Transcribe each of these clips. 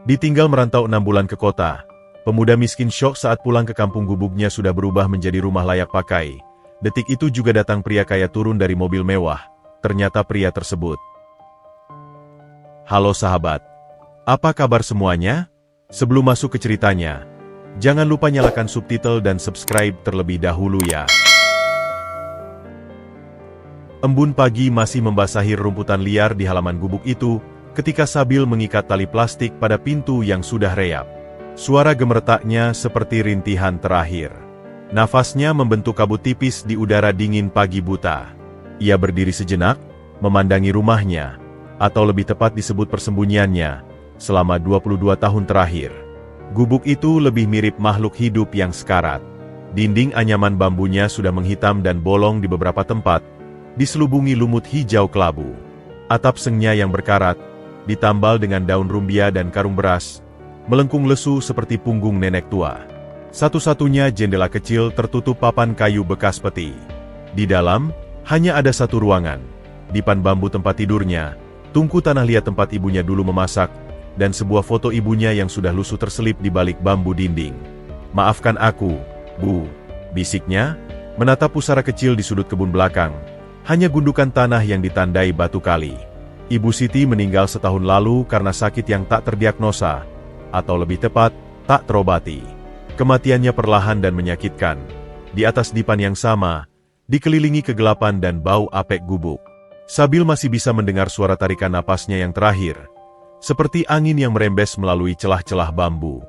Ditinggal merantau 6 bulan ke kota, pemuda miskin syok saat pulang ke kampung gubuknya sudah berubah menjadi rumah layak pakai. Detik itu juga datang pria kaya turun dari mobil mewah. Ternyata pria tersebut. Halo sahabat, apa kabar semuanya? Sebelum masuk ke ceritanya, jangan lupa nyalakan subtitle dan subscribe terlebih dahulu ya. Embun pagi masih membasahi rumputan liar di halaman gubuk itu, ketika Sabil mengikat tali plastik pada pintu yang sudah reyap. Suara gemertaknya seperti rintihan terakhir. Nafasnya membentuk kabut tipis di udara dingin pagi buta. Ia berdiri sejenak, memandangi rumahnya, atau lebih tepat disebut persembunyiannya, selama 22 tahun terakhir. Gubuk itu lebih mirip makhluk hidup yang sekarat. Dinding anyaman bambunya sudah menghitam dan bolong di beberapa tempat, diselubungi lumut hijau kelabu. Atap sengnya yang berkarat, ditambal dengan daun rumbia dan karung beras, melengkung lesu seperti punggung nenek tua. Satu-satunya jendela kecil tertutup papan kayu bekas peti. Di dalam, hanya ada satu ruangan. Dipan bambu tempat tidurnya, tungku tanah liat tempat ibunya dulu memasak, dan sebuah foto ibunya yang sudah lusuh terselip di balik bambu dinding. "Maafkan aku, Bu," bisiknya, menatap pusara kecil di sudut kebun belakang. Hanya gundukan tanah yang ditandai batu kali. Ibu Siti meninggal setahun lalu karena sakit yang tak terdiagnosa, atau lebih tepat, tak terobati. Kematiannya perlahan dan menyakitkan. Di atas dipan yang sama, dikelilingi kegelapan dan bau apek gubuk. Sabil masih bisa mendengar suara tarikan napasnya yang terakhir, seperti angin yang merembes melalui celah-celah bambu.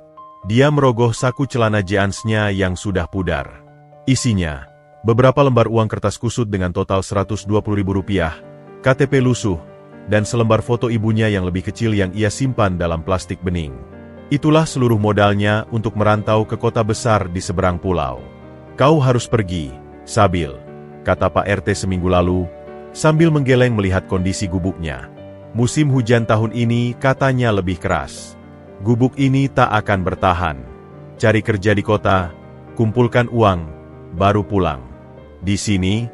Dia merogoh saku celana jeansnya yang sudah pudar. Isinya, beberapa lembar uang kertas kusut dengan total Rp120.000, KTP lusuh, dan selembar foto ibunya yang lebih kecil yang ia simpan dalam plastik bening. Itulah seluruh modalnya untuk merantau ke kota besar di seberang pulau. "Kau harus pergi, Sabil," kata Pak RT seminggu lalu, sambil menggeleng melihat kondisi gubuknya. Musim hujan tahun ini katanya lebih keras. Gubuk ini tak akan bertahan. Cari kerja di kota, kumpulkan uang, baru pulang. Di sini,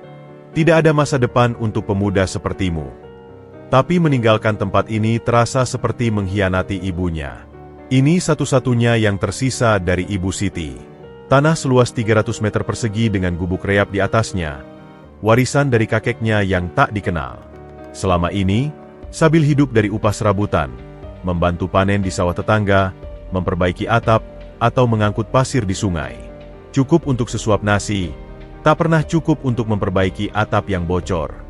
tidak ada masa depan untuk pemuda sepertimu. Tapi meninggalkan tempat ini terasa seperti mengkhianati ibunya. Ini satu-satunya yang tersisa dari Ibu Siti. Tanah seluas 300 meter persegi dengan gubuk reyap di atasnya. Warisan dari kakeknya yang tak dikenal. Selama ini, Sabil hidup dari upah serabutan, membantu panen di sawah tetangga, memperbaiki atap, atau mengangkut pasir di sungai. Cukup untuk sesuap nasi, tak pernah cukup untuk memperbaiki atap yang bocor.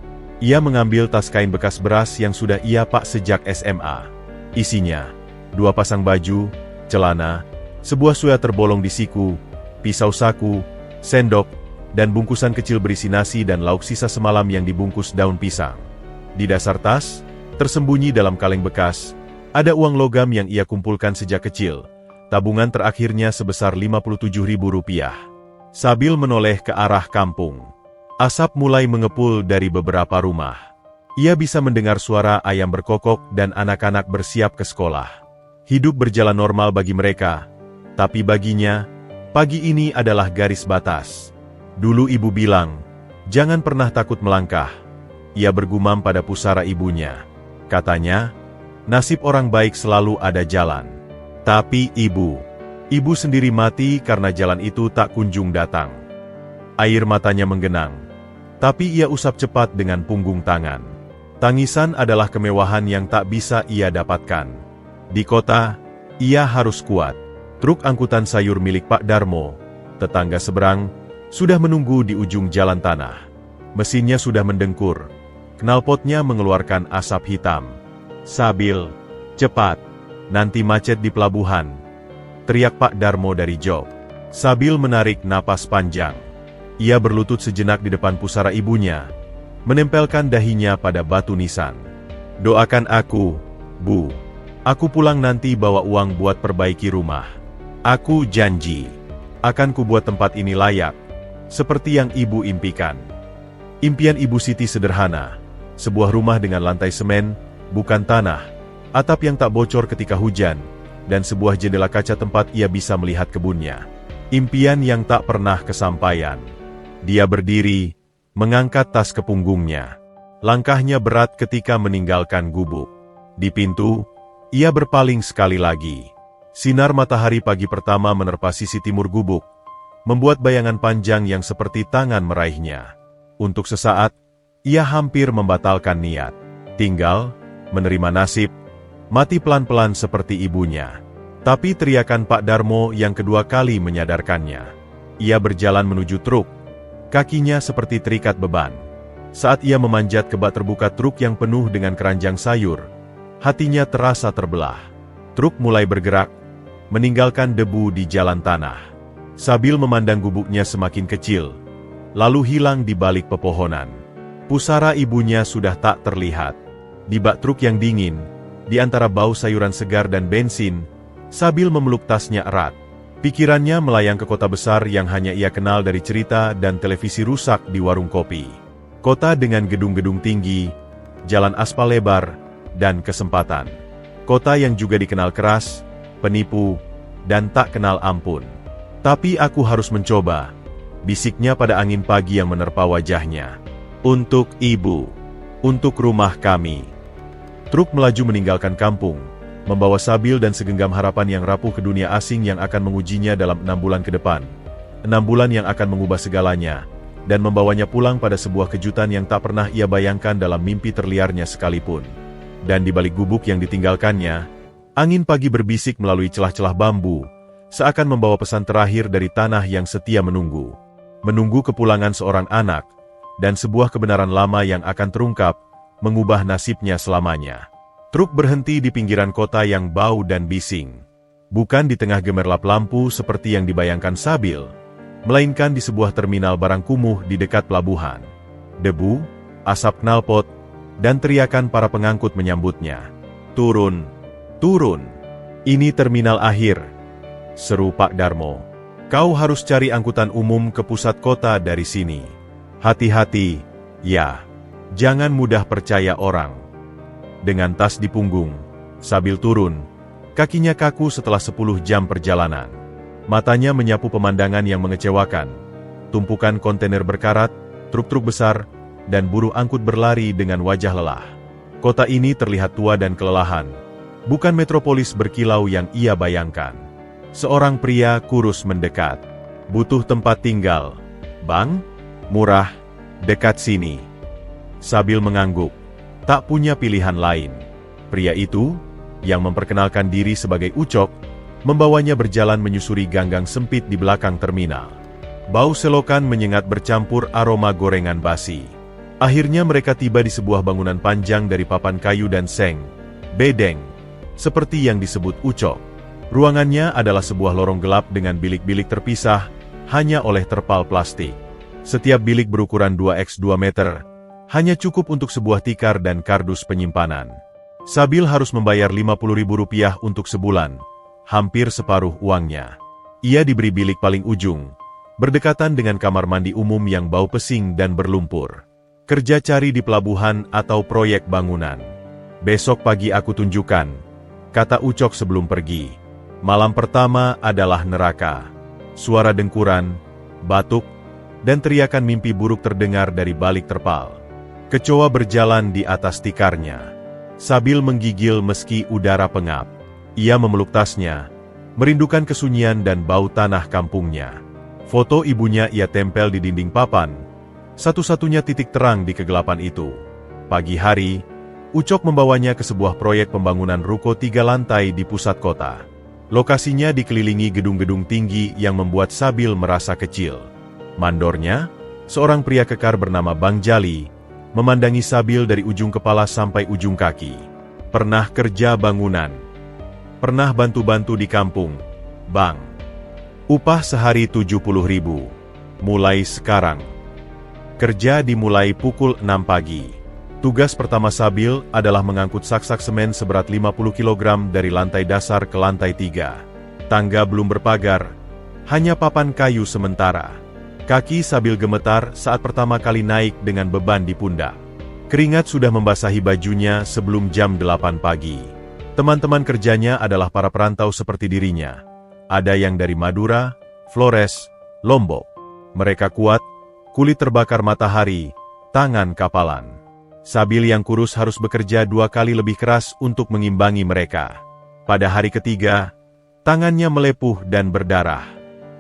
Ia mengambil tas kain bekas beras yang sudah ia pak sejak SMA. Isinya, 2 pasang baju, celana, sebuah sweater bolong di siku, pisau saku, sendok, dan bungkusan kecil berisi nasi dan lauk sisa semalam yang dibungkus daun pisang. Di dasar tas, tersembunyi dalam kaleng bekas, ada uang logam yang ia kumpulkan sejak kecil. Tabungan terakhirnya sebesar Rp57.000. Sabil menoleh ke arah kampung. Asap mulai mengepul dari beberapa rumah. Ia bisa mendengar suara ayam berkokok dan anak-anak bersiap ke sekolah. Hidup berjalan normal bagi mereka, tapi baginya, pagi ini adalah garis batas. Dulu ibu bilang, "Jangan pernah takut melangkah." Ia bergumam pada pusara ibunya. Katanya, nasib orang baik selalu ada jalan. Tapi ibu sendiri mati karena jalan itu tak kunjung datang. Air matanya menggenang, tapi ia usap cepat dengan punggung tangan. Tangisan adalah kemewahan yang tak bisa ia dapatkan. Di kota, ia harus kuat. Truk angkutan sayur milik Pak Darmo, tetangga seberang, sudah menunggu di ujung jalan tanah. Mesinnya sudah mendengkur, knalpotnya mengeluarkan asap hitam. "Sabil, cepat, nanti macet di pelabuhan," teriak Pak Darmo dari jok. Sabil menarik napas panjang. Ia berlutut sejenak di depan pusara ibunya, menempelkan dahinya pada batu nisan. "Doakan aku, Bu. Aku pulang nanti bawa uang buat perbaiki rumah. Aku janji, akan kubuat tempat ini layak, seperti yang ibu impikan." Impian Ibu Siti sederhana, sebuah rumah dengan lantai semen, bukan tanah, atap yang tak bocor ketika hujan, dan sebuah jendela kaca tempat ia bisa melihat kebunnya. Impian yang tak pernah kesampaian. Dia berdiri, mengangkat tas ke punggungnya. Langkahnya berat ketika meninggalkan gubuk. Di pintu, Ia berpaling sekali lagi. Sinar matahari pagi pertama menerpa sisi timur gubuk, membuat bayangan panjang yang seperti tangan meraihnya. Untuk sesaat, ia hampir membatalkan niat. Tinggal menerima nasib, mati pelan-pelan seperti ibunya. Tapi teriakan Pak Darmo yang kedua kali menyadarkannya. Ia berjalan menuju truk, kakinya seperti terikat beban. Saat ia memanjat ke bak terbuka truk yang penuh dengan keranjang sayur, hatinya terasa terbelah. Truk mulai bergerak, meninggalkan debu di jalan tanah. Sambil memandang gubuknya semakin kecil, lalu hilang di balik pepohonan. Pusara ibunya sudah tak terlihat. Di bak truk yang dingin, di antara bau sayuran segar dan bensin, sambil memeluk tasnya erat. Pikirannya melayang ke kota besar yang hanya ia kenal dari cerita dan televisi rusak di warung kopi. Kota dengan gedung-gedung tinggi, jalan aspal lebar, dan kesempatan. Kota yang juga dikenal keras, penipu, dan tak kenal ampun. Tapi aku harus mencoba, bisiknya pada angin pagi yang menerpa wajahnya. Untuk ibu, untuk rumah kami. Truk melaju meninggalkan kampung, membawa Sabil dan segenggam harapan yang rapuh ke dunia asing yang akan mengujinya dalam 6 bulan ke depan. 6 bulan yang akan mengubah segalanya, dan membawanya pulang pada sebuah kejutan yang tak pernah ia bayangkan dalam mimpi terliarnya sekalipun. Dan di balik gubuk yang ditinggalkannya, angin pagi berbisik melalui celah-celah bambu, seakan membawa pesan terakhir dari tanah yang setia menunggu. Menunggu kepulangan seorang anak, dan sebuah kebenaran lama yang akan terungkap, mengubah nasibnya selamanya. Truk berhenti di pinggiran kota yang bau dan bising. Bukan di tengah gemerlap lampu seperti yang dibayangkan Sabil, melainkan di sebuah terminal barang kumuh di dekat pelabuhan. Debu, asap knalpot, dan teriakan para pengangkut menyambutnya. "Turun! Turun! Ini terminal akhir!" seru Pak Darmo. "Kau harus cari angkutan umum ke pusat kota dari sini. Hati-hati, ya. Jangan mudah percaya orang." Dengan tas di punggung, Sabil turun. Kakinya kaku setelah 10 jam perjalanan. Matanya menyapu pemandangan yang mengecewakan. Tumpukan kontainer berkarat, truk-truk besar, dan buruh angkut berlari dengan wajah lelah. Kota ini terlihat tua dan kelelahan. Bukan metropolis berkilau yang ia bayangkan. Seorang pria kurus mendekat. "Butuh tempat tinggal, Bang? Murah, dekat sini." Sabil mengangguk. Tak punya pilihan lain. Pria itu, yang memperkenalkan diri sebagai Ucok, membawanya berjalan menyusuri ganggang sempit di belakang terminal. Bau selokan menyengat bercampur aroma gorengan basi. Akhirnya mereka tiba di sebuah bangunan panjang dari papan kayu dan seng, bedeng, seperti yang disebut Ucok. Ruangannya adalah sebuah lorong gelap dengan bilik-bilik terpisah, hanya oleh terpal plastik. Setiap bilik berukuran 2x2 meter, hanya cukup untuk sebuah tikar dan kardus penyimpanan. Sabil harus membayar Rp50.000 untuk sebulan, hampir separuh uangnya. Ia diberi bilik paling ujung, berdekatan dengan kamar mandi umum yang bau pesing dan berlumpur. "Kerja cari di pelabuhan atau proyek bangunan. Besok pagi aku tunjukkan," kata Ucok sebelum pergi. Malam pertama adalah neraka. Suara dengkuran, batuk, dan teriakan mimpi buruk terdengar dari balik terpal. Kecoa berjalan di atas tikarnya. Sabil menggigil meski udara pengap. Ia memeluk tasnya, merindukan kesunyian dan bau tanah kampungnya. Foto ibunya ia tempel di dinding papan, satu-satunya titik terang di kegelapan itu. Pagi hari, Ucok membawanya ke sebuah proyek pembangunan ruko 3 lantai di pusat kota. Lokasinya dikelilingi gedung-gedung tinggi yang membuat Sabil merasa kecil. Mandornya, seorang pria kekar bernama Bang Jali, memandangi Sabil dari ujung kepala sampai ujung kaki. "Pernah kerja bangunan? Pernah bantu-bantu di kampung, Bang? Upah sehari 70.000. Mulai sekarang." Kerja dimulai pukul 6 pagi. Tugas pertama Sabil adalah mengangkut sak-sak semen seberat 50 kg dari lantai dasar ke lantai 3. Tangga belum berpagar, hanya papan kayu sementara. Kaki Sabil gemetar saat pertama kali naik dengan beban di pundak. Keringat sudah membasahi bajunya sebelum jam 8 pagi. Teman-teman kerjanya adalah para perantau seperti dirinya. Ada yang dari Madura, Flores, Lombok. Mereka kuat, kulit terbakar matahari, tangan kapalan. Sabil yang kurus harus bekerja 2 kali lebih keras untuk mengimbangi mereka. Pada hari ketiga, tangannya melepuh dan berdarah.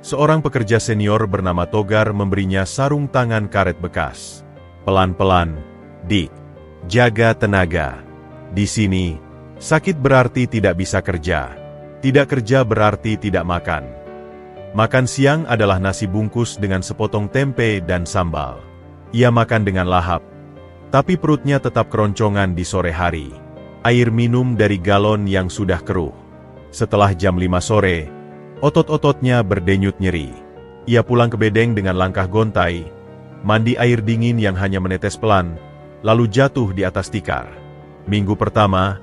Seorang pekerja senior bernama Togar memberinya sarung tangan karet bekas. Pelan-pelan, Dik. Jaga tenaga. Di sini, sakit berarti tidak bisa kerja. Tidak kerja berarti tidak makan. Makan siang adalah nasi bungkus dengan sepotong tempe dan sambal. Ia makan dengan lahap, tapi perutnya tetap keroncongan di sore hari. Air minum dari galon yang sudah keruh. Setelah jam 5 sore, otot-ototnya berdenyut nyeri. Ia pulang ke bedeng dengan langkah gontai, mandi air dingin yang hanya menetes pelan, lalu jatuh di atas tikar. Minggu pertama,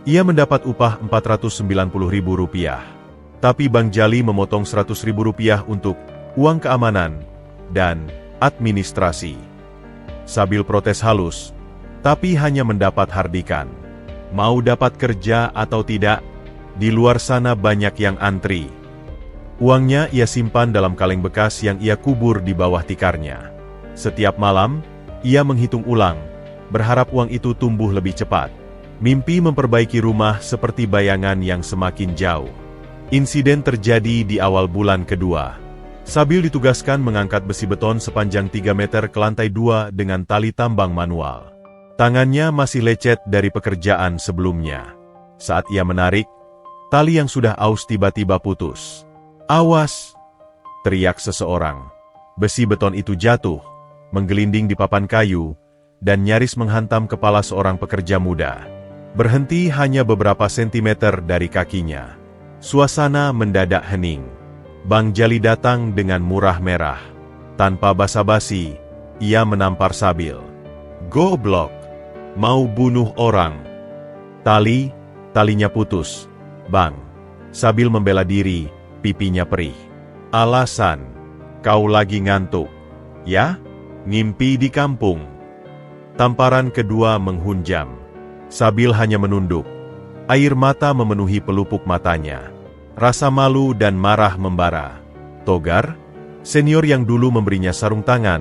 ia mendapat upah Rp490.000. Tapi Bang Jali memotong Rp100.000 untuk uang keamanan dan administrasi. Sabil protes halus, tapi hanya mendapat hardikan. Mau dapat kerja atau tidak? Di luar sana banyak yang antri. Uangnya ia simpan dalam kaleng bekas yang ia kubur di bawah tikarnya. Setiap malam, ia menghitung ulang, berharap uang itu tumbuh lebih cepat. Mimpi memperbaiki rumah seperti bayangan yang semakin jauh. Insiden terjadi di awal bulan kedua. Sabil ditugaskan mengangkat besi beton sepanjang 3 meter ke lantai 2 dengan tali tambang manual. Tangannya masih lecet dari pekerjaan sebelumnya. Saat ia menarik, tali yang sudah aus tiba-tiba putus. "Awas!" teriak seseorang. Besi beton itu jatuh, menggelinding di papan kayu, dan nyaris menghantam kepala seorang pekerja muda. Berhenti hanya beberapa sentimeter dari kakinya. Suasana mendadak hening. Bang Jali datang dengan murah merah. Tanpa basa-basi, ia menampar Sabil. "Goblok! Mau bunuh orang!" Talinya putus. "Bang." Sabil membela diri, pipinya perih. "Alasan? Kau lagi ngantuk, ya? Ngimpi di kampung." Tamparan kedua menghunjam. Sabil hanya menunduk. Air mata memenuhi pelupuk matanya. Rasa malu dan marah membara. Togar, senior yang dulu memberinya sarung tangan,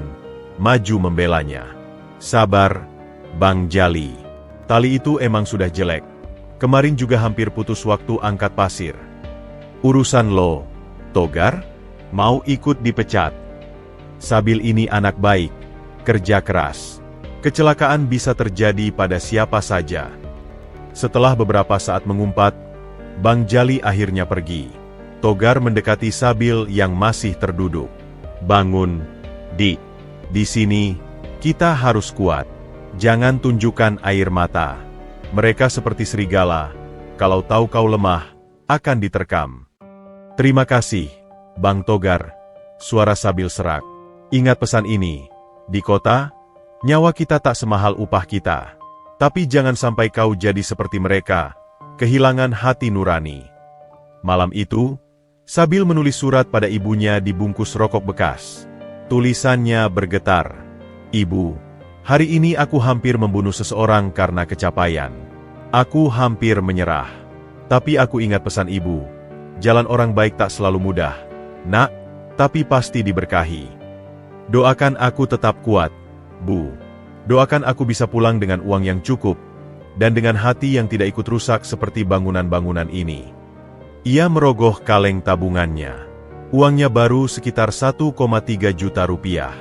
maju membelanya. "Sabar, Bang Jali. Tali itu emang sudah jelek. Kemarin juga hampir putus waktu angkat pasir. Urusan lo, Togar, mau ikut dipecat." Sabil ini anak baik, kerja keras. Kecelakaan bisa terjadi pada siapa saja. Setelah beberapa saat mengumpat, Bang Jali akhirnya pergi. Togar mendekati Sabil yang masih terduduk. "Bangun, Dik. Di sini, kita harus kuat. Jangan tunjukkan air mata. Mereka seperti serigala. Kalau tahu kau lemah, akan diterkam." "Terima kasih, Bang Togar." Suara Sabil serak. "Ingat pesan ini. Di kota, nyawa kita tak semahal upah kita. Tapi jangan sampai kau jadi seperti mereka, kehilangan hati nurani." Malam itu, Sabil menulis surat pada ibunya di bungkus rokok bekas. Tulisannya bergetar. "Ibu, hari ini aku hampir membunuh seseorang karena kecapaian. Aku hampir menyerah. Tapi aku ingat pesan ibu. Jalan orang baik tak selalu mudah, Nak, tapi pasti diberkahi. Doakan aku tetap kuat, Bu. Doakan aku bisa pulang dengan uang yang cukup, dan dengan hati yang tidak ikut rusak seperti bangunan-bangunan ini." Ia merogoh kaleng tabungannya. Uangnya baru sekitar 1,3 juta rupiah.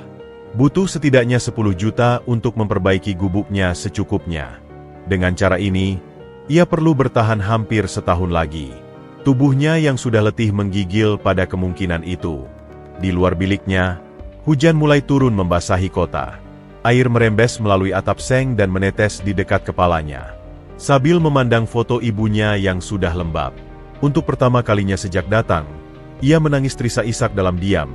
Butuh setidaknya 10 juta untuk memperbaiki gubuknya secukupnya. Dengan cara ini, ia perlu bertahan hampir setahun lagi. Tubuhnya yang sudah letih menggigil pada kemungkinan itu. Di luar biliknya, hujan mulai turun membasahi kota. Air merembes melalui atap seng dan menetes di dekat kepalanya. Sabil memandang foto ibunya yang sudah lembab. Untuk pertama kalinya sejak datang, ia menangis terisak-isak dalam diam.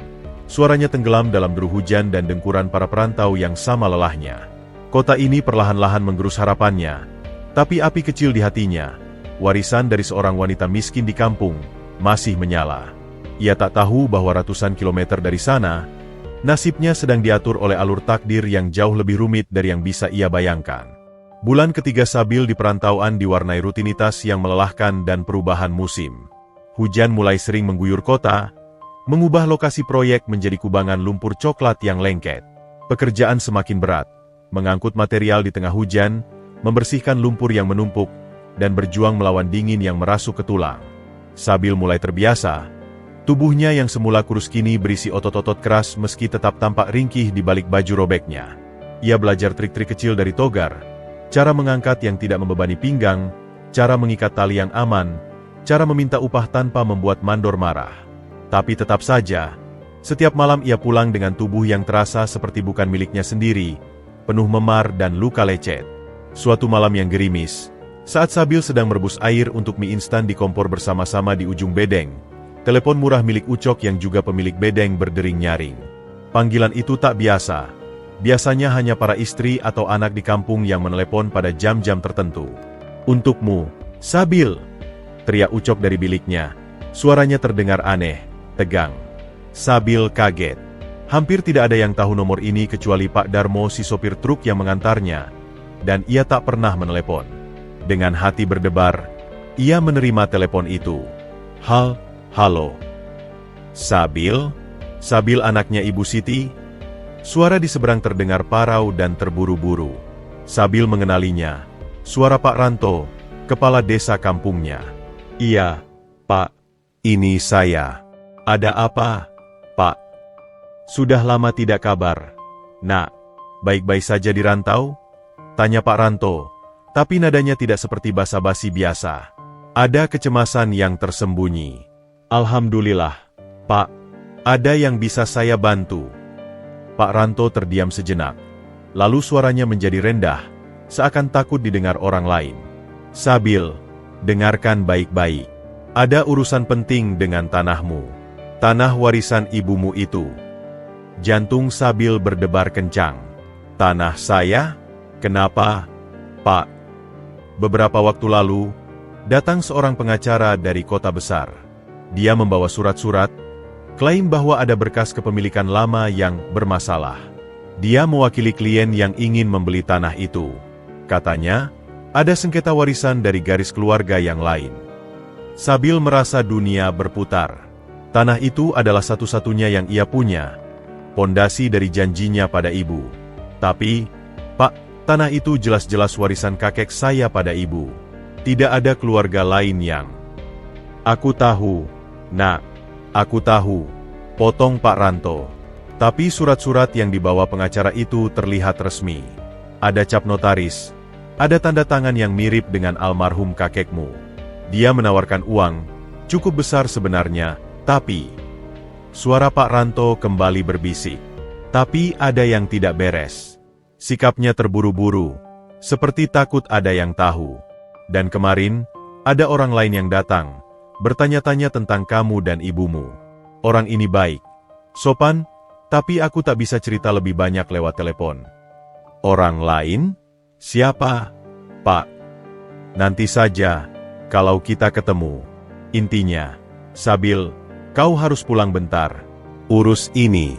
Suaranya tenggelam dalam deru hujan dan dengkuran para perantau yang sama lelahnya. Kota ini perlahan-lahan menggerus harapannya. Tapi api kecil di hatinya, warisan dari seorang wanita miskin di kampung, masih menyala. Ia tak tahu bahwa ratusan kilometer dari sana, nasibnya sedang diatur oleh alur takdir yang jauh lebih rumit dari yang bisa ia bayangkan. Bulan ketiga Sabil di perantauan diwarnai rutinitas yang melelahkan dan perubahan musim. Hujan mulai sering mengguyur kota, mengubah lokasi proyek menjadi kubangan lumpur coklat yang lengket. Pekerjaan semakin berat. mengangkut material di tengah hujan, membersihkan lumpur yang menumpuk, dan berjuang melawan dingin yang merasuk ke tulang. Sabil mulai terbiasa. Tubuhnya yang semula kurus kini berisi otot-otot keras meski tetap tampak ringkih di balik baju robeknya. Ia belajar trik-trik kecil dari Togar, cara mengangkat yang tidak membebani pinggang, cara mengikat tali yang aman, cara meminta upah tanpa membuat mandor marah. Tapi tetap saja, setiap malam ia pulang dengan tubuh yang terasa seperti bukan miliknya sendiri, penuh memar dan luka lecet. Suatu malam yang gerimis, saat Sabil sedang merebus air untuk mie instan di kompor bersama-sama di ujung bedeng, telepon murah milik Ucok yang juga pemilik bedeng berdering nyaring. Panggilan itu tak biasa. Biasanya hanya para istri atau anak di kampung yang menelepon pada jam-jam tertentu. "Untukmu, Sabil!" teriak Ucok dari biliknya. Suaranya terdengar aneh, tegang. Sabil kaget. Hampir tidak ada yang tahu nomor ini kecuali Pak Darmo si sopir truk yang mengantarnya, dan ia tak pernah menelepon. Dengan hati berdebar, ia menerima telepon itu. Halo. Sabil? Sabil anaknya Ibu Siti? Suara di seberang terdengar parau dan terburu-buru. Sabil mengenalinya. Suara Pak Ranto, kepala desa kampungnya. "Iya, Pak. Ini saya." "Ada apa, Pak?" "Sudah lama tidak kabar. Nak, baik-baik saja di rantau?" tanya Pak Ranto, tapi nadanya tidak seperti basa-basi biasa. Ada kecemasan yang tersembunyi. "Alhamdulillah, Pak. Ada yang bisa saya bantu?" Pak Ranto terdiam sejenak. Lalu suaranya menjadi rendah, seakan takut didengar orang lain. "Sabil, dengarkan baik-baik. Ada urusan penting dengan tanahmu. Tanah warisan ibumu itu." Jantung Sabil berdebar kencang. "Tanah saya? Kenapa, Pak?" Beberapa waktu lalu, datang seorang pengacara dari kota besar. Dia membawa surat-surat, klaim bahwa ada berkas kepemilikan lama yang bermasalah. Dia mewakili klien yang ingin membeli tanah itu. Katanya, ada sengketa warisan dari garis keluarga yang lain. Sabil merasa dunia berputar. Tanah itu adalah satu-satunya yang ia punya, pondasi dari janjinya pada ibu. "Tapi, Pak, tanah itu jelas-jelas warisan kakek saya pada ibu. Tidak ada keluarga lain yang..." "Aku tahu, Nak. Aku tahu," potong Pak Ranto. Tapi surat-surat yang dibawa pengacara itu terlihat resmi. Ada cap notaris, ada tanda tangan yang mirip dengan almarhum kakekmu. Dia menawarkan uang, cukup besar sebenarnya, tapi... Suara Pak Ranto kembali berbisik. Tapi ada yang tidak beres. Sikapnya terburu-buru, seperti takut ada yang tahu. Dan kemarin, ada orang lain yang datang, bertanya-tanya tentang kamu dan ibumu. Orang ini baik, sopan, tapi aku tak bisa cerita lebih banyak lewat telepon. "Orang lain? Siapa, Pak?" "Nanti saja, kalau kita ketemu. Intinya, Sabil, kau harus pulang bentar. Urus ini.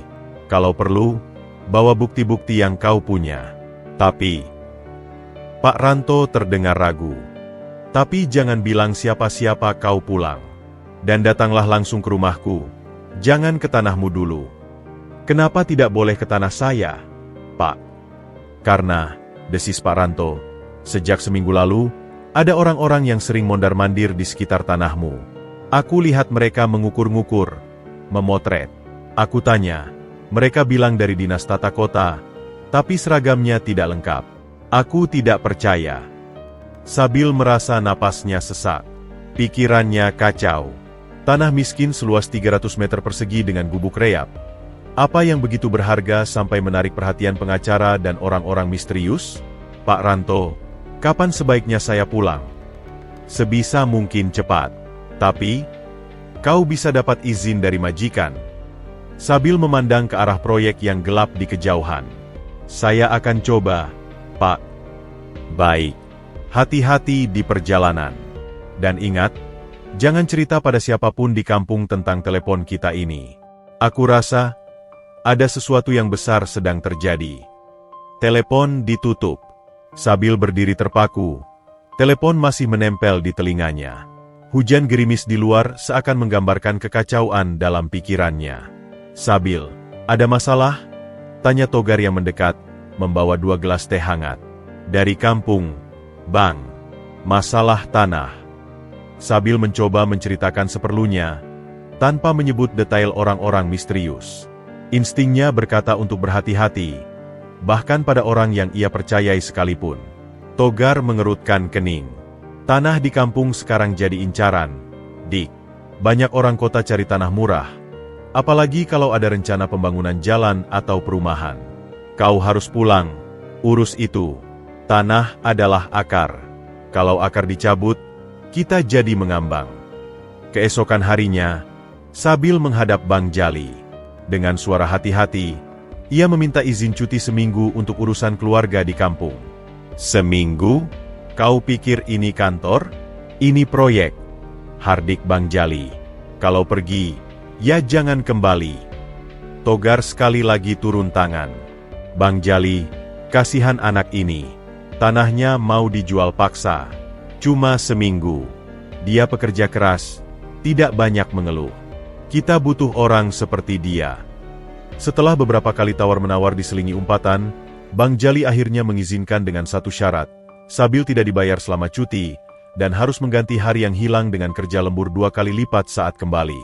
Kalau perlu, bawa bukti-bukti yang kau punya. Tapi..." Pak Ranto terdengar ragu. "Tapi jangan bilang siapa-siapa kau pulang. Dan datanglah langsung ke rumahku. Jangan ke tanahmu dulu." "Kenapa tidak boleh ke tanah saya, Pak?" "Karena," desis Pak Ranto, "sejak seminggu lalu, ada orang-orang yang sering mondar-mandir di sekitar tanahmu. Aku lihat mereka mengukur-ngukur, memotret. Aku tanya, mereka bilang dari Dinas Tata Kota, tapi seragamnya tidak lengkap. Aku tidak percaya." Sabil merasa napasnya sesak. Pikirannya kacau. Tanah miskin seluas 300 meter persegi dengan gubuk reyap. Apa yang begitu berharga sampai menarik perhatian pengacara dan orang-orang misterius? "Pak Ranto, kapan sebaiknya saya pulang?" "Sebisa mungkin cepat. Tapi, kau bisa dapat izin dari majikan." Sabil memandang ke arah proyek yang gelap di kejauhan. "Saya akan coba, Pak." "Baik. Hati-hati di perjalanan. Dan ingat, jangan cerita pada siapapun di kampung tentang telepon kita ini. Aku rasa ada sesuatu yang besar sedang terjadi." Telepon ditutup. Sabil berdiri terpaku. Telepon masih menempel di telinganya. Hujan gerimis di luar seakan menggambarkan kekacauan dalam pikirannya. "Sabil, ada masalah?" tanya Togar yang mendekat, membawa 2 gelas teh hangat. Dari kampung, Bang. Masalah tanah. Sabil mencoba menceritakan seperlunya, tanpa menyebut detail orang-orang misterius. Instingnya berkata untuk berhati-hati, bahkan pada orang yang ia percayai sekalipun. Togar mengerutkan kening. Tanah di kampung sekarang jadi incaran, Dik. Banyak orang kota cari tanah murah. Apalagi kalau ada rencana pembangunan jalan atau perumahan. Kau harus pulang, urus itu. Tanah adalah akar. Kalau akar dicabut, kita jadi mengambang. Keesokan harinya, Sabil menghadap Bang Jali. Dengan suara hati-hati, ia meminta izin cuti seminggu untuk urusan keluarga di kampung. Seminggu? Kau pikir ini kantor? Ini proyek. Hardik Bang Jali. Kalau pergi, ya jangan kembali. Togar sekali lagi turun tangan. Bang Jali, kasihan anak ini. Tanahnya mau dijual paksa. Cuma seminggu. Dia pekerja keras, tidak banyak mengeluh. Kita butuh orang seperti dia. Setelah beberapa kali tawar-menawar diselingi umpatan, Bang Jali akhirnya mengizinkan dengan satu syarat. Sabil tidak dibayar selama cuti, dan harus mengganti hari yang hilang dengan kerja lembur 2 kali lipat saat kembali.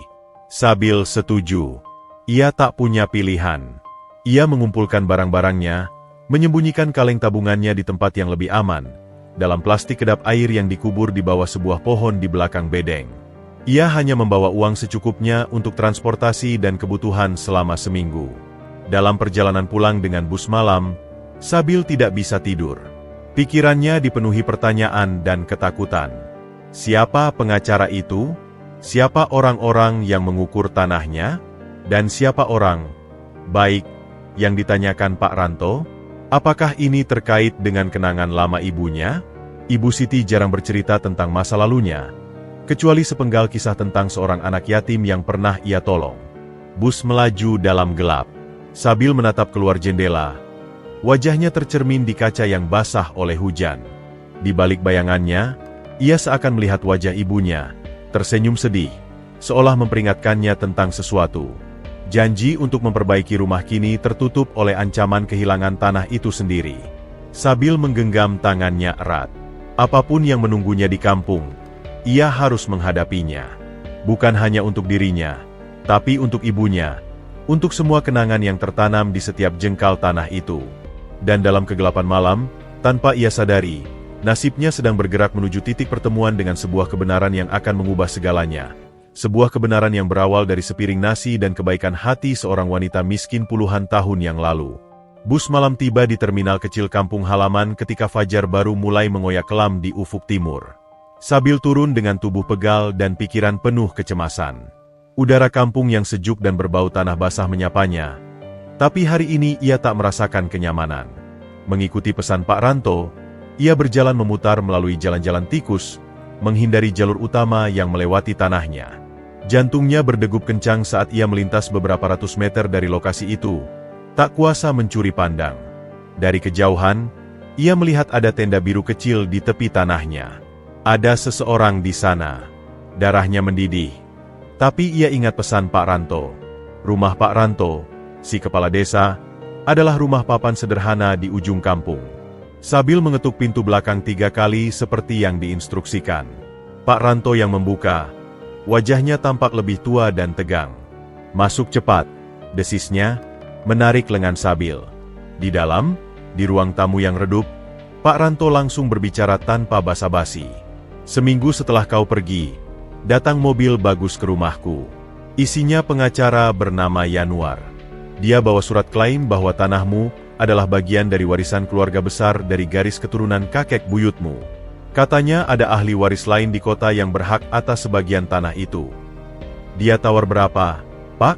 Sabil setuju. Ia tak punya pilihan. Ia mengumpulkan barang-barangnya, menyembunyikan kaleng tabungannya di tempat yang lebih aman, dalam plastik kedap air yang dikubur di bawah sebuah pohon di belakang bedeng. Ia hanya membawa uang secukupnya untuk transportasi dan kebutuhan selama seminggu. Dalam perjalanan pulang dengan bus malam, Sabil tidak bisa tidur. Pikirannya dipenuhi pertanyaan dan ketakutan. Siapa pengacara itu? Siapa orang-orang yang mengukur tanahnya? Dan siapa orang baik yang ditanyakan Pak Ranto? Apakah ini terkait dengan kenangan lama ibunya? Ibu Siti jarang bercerita tentang masa lalunya, kecuali sepenggal kisah tentang seorang anak yatim yang pernah ia tolong. Bus melaju dalam gelap. Sabil menatap keluar jendela. Wajahnya tercermin di kaca yang basah oleh hujan. Di balik bayangannya, ia seakan melihat wajah ibunya, tersenyum sedih, seolah memperingatkannya tentang sesuatu. Janji untuk memperbaiki rumah kini tertutup oleh ancaman kehilangan tanah itu sendiri. Sabil menggenggam tangannya erat. Apapun yang menunggunya di kampung, ia harus menghadapinya. Bukan hanya untuk dirinya, tapi untuk ibunya, untuk semua kenangan yang tertanam di setiap jengkal tanah itu. Dan dalam kegelapan malam, tanpa ia sadari, nasibnya sedang bergerak menuju titik pertemuan dengan sebuah kebenaran yang akan mengubah segalanya. Sebuah kebenaran yang berawal dari sepiring nasi dan kebaikan hati seorang wanita miskin puluhan tahun yang lalu. Bus malam tiba di terminal kecil kampung halaman ketika fajar baru mulai mengoyak kelam di ufuk timur. Sabil turun dengan tubuh pegal dan pikiran penuh kecemasan. Udara kampung yang sejuk dan berbau tanah basah menyapanya. Tapi hari ini ia tak merasakan kenyamanan. Mengikuti pesan Pak Ranto, ia berjalan memutar melalui jalan-jalan tikus, menghindari jalur utama yang melewati tanahnya. Jantungnya berdegup kencang saat ia melintas beberapa ratus meter dari lokasi itu, tak kuasa mencuri pandang. Dari kejauhan, ia melihat ada tenda biru kecil di tepi tanahnya. Ada seseorang di sana. Darahnya mendidih. Tapi ia ingat pesan Pak Ranto. Rumah Pak Ranto, si kepala desa, adalah rumah papan sederhana di ujung kampung. Sabil mengetuk pintu belakang 3 kali seperti yang diinstruksikan. Pak Ranto yang membuka. Wajahnya tampak lebih tua dan tegang. Masuk cepat, desisnya, menarik lengan Sabil. Di dalam, di ruang tamu yang redup, Pak Ranto langsung berbicara tanpa basa-basi. Seminggu setelah kau pergi, datang mobil bagus ke rumahku. Isinya pengacara bernama Yanuar. Dia bawa surat klaim bahwa tanahmu adalah bagian dari warisan keluarga besar dari garis keturunan kakek buyutmu. Katanya ada ahli waris lain di kota yang berhak atas sebagian tanah itu. Dia tawar berapa, Pak?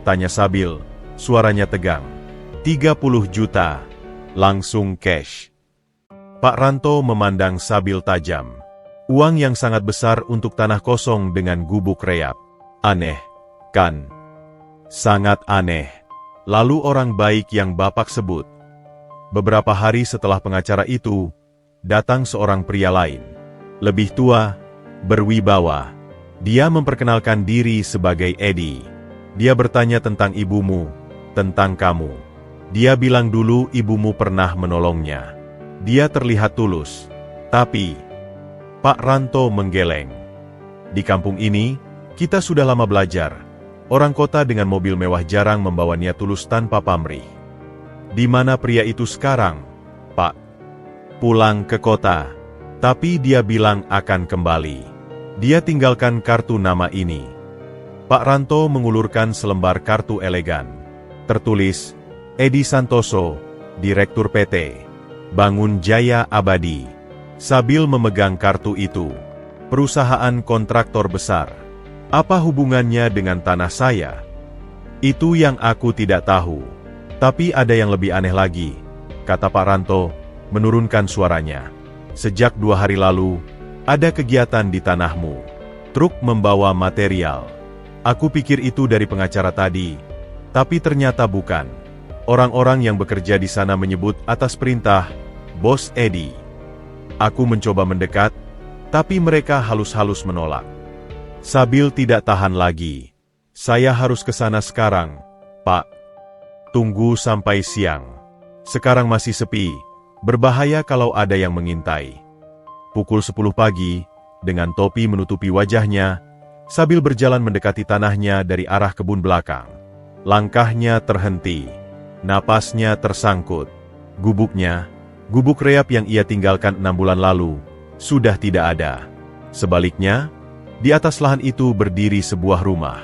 Tanya Sabil, suaranya tegang. 30 juta. Langsung cash. Pak Ranto memandang Sabil tajam. Uang yang sangat besar untuk tanah kosong dengan gubuk reyap. Aneh, kan? Sangat aneh. Lalu orang baik yang Bapak sebut. Beberapa hari setelah pengacara itu, datang seorang pria lain. Lebih tua, berwibawa. Dia memperkenalkan diri sebagai Edi. Dia bertanya tentang ibumu, tentang kamu. Dia bilang dulu ibumu pernah menolongnya. Dia terlihat tulus. Tapi, Pak Ranto menggeleng. Di kampung ini, kita sudah lama belajar. Orang kota dengan mobil mewah jarang membawa niat tulus tanpa pamrih. Di mana pria itu sekarang, Pak? Pulang ke kota. Tapi dia bilang akan kembali. Dia tinggalkan kartu nama ini. Pak Ranto mengulurkan selembar kartu elegan. Tertulis, Edi Santoso, Direktur PT Bangun Jaya Abadi. Sambil memegang kartu itu. Perusahaan kontraktor besar. Apa hubungannya dengan tanah saya? Itu yang aku tidak tahu. Tapi ada yang lebih aneh lagi, kata Pak Ranto, menurunkan suaranya. Sejak 2 hari lalu, ada kegiatan di tanahmu. Truk membawa material. Aku pikir itu dari pengacara tadi, tapi ternyata bukan. Orang-orang yang bekerja di sana menyebut atas perintah Bos Edi. Aku mencoba mendekat, tapi mereka halus-halus menolak. Sambil tidak tahan lagi. Saya harus ke sana sekarang, Pak. Tunggu sampai siang. Sekarang masih sepi, berbahaya kalau ada yang mengintai. Pukul 10 pagi, dengan topi menutupi wajahnya, sambil berjalan mendekati tanahnya dari arah kebun belakang. Langkahnya terhenti. Napasnya tersangkut. Gubuk reap yang ia tinggalkan 6 bulan lalu, sudah tidak ada. Sebaliknya, di atas lahan itu berdiri sebuah rumah.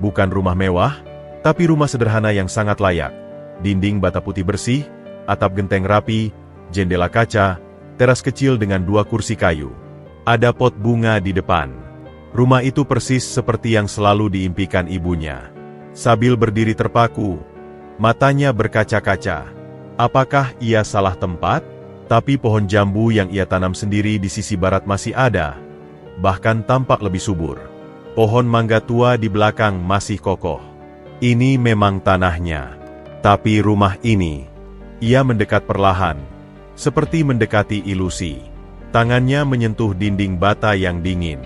Bukan rumah mewah, tapi rumah sederhana yang sangat layak. Dinding bata putih bersih, atap genteng rapi, jendela kaca, teras kecil dengan 2 kursi kayu. Ada pot bunga di depan. Rumah itu persis seperti yang selalu diimpikan ibunya. Sambil berdiri terpaku, matanya berkaca-kaca. Apakah ia salah tempat? Tapi pohon jambu yang ia tanam sendiri di sisi barat masih ada. Bahkan tampak lebih subur. Pohon mangga tua di belakang masih kokoh. Ini memang tanahnya. Tapi rumah ini, ia mendekat perlahan, seperti mendekati ilusi. Tangannya menyentuh dinding bata yang dingin.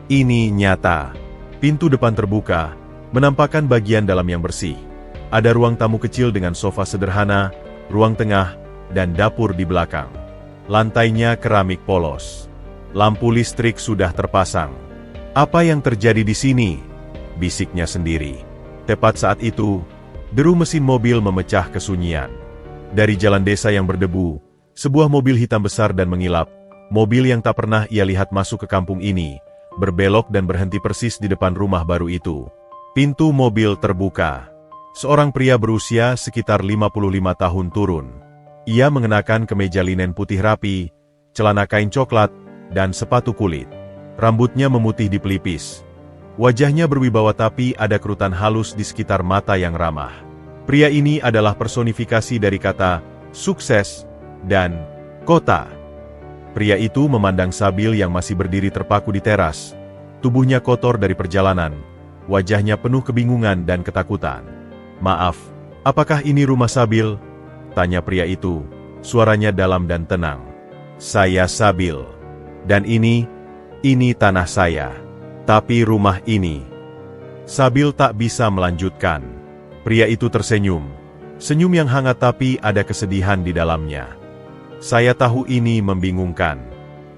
Ini nyata. Pintu depan terbuka, menampakkan bagian dalam yang bersih. Ada ruang tamu kecil dengan sofa sederhana, ruang tengah, dan dapur di belakang. Lantainya keramik polos. Lampu listrik sudah terpasang. Apa yang terjadi di sini? Bisiknya sendiri. Tepat saat itu, deru mesin mobil memecah kesunyian. Dari jalan desa yang berdebu, sebuah mobil hitam besar dan mengilap, mobil yang tak pernah ia lihat masuk ke kampung ini, berbelok dan berhenti persis di depan rumah baru itu. Pintu mobil terbuka. Seorang pria berusia sekitar 55 tahun turun. Ia mengenakan kemeja linen putih rapi, celana kain coklat, dan sepatu kulit. Rambutnya memutih di pelipis. Wajahnya berwibawa tapi ada kerutan halus di sekitar mata yang ramah. Pria ini adalah personifikasi dari kata sukses dan kota. Pria itu memandang Sabil yang masih berdiri terpaku di teras. Tubuhnya kotor dari perjalanan. Wajahnya penuh kebingungan dan ketakutan. "Maaf, apakah ini rumah Sabil?" tanya pria itu. Suaranya dalam dan tenang. "Saya Sabil. Dan ini tanah saya. Tapi rumah ini..." Sabil tak bisa melanjutkan. Pria itu tersenyum. Senyum yang hangat tapi ada kesedihan di dalamnya. "Saya tahu ini membingungkan.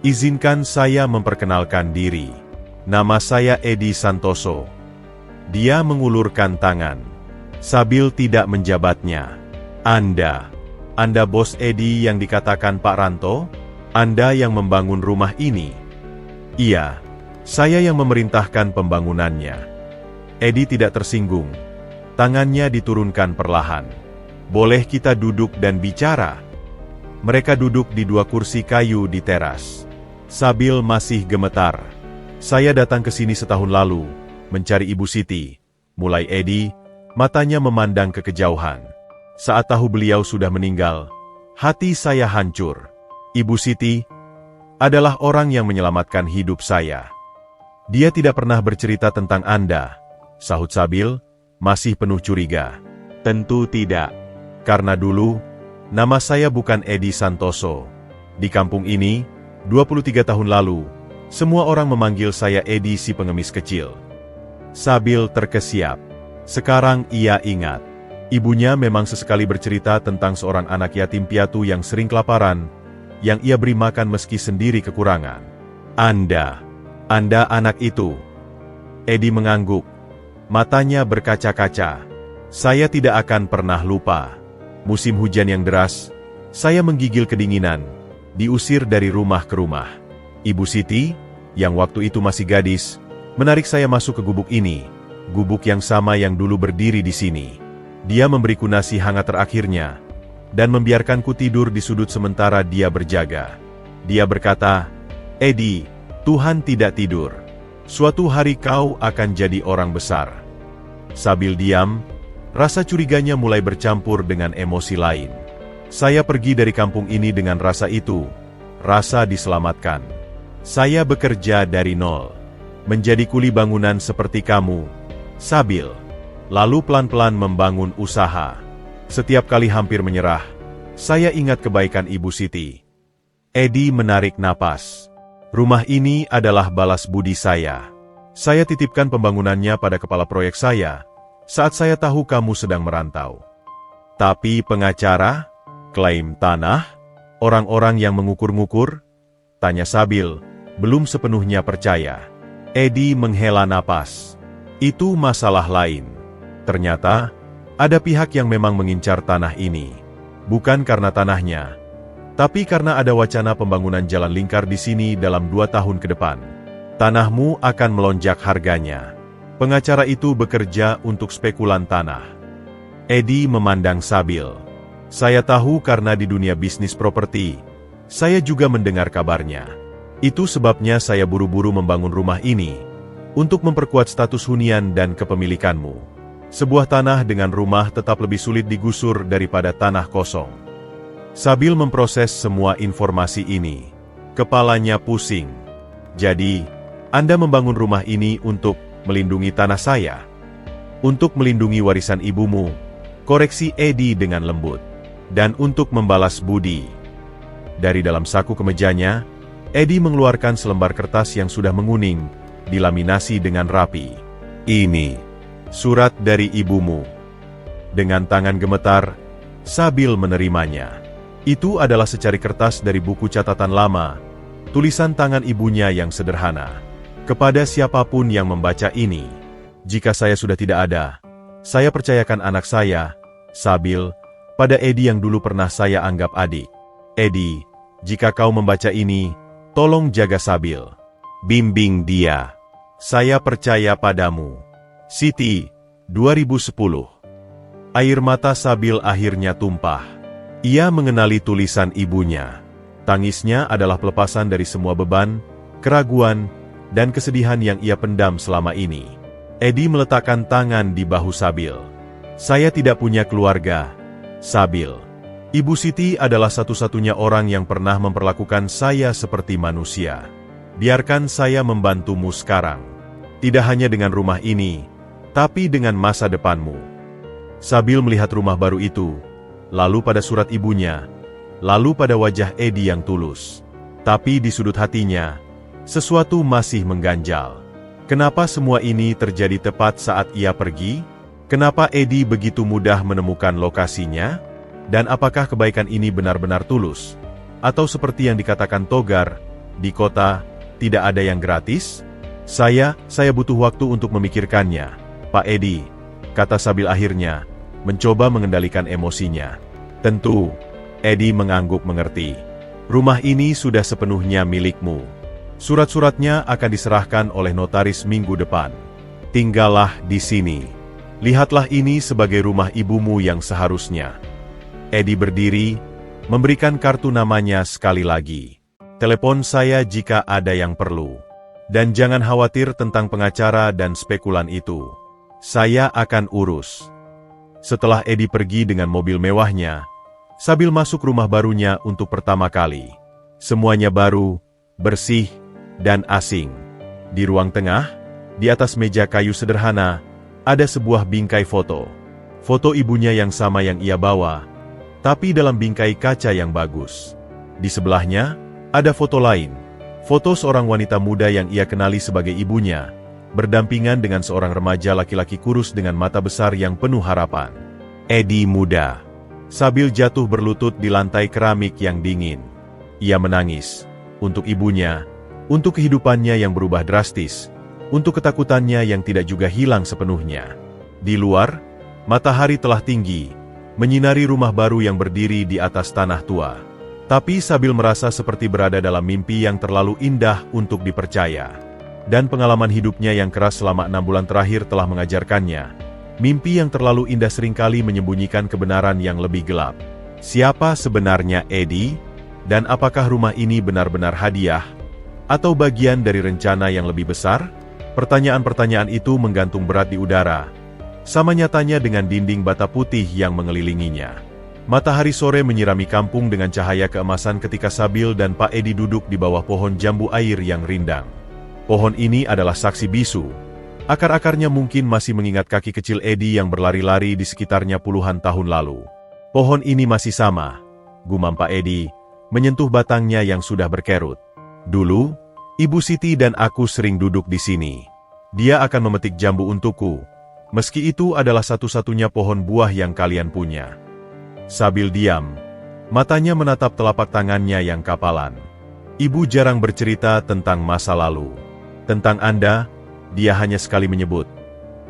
Izinkan saya memperkenalkan diri. Nama saya Edi Santoso." Dia mengulurkan tangan. Sabil tidak menjabatnya. Anda Bos Edi yang dikatakan Pak Ranto? Anda yang membangun rumah ini?" "Iya, saya yang memerintahkan pembangunannya." Edi tidak tersinggung. Tangannya diturunkan perlahan. "Boleh kita duduk dan bicara?" Mereka duduk di 2 kursi kayu di teras. Sabil masih gemetar. "Saya datang ke sini setahun lalu, mencari Ibu Siti," mulai Edi, matanya memandang ke kejauhan. "Saat tahu beliau sudah meninggal, hati saya hancur. Ibu Siti adalah orang yang menyelamatkan hidup saya." "Dia tidak pernah bercerita tentang Anda," sahut Sabil, masih penuh curiga. "Tentu tidak. Karena dulu, nama saya bukan Edi Santoso. Di kampung ini, 23 tahun lalu, semua orang memanggil saya Edi si pengemis kecil." Sabil terkesiap. Sekarang ia ingat. Ibunya memang sesekali bercerita tentang seorang anak yatim piatu yang sering kelaparan, yang ia beri makan meski sendiri kekurangan. Anda anak itu. Eddie mengangguk. Matanya berkaca-kaca. Saya tidak akan pernah lupa. Musim hujan yang deras, saya menggigil kedinginan, diusir dari rumah ke rumah. Ibu Siti, yang waktu itu masih gadis, menarik saya masuk ke gubuk ini, gubuk yang sama yang dulu berdiri di sini. Dia memberiku nasi hangat terakhirnya, dan membiarkanku tidur di sudut sementara dia berjaga. Dia berkata, "Eddie, Tuhan tidak tidur. Suatu hari kau akan jadi orang besar." Sambil diam, rasa curiganya mulai bercampur dengan emosi lain. Saya pergi dari kampung ini dengan rasa itu, rasa diselamatkan. Saya bekerja dari nol, menjadi kuli bangunan seperti kamu, Sabil. Lalu pelan-pelan membangun usaha. Setiap kali hampir menyerah, saya ingat kebaikan Ibu Siti. Eddie menarik napas. Rumah ini adalah balas budi saya. Saya titipkan pembangunannya pada kepala proyek saya, saat saya tahu kamu sedang merantau. Tapi pengacara, klaim tanah, orang-orang yang mengukur-ngukur, tanya Sabil, belum sepenuhnya percaya. Eddie menghela napas. Itu masalah lain. Ternyata, ada pihak yang memang mengincar tanah ini. Bukan karena tanahnya, tapi karena ada wacana pembangunan jalan lingkar di sini dalam 2 tahun ke depan. Tanahmu akan melonjak harganya. Pengacara itu bekerja untuk spekulan tanah. Eddie memandang Sabil. Saya tahu karena di dunia bisnis properti, saya juga mendengar kabarnya. Itu sebabnya saya buru-buru membangun rumah ini, untuk memperkuat status hunian dan kepemilikanmu. Sebuah tanah dengan rumah tetap lebih sulit digusur daripada tanah kosong. Sabil memproses semua informasi ini. Kepalanya pusing. Jadi, Anda membangun rumah ini untuk melindungi tanah saya? Untuk melindungi warisan ibumu, koreksi Eddie dengan lembut. Dan untuk membalas budi. Dari dalam saku kemejanya, Eddie mengeluarkan selembar kertas yang sudah menguning, dilaminasi dengan rapi. Ini surat dari ibumu. Dengan tangan gemetar, Sabil menerimanya. Itu adalah secari kertas dari buku catatan lama, tulisan tangan ibunya yang sederhana. Kepada siapapun yang membaca ini, jika saya sudah tidak ada, saya percayakan anak saya, Sabil, pada Eddie yang dulu pernah saya anggap adik. Eddie, jika kau membaca ini, tolong jaga Sabil. Bimbing dia. Saya percaya padamu. Siti, 2010. Air mata Sabil akhirnya tumpah. Ia mengenali tulisan ibunya. Tangisnya adalah pelepasan dari semua beban, keraguan, dan kesedihan yang ia pendam selama ini. Eddie meletakkan tangan di bahu Sabil. Saya tidak punya keluarga, Sabil. Ibu Siti adalah satu-satunya orang yang pernah memperlakukan saya seperti manusia. Biarkan saya membantumu sekarang. Tidak hanya dengan rumah ini, tapi dengan masa depanmu. Sabil melihat rumah baru itu, lalu pada surat ibunya, lalu pada wajah Eddie yang tulus. Tapi di sudut hatinya, sesuatu masih mengganjal. Kenapa semua ini terjadi tepat saat ia pergi? Kenapa Eddie begitu mudah menemukan lokasinya? Dan apakah kebaikan ini benar-benar tulus? Atau seperti yang dikatakan Togar, di kota, tidak ada yang gratis? Saya butuh waktu untuk memikirkannya, Pak Eddie, kata Sabil akhirnya, mencoba mengendalikan emosinya. Tentu, Eddie mengangguk mengerti. Rumah ini sudah sepenuhnya milikmu. Surat-suratnya akan diserahkan oleh notaris minggu depan. Tinggallah di sini. Lihatlah ini sebagai rumah ibumu yang seharusnya. Eddie berdiri, memberikan kartu namanya sekali lagi. Telepon saya jika ada yang perlu. Dan jangan khawatir tentang pengacara dan spekulan itu. Saya akan urus. Setelah Eddie pergi dengan mobil mewahnya, Sabil masuk rumah barunya untuk pertama kali. Semuanya baru, bersih, dan asing. Di ruang tengah, di atas meja kayu sederhana, ada sebuah bingkai foto. Foto ibunya yang sama yang ia bawa, tapi dalam bingkai kaca yang bagus. Di sebelahnya, ada foto lain. Foto seorang wanita muda yang ia kenali sebagai ibunya, berdampingan dengan seorang remaja laki-laki kurus dengan mata besar yang penuh harapan. Edi muda. Sabil jatuh berlutut di lantai keramik yang dingin. Ia menangis. Untuk ibunya, untuk kehidupannya yang berubah drastis, untuk ketakutannya yang tidak juga hilang sepenuhnya. Di luar, matahari telah tinggi, menyinari rumah baru yang berdiri di atas tanah tua. Tapi Sabil merasa seperti berada dalam mimpi yang terlalu indah untuk dipercaya. Dan pengalaman hidupnya yang keras selama 6 bulan terakhir telah mengajarkannya, mimpi yang terlalu indah seringkali menyembunyikan kebenaran yang lebih gelap. Siapa sebenarnya Edi? Dan apakah rumah ini benar-benar hadiah? Atau bagian dari rencana yang lebih besar? Pertanyaan-pertanyaan itu menggantung berat di udara. Sama nyatanya dengan dinding bata putih yang mengelilinginya. Matahari sore menyirami kampung dengan cahaya keemasan ketika Sabil dan Pak Edi duduk di bawah pohon jambu air yang rindang. Pohon ini adalah saksi bisu. Akar-akarnya mungkin masih mengingat kaki kecil Edi yang berlari-lari di sekitarnya puluhan tahun lalu. Pohon ini masih sama, gumam Pak Edi, menyentuh batangnya yang sudah berkerut. Dulu, Ibu Siti dan aku sering duduk di sini. Dia akan memetik jambu untukku, meski itu adalah satu-satunya pohon buah yang kalian punya. Sabil diam. Matanya menatap telapak tangannya yang kapalan. Ibu jarang bercerita tentang masa lalu. Tentang Anda, dia hanya sekali menyebut.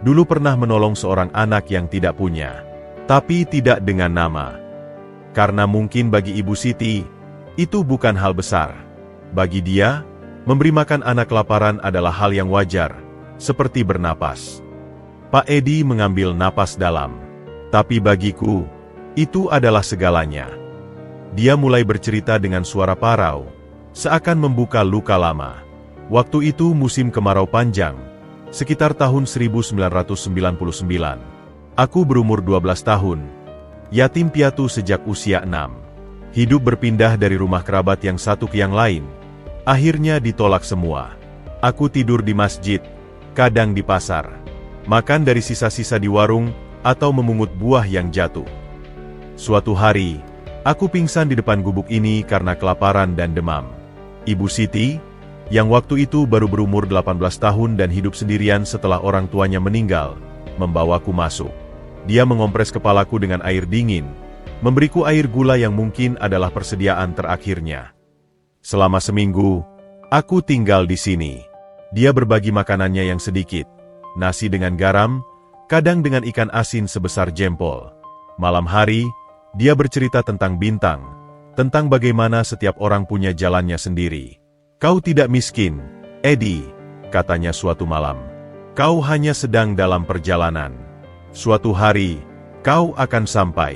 Dulu pernah menolong seorang anak yang tidak punya. Tapi tidak dengan nama. Karena mungkin bagi Ibu Siti, itu bukan hal besar. Bagi dia, memberi makan anak kelaparan adalah hal yang wajar, seperti bernapas. Pak Edi mengambil napas dalam. Tapi bagiku, itu adalah segalanya. Dia mulai bercerita dengan suara parau, seakan membuka luka lama. Waktu itu musim kemarau panjang, sekitar tahun 1999. Aku berumur 12 tahun, yatim piatu sejak usia 6. Hidup berpindah dari rumah kerabat yang satu ke yang lain. Akhirnya ditolak semua. Aku tidur di masjid, kadang di pasar, makan dari sisa-sisa di warung, atau memungut buah yang jatuh. Suatu hari, aku pingsan di depan gubuk ini karena kelaparan dan demam. Ibu Siti, yang waktu itu baru berumur 18 tahun dan hidup sendirian setelah orang tuanya meninggal, membawaku masuk. Dia mengompres kepalaku dengan air dingin, memberiku air gula yang mungkin adalah persediaan terakhirnya. Selama seminggu, aku tinggal di sini. Dia berbagi makanannya yang sedikit, nasi dengan garam, kadang dengan ikan asin sebesar jempol. Malam hari, dia bercerita tentang bintang, tentang bagaimana setiap orang punya jalannya sendiri. Kau tidak miskin, Edi, katanya suatu malam. Kau hanya sedang dalam perjalanan. Suatu hari, kau akan sampai.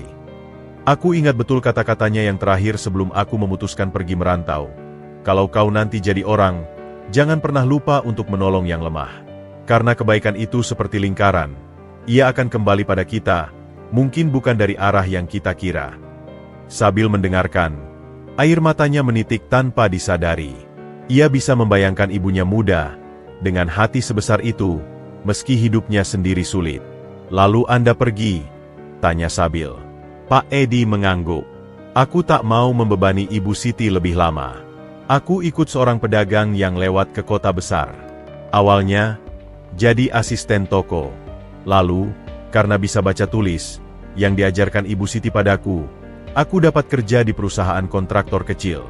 Aku ingat betul kata-katanya yang terakhir sebelum aku memutuskan pergi merantau. Kalau kau nanti jadi orang, jangan pernah lupa untuk menolong yang lemah. Karena kebaikan itu seperti lingkaran. Ia akan kembali pada kita, mungkin bukan dari arah yang kita kira. Sabil mendengarkan, air matanya menitik tanpa disadari. Ia bisa membayangkan ibunya muda, dengan hati sebesar itu, meski hidupnya sendiri sulit. Lalu Anda pergi? Tanya Sabil. Pak Edi mengangguk. Aku tak mau membebani Ibu Siti lebih lama. Aku ikut seorang pedagang yang lewat ke kota besar. Awalnya, jadi asisten toko. Lalu, karena bisa baca tulis, yang diajarkan Ibu Siti padaku, aku dapat kerja di perusahaan kontraktor kecil.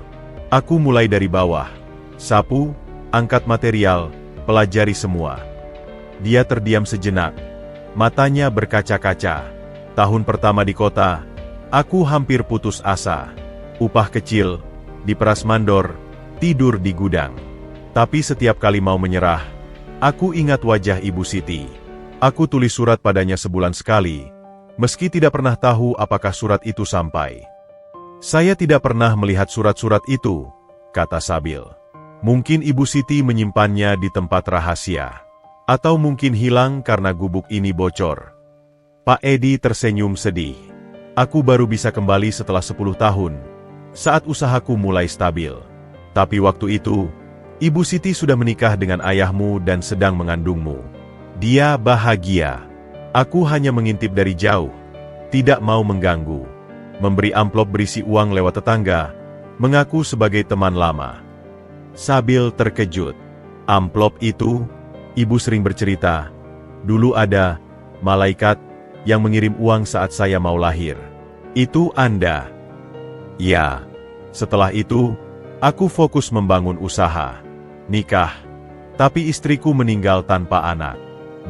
Aku mulai dari bawah, sapu, angkat material, pelajari semua. Dia terdiam sejenak, matanya berkaca-kaca. Tahun pertama di kota, aku hampir putus asa. Upah kecil, diperas mandor, tidur di gudang. Tapi setiap kali mau menyerah, aku ingat wajah Ibu Siti. Aku tulis surat padanya sebulan sekali, meski tidak pernah tahu apakah surat itu sampai. Saya tidak pernah melihat surat-surat itu, kata Sabil. Mungkin Ibu Siti menyimpannya di tempat rahasia. Atau mungkin hilang karena gubuk ini bocor. Pak Edi tersenyum sedih. Aku baru bisa kembali setelah 10 tahun, saat usahaku mulai stabil. Tapi waktu itu, Ibu Siti sudah menikah dengan ayahmu dan sedang mengandungmu. Dia bahagia. Aku hanya mengintip dari jauh, tidak mau mengganggu. Memberi amplop berisi uang lewat tetangga, mengaku sebagai teman lama. Sabil terkejut. Amplop itu, ibu sering bercerita, dulu ada malaikat yang mengirim uang saat saya mau lahir. Itu Anda? Ya. Setelah itu, aku fokus membangun usaha. Nikah. Tapi istriku meninggal tanpa anak.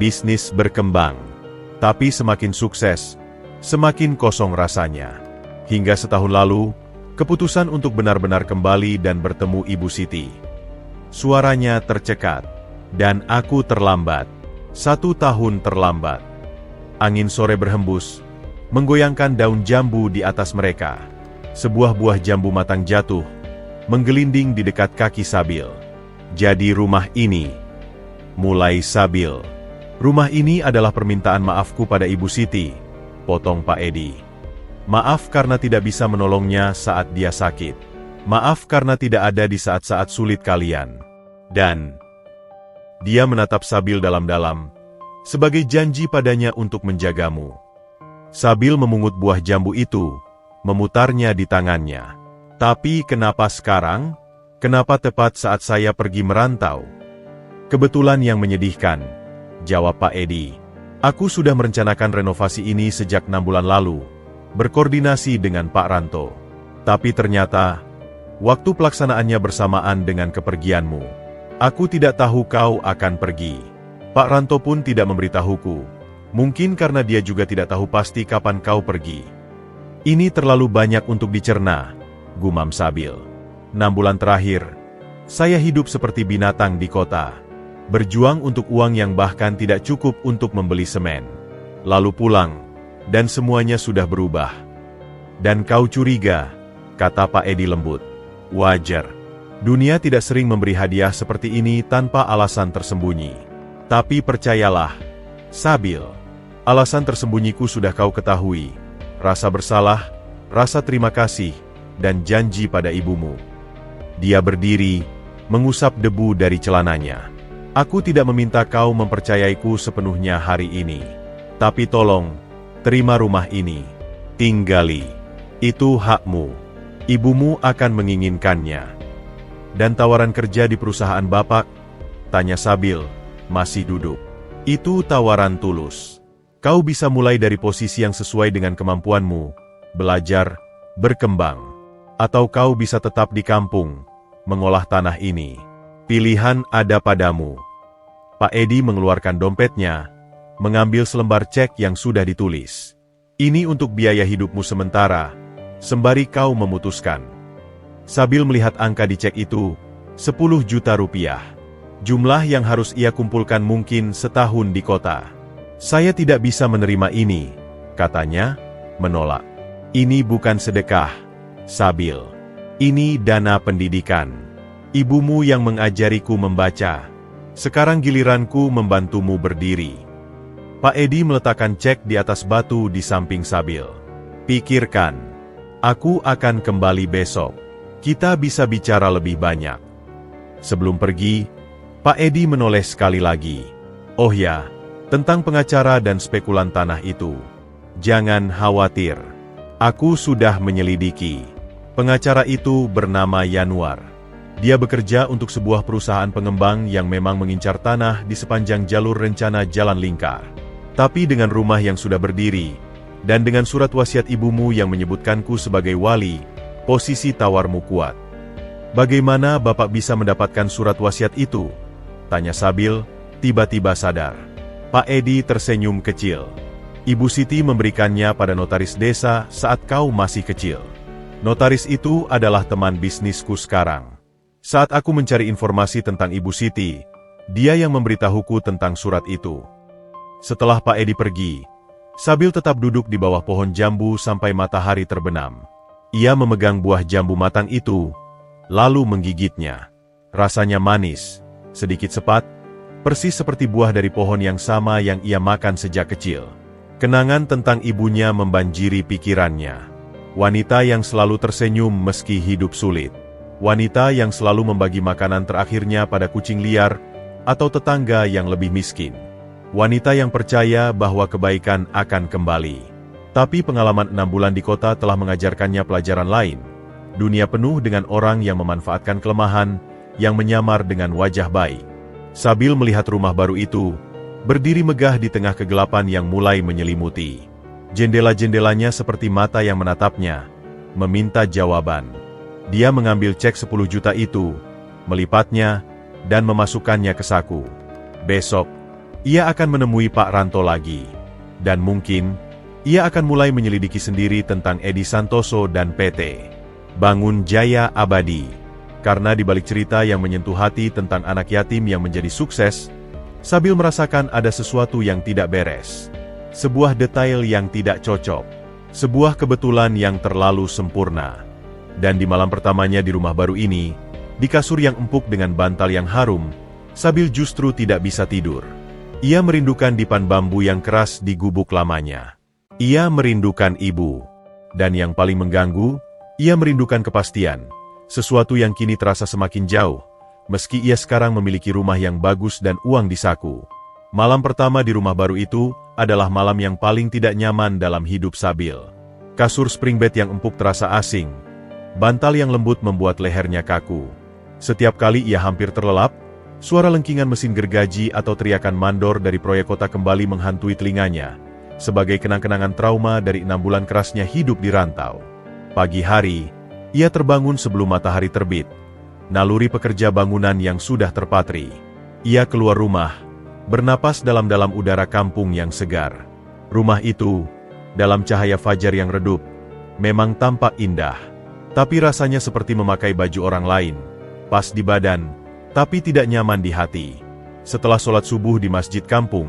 Bisnis berkembang. Tapi semakin sukses, semakin kosong rasanya. Hingga setahun lalu, keputusan untuk benar-benar kembali dan bertemu Ibu Siti. Suaranya tercekat. Dan aku terlambat. 1 tahun terlambat. Angin sore berhembus, menggoyangkan daun jambu di atas mereka. Sebuah buah jambu matang jatuh, menggelinding di dekat kaki Sabil. Jadi rumah ini. Mulai Sabil. Rumah ini adalah permintaan maafku pada Ibu Siti, potong Pak Edi. Maaf karena tidak bisa menolongnya saat dia sakit. Maaf karena tidak ada di saat-saat sulit kalian. Dan dia menatap Sabil dalam-dalam, sebagai janji padanya untuk menjagamu. Sabil memungut buah jambu itu, memutarnya di tangannya. Tapi kenapa sekarang? Kenapa tepat saat saya pergi merantau? Kebetulan yang menyedihkan, jawab Pak Edi. Aku sudah merencanakan renovasi ini sejak 6 bulan lalu, berkoordinasi dengan Pak Ranto. Tapi ternyata, waktu pelaksanaannya bersamaan dengan kepergianmu. Aku tidak tahu kau akan pergi. Pak Ranto pun tidak memberitahuku. Mungkin karena dia juga tidak tahu pasti kapan kau pergi. Ini terlalu banyak untuk dicerna, gumam Sabil. 6 bulan terakhir, saya hidup seperti binatang di kota. Berjuang untuk uang yang bahkan tidak cukup untuk membeli semen. Lalu pulang, dan semuanya sudah berubah. Dan kau curiga, kata Pak Edi lembut. Wajar. Dunia tidak sering memberi hadiah seperti ini tanpa alasan tersembunyi. Tapi percayalah, Sabil, alasan tersembunyiku sudah kau ketahui. Rasa bersalah, rasa terima kasih, dan janji pada ibumu. Dia berdiri, mengusap debu dari celananya. Aku tidak meminta kau mempercayaiku sepenuhnya hari ini. Tapi tolong, terima rumah ini. Tinggali. Itu hakmu. Ibumu akan menginginkannya. Dan tawaran kerja di perusahaan Bapak? Tanya Sabil. Masih duduk. Itu tawaran tulus. Kau bisa mulai dari posisi yang sesuai dengan kemampuanmu, belajar, berkembang. Atau kau bisa tetap di kampung, mengolah tanah ini. Pilihan ada padamu. Pak Edi mengeluarkan dompetnya, mengambil selembar cek yang sudah ditulis. Ini untuk biaya hidupmu sementara, sembari kau memutuskan. Sabil melihat angka di cek itu, 10 juta rupiah. Jumlah yang harus ia kumpulkan mungkin setahun di kota. Saya tidak bisa menerima ini, katanya, menolak. Ini bukan sedekah, Sabil. Ini dana pendidikan. Ibumu yang mengajariku membaca. Sekarang giliranku membantumu berdiri. Pak Edi meletakkan cek di atas batu di samping Sabil. Pikirkan, aku akan kembali besok. Kita bisa bicara lebih banyak. Sebelum pergi, Pak Edi menoleh sekali lagi. Oh ya, tentang pengacara dan spekulan tanah itu. Jangan khawatir. Aku sudah menyelidiki. Pengacara itu bernama Yanuar. Dia bekerja untuk sebuah perusahaan pengembang yang memang mengincar tanah di sepanjang jalur rencana Jalan Lingkar. Tapi dengan rumah yang sudah berdiri, dan dengan surat wasiat ibumu yang menyebutkanku sebagai wali, posisi tawarmu kuat. Bagaimana Bapak bisa mendapatkan surat wasiat itu? Tanya Sabil, tiba-tiba sadar. Pak Edi tersenyum kecil. Ibu Siti memberikannya pada notaris desa saat kau masih kecil. Notaris itu adalah teman bisnisku sekarang. Saat aku mencari informasi tentang Ibu Siti, dia yang memberitahuku tentang surat itu. Setelah Pak Edi pergi, Sabil tetap duduk di bawah pohon jambu sampai matahari terbenam. Ia memegang buah jambu matang itu, lalu menggigitnya. Rasanya manis, sedikit sepat, persis seperti buah dari pohon yang sama yang ia makan sejak kecil. Kenangan tentang ibunya membanjiri pikirannya. Wanita yang selalu tersenyum meski hidup sulit. Wanita yang selalu membagi makanan terakhirnya pada kucing liar atau tetangga yang lebih miskin. Wanita yang percaya bahwa kebaikan akan kembali. Tapi pengalaman 6 bulan di kota telah mengajarkannya pelajaran lain. Dunia penuh dengan orang yang memanfaatkan kelemahan, yang menyamar dengan wajah baik. Sabil melihat rumah baru itu, berdiri megah di tengah kegelapan yang mulai menyelimuti. Jendela-jendelanya seperti mata yang menatapnya, meminta jawaban. Dia mengambil cek 10 juta itu, melipatnya, dan memasukkannya ke saku. Besok, ia akan menemui Pak Ranto lagi. Dan mungkin, ia akan mulai menyelidiki sendiri tentang Edi Santoso dan PT Bangun Jaya Abadi. Karena di balik cerita yang menyentuh hati tentang anak yatim yang menjadi sukses, Sabil merasakan ada sesuatu yang tidak beres. Sebuah detail yang tidak cocok. Sebuah kebetulan yang terlalu sempurna. Dan di malam pertamanya di rumah baru ini, di kasur yang empuk dengan bantal yang harum, Sabil justru tidak bisa tidur. Ia merindukan dipan bambu yang keras di gubuk lamanya. Ia merindukan ibu. Dan yang paling mengganggu, ia merindukan kepastian. Sesuatu yang kini terasa semakin jauh, meski ia sekarang memiliki rumah yang bagus dan uang di saku. Malam pertama di rumah baru itu adalah malam yang paling tidak nyaman dalam hidup Sabil. Kasur spring bed yang empuk terasa asing. Bantal yang lembut membuat lehernya kaku. Setiap kali ia hampir terlelap, suara lengkingan mesin gergaji atau teriakan mandor dari proyek kota kembali menghantui telinganya, sebagai kenang-kenangan trauma dari 6 bulan kerasnya hidup di rantau. Pagi hari, ia terbangun sebelum matahari terbit. Naluri pekerja bangunan yang sudah terpatri. Ia keluar rumah, bernapas dalam-dalam udara kampung yang segar. Rumah itu, dalam cahaya fajar yang redup, memang tampak indah. Tapi rasanya seperti memakai baju orang lain, pas di badan, tapi tidak nyaman di hati. Setelah sholat subuh di masjid kampung,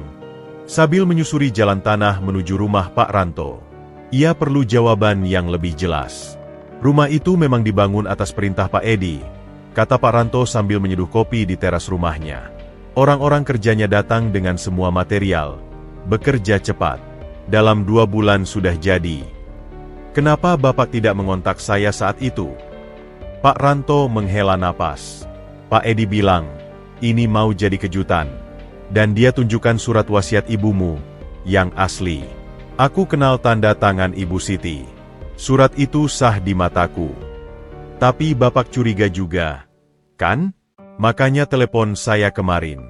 Sabil menyusuri jalan tanah menuju rumah Pak Ranto. Ia perlu jawaban yang lebih jelas. Rumah itu memang dibangun atas perintah Pak Edi, kata Pak Ranto sambil menyeduh kopi di teras rumahnya. Orang-orang kerjanya datang dengan semua material, bekerja cepat. Dalam 2 bulan sudah jadi. Kenapa Bapak tidak mengontak saya saat itu? Pak Ranto menghela napas. Pak Edi bilang, ini mau jadi kejutan. Dan dia tunjukkan surat wasiat ibumu, yang asli. Aku kenal tanda tangan Ibu Siti. Surat itu sah di mataku. Tapi Bapak curiga juga, kan? Makanya telepon saya kemarin.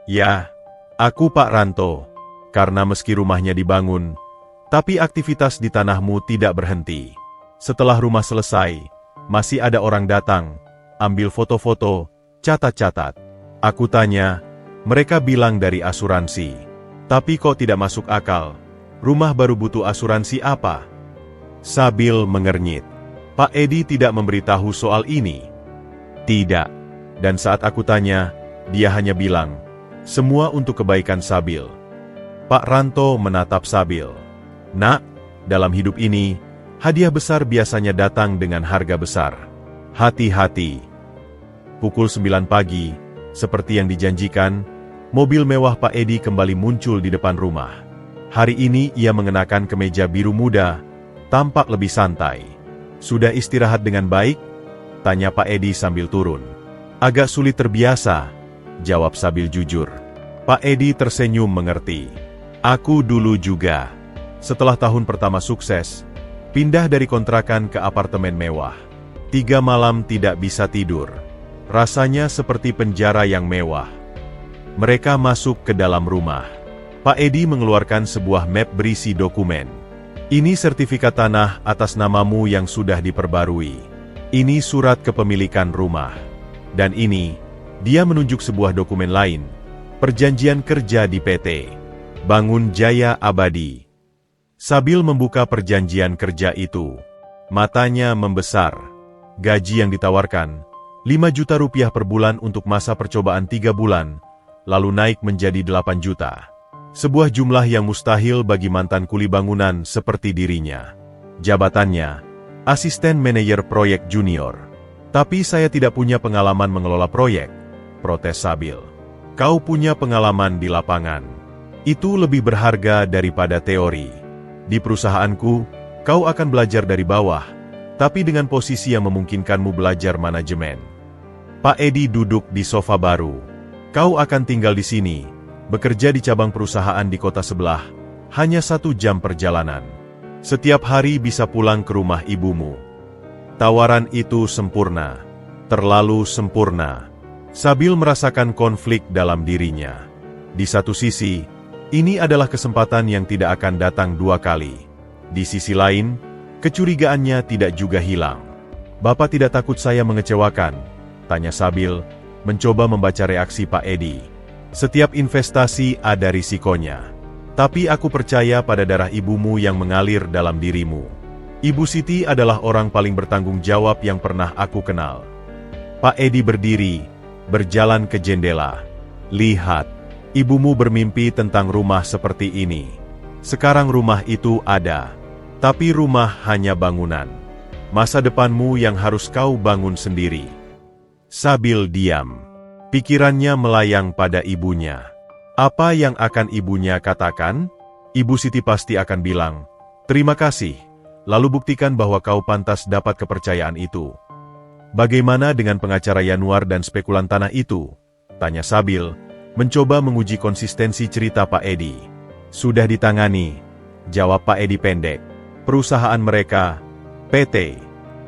Ya, aku Pak Ranto. Karena meski rumahnya dibangun, tapi aktivitas di tanahmu tidak berhenti. Setelah rumah selesai, masih ada orang datang, ambil foto-foto, catat-catat. Aku tanya, mereka bilang dari asuransi. Tapi kok tidak masuk akal? Rumah baru butuh asuransi apa? Sabil mengernyit. Pak Edi tidak memberitahu soal ini. Tidak. Dan saat aku tanya, dia hanya bilang, semua untuk kebaikan Sabil. Pak Ranto menatap Sabil. Nak, dalam hidup ini, hadiah besar biasanya datang dengan harga besar. Hati-hati. Pukul 9 pagi, seperti yang dijanjikan, mobil mewah Pak Edi kembali muncul di depan rumah. Hari ini ia mengenakan kemeja biru muda, tampak lebih santai. Sudah istirahat dengan baik? Tanya Pak Edi sambil turun. Agak sulit terbiasa, jawab Sabil jujur. Pak Edi tersenyum mengerti. Aku dulu juga. Setelah tahun pertama sukses, pindah dari kontrakan ke apartemen mewah. 3 malam tidak bisa tidur. Rasanya seperti penjara yang mewah. Mereka masuk ke dalam rumah. Pak Edi mengeluarkan sebuah map berisi dokumen. Ini sertifikat tanah atas namamu yang sudah diperbarui. Ini surat kepemilikan rumah. Dan ini, dia menunjuk sebuah dokumen lain. Perjanjian kerja di PT Bangun Jaya Abadi. Sabil membuka perjanjian kerja itu. Matanya membesar. Gaji yang ditawarkan, 5 juta rupiah per bulan untuk masa percobaan 3 bulan, lalu naik menjadi 8 juta. Sebuah jumlah yang mustahil bagi mantan kuli bangunan seperti dirinya. Jabatannya, asisten manajer proyek junior. Tapi saya tidak punya pengalaman mengelola proyek, protes Sabil. Kau punya pengalaman di lapangan. Itu lebih berharga daripada teori. Di perusahaanku, kau akan belajar dari bawah, tapi dengan posisi yang memungkinkanmu belajar manajemen. Pak Edi duduk di sofa baru. Kau akan tinggal di sini, bekerja di cabang perusahaan di kota sebelah, hanya 1 jam perjalanan. Setiap hari bisa pulang ke rumah ibumu. Tawaran itu sempurna, terlalu sempurna. Sabil merasakan konflik dalam dirinya. Di satu sisi, ini adalah kesempatan yang tidak akan datang dua kali. Di sisi lain, kecurigaannya tidak juga hilang. "Bapak tidak takut saya mengecewakan?" tanya Sabil, mencoba membaca reaksi Pak Edi. "Setiap investasi ada risikonya. Tapi aku percaya pada darah ibumu yang mengalir dalam dirimu. Ibu Siti adalah orang paling bertanggung jawab yang pernah aku kenal." Pak Edi berdiri, berjalan ke jendela. "Lihat. Ibumu bermimpi tentang rumah seperti ini. Sekarang rumah itu ada. Tapi rumah hanya bangunan. Masa depanmu yang harus kau bangun sendiri." Sabil diam. Pikirannya melayang pada ibunya. Apa yang akan ibunya katakan? Ibu Siti pasti akan bilang, "Terima kasih, lalu buktikan bahwa kau pantas dapat kepercayaan itu." "Bagaimana dengan pengacara Yanuar dan spekulan tanah itu?" tanya Sabil, mencoba menguji konsistensi cerita Pak Edi. "Sudah ditangani," jawab Pak Edi pendek. "Perusahaan mereka, PT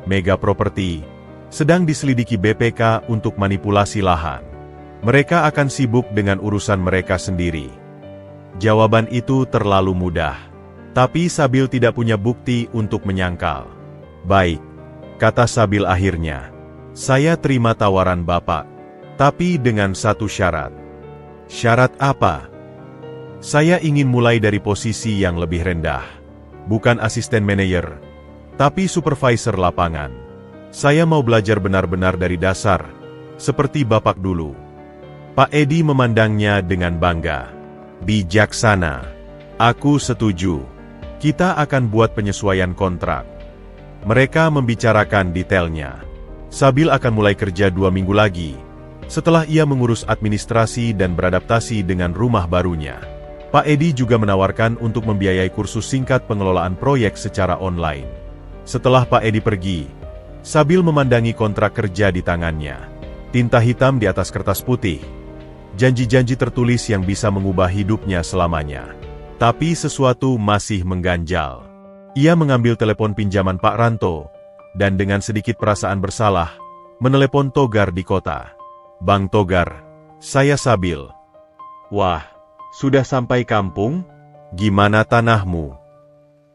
Mega Property, sedang diselidiki BPK untuk manipulasi lahan. Mereka akan sibuk dengan urusan mereka sendiri." Jawaban itu terlalu mudah. Tapi Sabil tidak punya bukti untuk menyangkal. "Baik," kata Sabil akhirnya. "Saya terima tawaran Bapak. Tapi dengan satu syarat." "Syarat apa?" "Saya ingin mulai dari posisi yang lebih rendah. Bukan asisten manajer, tapi supervisor lapangan. Saya mau belajar benar-benar dari dasar, seperti Bapak dulu." Pak Edi memandangnya dengan bangga. "Bijaksana. Aku setuju. Kita akan buat penyesuaian kontrak." Mereka membicarakan detailnya. Sabil akan mulai kerja 2 minggu lagi, setelah ia mengurus administrasi dan beradaptasi dengan rumah barunya. Pak Edi juga menawarkan untuk membiayai kursus singkat pengelolaan proyek secara online. Setelah Pak Edi pergi, Sabil memandangi kontrak kerja di tangannya. Tinta hitam di atas kertas putih. Janji-janji tertulis yang bisa mengubah hidupnya selamanya. Tapi sesuatu masih mengganjal. Ia mengambil telepon pinjaman Pak Ranto, dan dengan sedikit perasaan bersalah, menelepon Togar di kota. "Bang Togar, saya Sabil." "Wah, sudah sampai kampung? Gimana tanahmu?"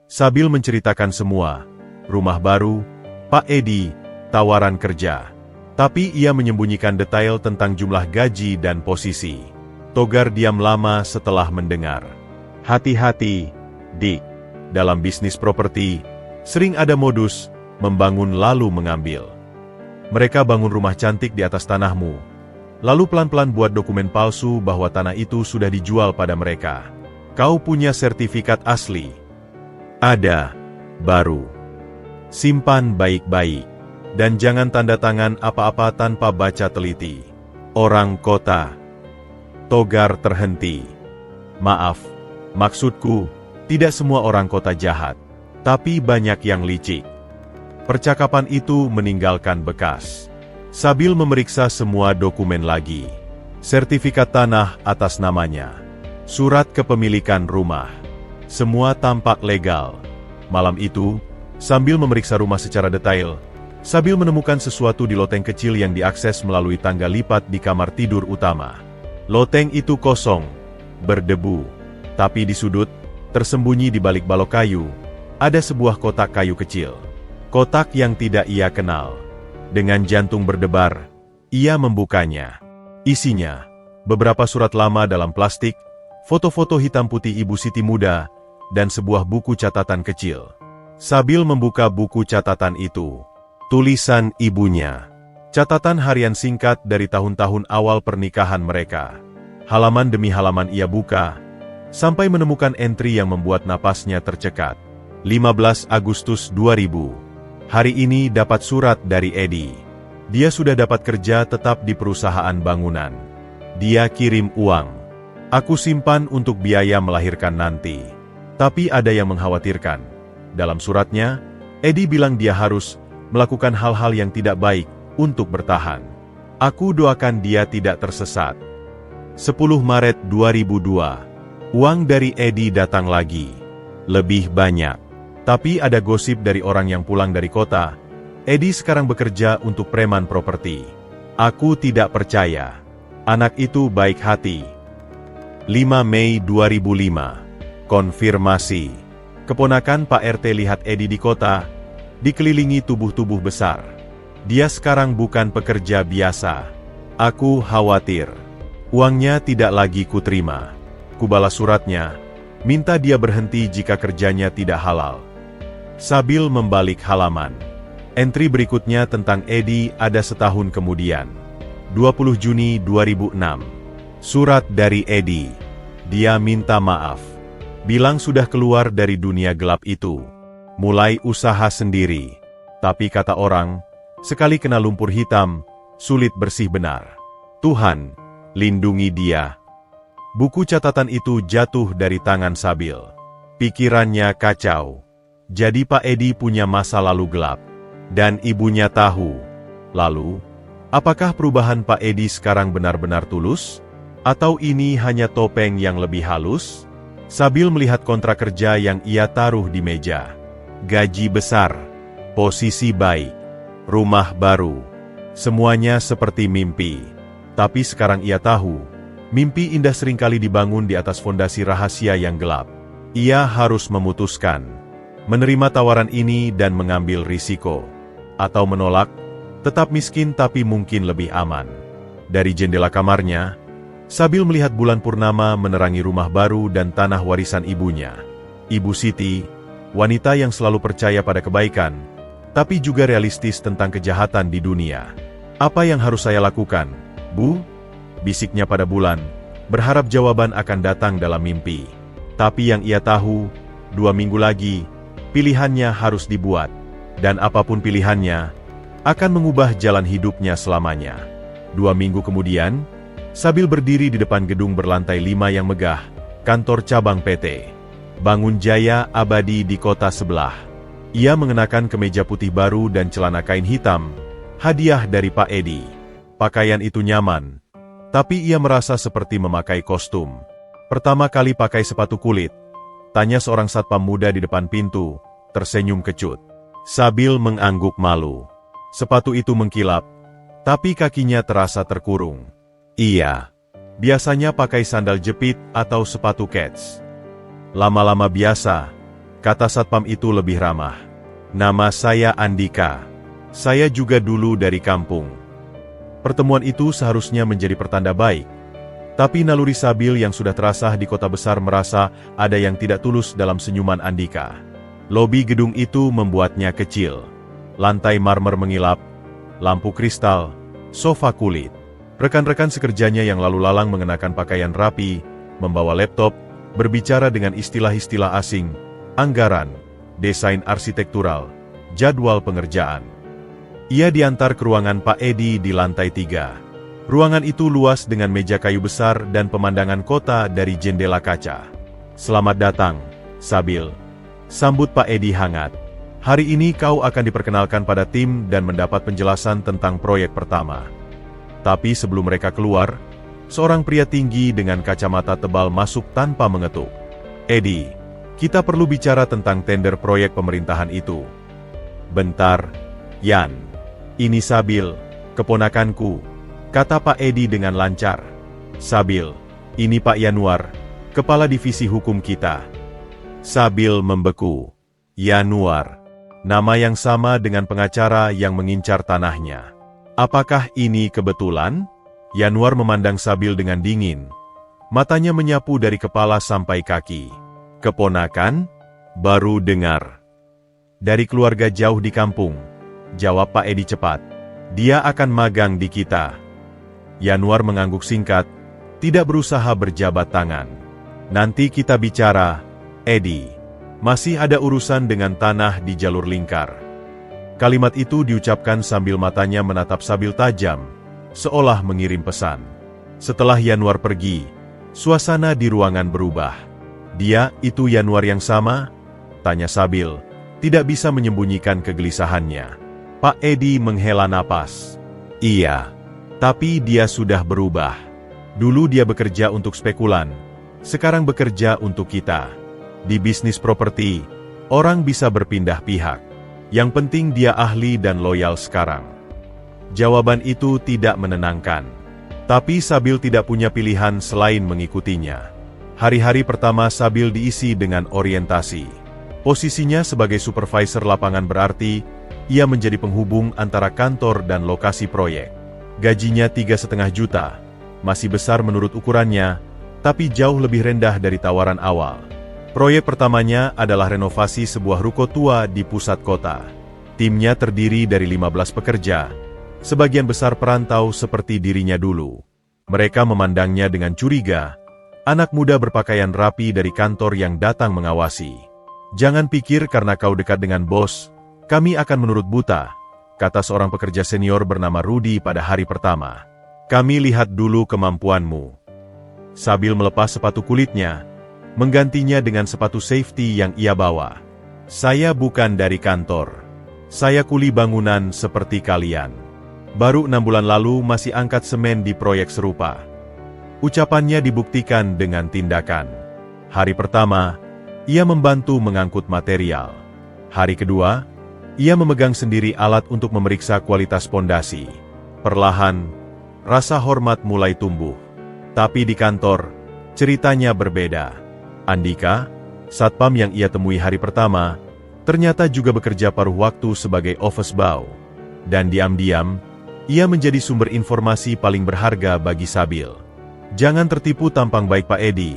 Sabil menceritakan semua, rumah baru, Pak Edi, tawaran kerja. Tapi ia menyembunyikan detail tentang jumlah gaji dan posisi. Togar diam lama setelah mendengar. "Hati-hati, Dik. Dalam bisnis properti, sering ada modus, membangun lalu mengambil. Mereka bangun rumah cantik di atas tanahmu, lalu pelan-pelan buat dokumen palsu bahwa tanah itu sudah dijual pada mereka. Kau punya sertifikat asli?" "Ada. Baru. Simpan baik-baik. Dan jangan tanda tangan apa-apa tanpa baca teliti. Orang kota." Togar terhenti. "Maaf, maksudku, tidak semua orang kota jahat. Tapi banyak yang licik." Percakapan itu meninggalkan bekas. Sabil memeriksa semua dokumen lagi. Sertifikat tanah atas namanya. Surat kepemilikan rumah. Semua tampak legal. Malam itu, sambil memeriksa rumah secara detail, Sabil menemukan sesuatu di loteng kecil yang diakses melalui tangga lipat di kamar tidur utama. Loteng itu kosong, berdebu. Tapi di sudut, tersembunyi di balik balok kayu, ada sebuah kotak kayu kecil. Kotak yang tidak ia kenal. Dengan jantung berdebar, ia membukanya. Isinya, beberapa surat lama dalam plastik, foto-foto hitam putih Ibu Siti muda, dan sebuah buku catatan kecil. Sabil membuka buku catatan itu. Tulisan ibunya. Catatan harian singkat dari tahun-tahun awal pernikahan mereka. Halaman demi halaman ia buka, sampai menemukan entry yang membuat napasnya tercekat. 15 Agustus 2000. Hari ini dapat surat dari Edi. Dia sudah dapat kerja tetap di perusahaan bangunan. Dia kirim uang. Aku simpan untuk biaya melahirkan nanti. Tapi ada yang mengkhawatirkan. Dalam suratnya, Edi bilang dia harus melakukan hal-hal yang tidak baik untuk bertahan. Aku doakan dia tidak tersesat. 10 Maret 2002. Uang dari Edi datang lagi. Lebih banyak. Tapi ada gosip dari orang yang pulang dari kota. Edi sekarang bekerja untuk preman properti. Aku tidak percaya. Anak itu baik hati. 5 Mei 2005. Konfirmasi. Keponakan Pak RT lihat Edi di kota, dikelilingi tubuh-tubuh besar. Dia sekarang bukan pekerja biasa. Aku khawatir. Uangnya tidak lagi kuterima. Kubalas suratnya, minta dia berhenti jika kerjanya tidak halal. Sabil membalik halaman. Entry berikutnya tentang Edi ada setahun kemudian. 20 Juni 2006. Surat dari Edi. Dia minta maaf. Bilang sudah keluar dari dunia gelap itu. Mulai usaha sendiri. Tapi kata orang, sekali kena lumpur hitam, sulit bersih benar. Tuhan, lindungi dia. Buku catatan itu jatuh dari tangan Sabil. Pikirannya kacau. Jadi Pak Edi punya masa lalu gelap. Dan ibunya tahu. Lalu, apakah perubahan Pak Edi sekarang benar-benar tulus? Atau ini hanya topeng yang lebih halus? Sabil melihat kontrak kerja yang ia taruh di meja. Gaji besar, posisi baik, rumah baru. Semuanya seperti mimpi. Tapi sekarang ia tahu, mimpi indah seringkali dibangun di atas fondasi rahasia yang gelap. Ia harus memutuskan. Menerima tawaran ini dan mengambil risiko. Atau menolak, tetap miskin tapi mungkin lebih aman. Dari jendela kamarnya, Sabil melihat bulan purnama menerangi rumah baru dan tanah warisan ibunya. Ibu Siti, wanita yang selalu percaya pada kebaikan, tapi juga realistis tentang kejahatan di dunia. Apa yang harus saya lakukan, Bu? Bisiknya pada bulan, berharap jawaban akan datang dalam mimpi. Tapi yang ia tahu, 2 minggu lagi, pilihannya harus dibuat. Dan apapun pilihannya, akan mengubah jalan hidupnya selamanya. 2 minggu kemudian, Sabil berdiri di depan gedung berlantai 5 yang megah, kantor cabang PT Bangun Jaya Abadi di kota sebelah. Ia mengenakan kemeja putih baru dan celana kain hitam, hadiah dari Pak Edi. Pakaian itu nyaman, tapi ia merasa seperti memakai kostum. Pertama kali pakai sepatu kulit, tanya seorang satpam muda di depan pintu, tersenyum kecut. Sabil mengangguk malu. Sepatu itu mengkilap, tapi kakinya terasa terkurung. Iya, biasanya pakai sandal jepit atau sepatu kets. Lama-lama biasa, kata satpam itu lebih ramah. Nama saya Andika. Saya juga dulu dari kampung. Pertemuan itu seharusnya menjadi pertanda baik. Tapi naluri Sabil yang sudah terasah di kota besar merasa ada yang tidak tulus dalam senyuman Andika. Lobi gedung itu membuatnya kecil. Lantai marmer mengilap, lampu kristal, sofa kulit. Rekan-rekan sekerjanya yang lalu lalang mengenakan pakaian rapi, membawa laptop, berbicara dengan istilah-istilah asing, anggaran, desain arsitektural, jadwal pengerjaan. Ia diantar ke ruangan Pak Edi di lantai 3. Ruangan itu luas dengan meja kayu besar dan pemandangan kota dari jendela kaca. Selamat datang, Sabil. Sambut Pak Edi hangat. Hari ini kau akan diperkenalkan pada tim dan mendapat penjelasan tentang proyek pertama. Tapi sebelum mereka keluar, seorang pria tinggi dengan kacamata tebal masuk tanpa mengetuk. Edi, kita perlu bicara tentang tender proyek pemerintahan itu. Bentar, Yan. Ini Sabil, keponakanku, kata Pak Edi dengan lancar. Sabil, ini Pak Yanuar, kepala divisi hukum kita. Sabil membeku. Yanuar, nama yang sama dengan pengacara yang mengincar tanahnya. Apakah ini kebetulan? Yanuar memandang Sabil dengan dingin. Matanya menyapu dari kepala sampai kaki. Keponakan? Baru dengar. Dari keluarga jauh di kampung, jawab Pak Edi cepat. Dia akan magang di kita. Yanuar mengangguk singkat, tidak berusaha berjabat tangan. Nanti kita bicara, Edi. Masih ada urusan dengan tanah di jalur lingkar. Kalimat itu diucapkan sambil matanya menatap Sabil tajam, seolah mengirim pesan. Setelah Yanuar pergi, suasana di ruangan berubah. Dia, itu Yanuar yang sama? Tanya Sabil, tidak bisa menyembunyikan kegelisahannya. Pak Edi menghela napas. Iya, tapi dia sudah berubah. Dulu dia bekerja untuk spekulan, sekarang bekerja untuk kita. Di bisnis properti, orang bisa berpindah pihak. Yang penting dia ahli dan loyal sekarang. Jawaban itu tidak menenangkan. Tapi Sabil tidak punya pilihan selain mengikutinya. Hari-hari pertama Sabil diisi dengan orientasi. Posisinya sebagai supervisor lapangan berarti, ia menjadi penghubung antara kantor dan lokasi proyek. Gajinya 3,5 juta, masih besar menurut ukurannya, tapi jauh lebih rendah dari tawaran awal. Proyek pertamanya adalah renovasi sebuah ruko tua di pusat kota. Timnya terdiri dari 15 pekerja, sebagian besar perantau seperti dirinya dulu. Mereka memandangnya dengan curiga, anak muda berpakaian rapi dari kantor yang datang mengawasi. "Jangan pikir karena kau dekat dengan bos, kami akan menurut buta," kata seorang pekerja senior bernama Rudy pada hari pertama. "Kami lihat dulu kemampuanmu." Sabil melepas sepatu kulitnya, menggantinya dengan sepatu safety yang ia bawa. "Saya bukan dari kantor. Saya kuli bangunan seperti kalian. Baru 6 bulan lalu masih angkat semen di proyek serupa." Ucapannya dibuktikan dengan tindakan. Hari pertama, ia membantu mengangkut material. Hari kedua, ia memegang sendiri alat untuk memeriksa kualitas pondasi. Perlahan, rasa hormat mulai tumbuh. Tapi di kantor, ceritanya berbeda. Andika, satpam yang ia temui hari pertama, ternyata juga bekerja paruh waktu sebagai office boy. Dan diam-diam, ia menjadi sumber informasi paling berharga bagi Sabil. "Jangan tertipu tampang baik Pak Edi,"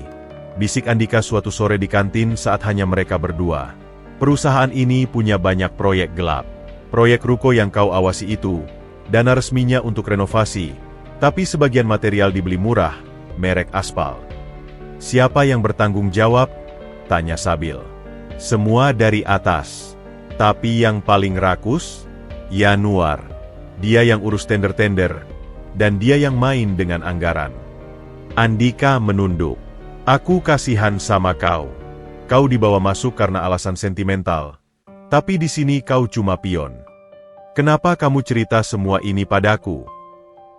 bisik Andika suatu sore di kantin saat hanya mereka berdua. "Perusahaan ini punya banyak proyek gelap. Proyek ruko yang kau awasi itu, dana resminya untuk renovasi, tapi sebagian material dibeli murah, merek aspal." "Siapa yang bertanggung jawab?" tanya Sabil. "Semua dari atas. Tapi yang paling rakus? Yanuar. Dia yang urus tender-tender, dan dia yang main dengan anggaran." Andika menunduk. "Aku kasihan sama kau. Kau dibawa masuk karena alasan sentimental. Tapi di sini kau cuma pion. Kenapa kamu cerita semua ini padaku?"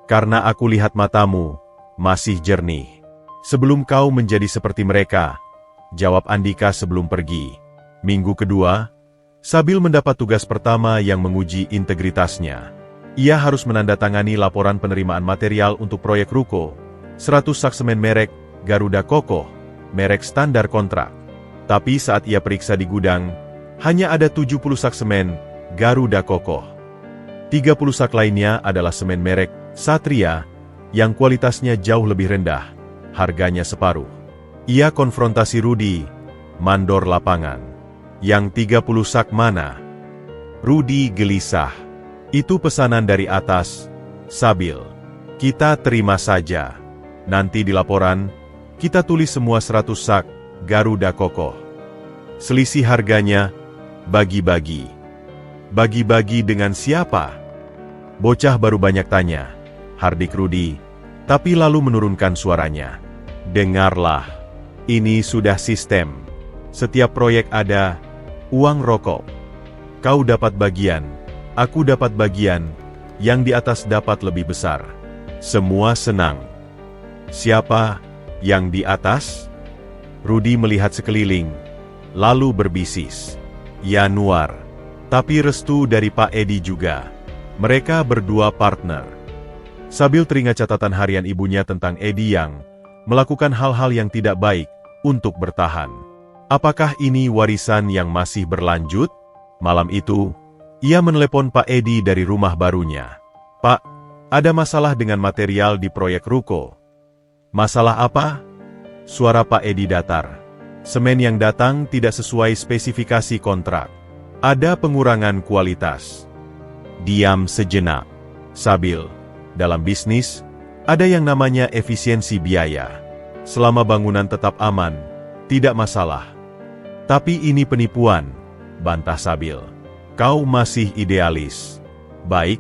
"Karena aku lihat matamu masih jernih. Sebelum kau menjadi seperti mereka," jawab Andika sebelum pergi. Minggu kedua, Sabil mendapat tugas pertama yang menguji integritasnya. Ia harus menandatangani laporan penerimaan material untuk proyek ruko, 100 sak semen merek Garuda Kokoh, merek standar kontrak. Tapi saat ia periksa di gudang, hanya ada 70 sak semen Garuda Kokoh. 30 sak lainnya adalah semen merek Satria, yang kualitasnya jauh lebih rendah, harganya separuh. Ia konfrontasi Rudy, mandor lapangan. "Yang 30 sak mana?" Rudy gelisah. "Itu pesanan dari atas, Sabil. Kita terima saja. Nanti di laporan, kita tulis semua 100 sak Garuda Kokoh. Selisih harganya, bagi-bagi." "Bagi-bagi dengan siapa?" Bocah baru banyak tanya, hardik Rudy, tapi lalu menurunkan suaranya. "Dengarlah, ini sudah sistem. Setiap proyek ada uang rokok. Kau dapat bagian, aku dapat bagian, yang di atas dapat lebih besar. Semua senang." "Siapa yang di atas?" Rudy melihat sekeliling, lalu berbisis. "Yanuar. Tapi restu dari Pak Edi juga. Mereka berdua partner." Sabil teringat catatan harian ibunya tentang Edi yang melakukan hal-hal yang tidak baik untuk bertahan. Apakah ini warisan yang masih berlanjut? Malam itu, ia menelepon Pak Edi dari rumah barunya. "Pak, ada masalah dengan material di proyek ruko." "Masalah apa?" Suara Pak Edi datar. "Semen yang datang tidak sesuai spesifikasi kontrak. Ada pengurangan kualitas." Diam sejenak. "Sabil, dalam bisnis, ada yang namanya efisiensi biaya. Selama bangunan tetap aman, tidak masalah. Tapi ini penipuan," bantah Sabil. "Kau masih idealis. Baik,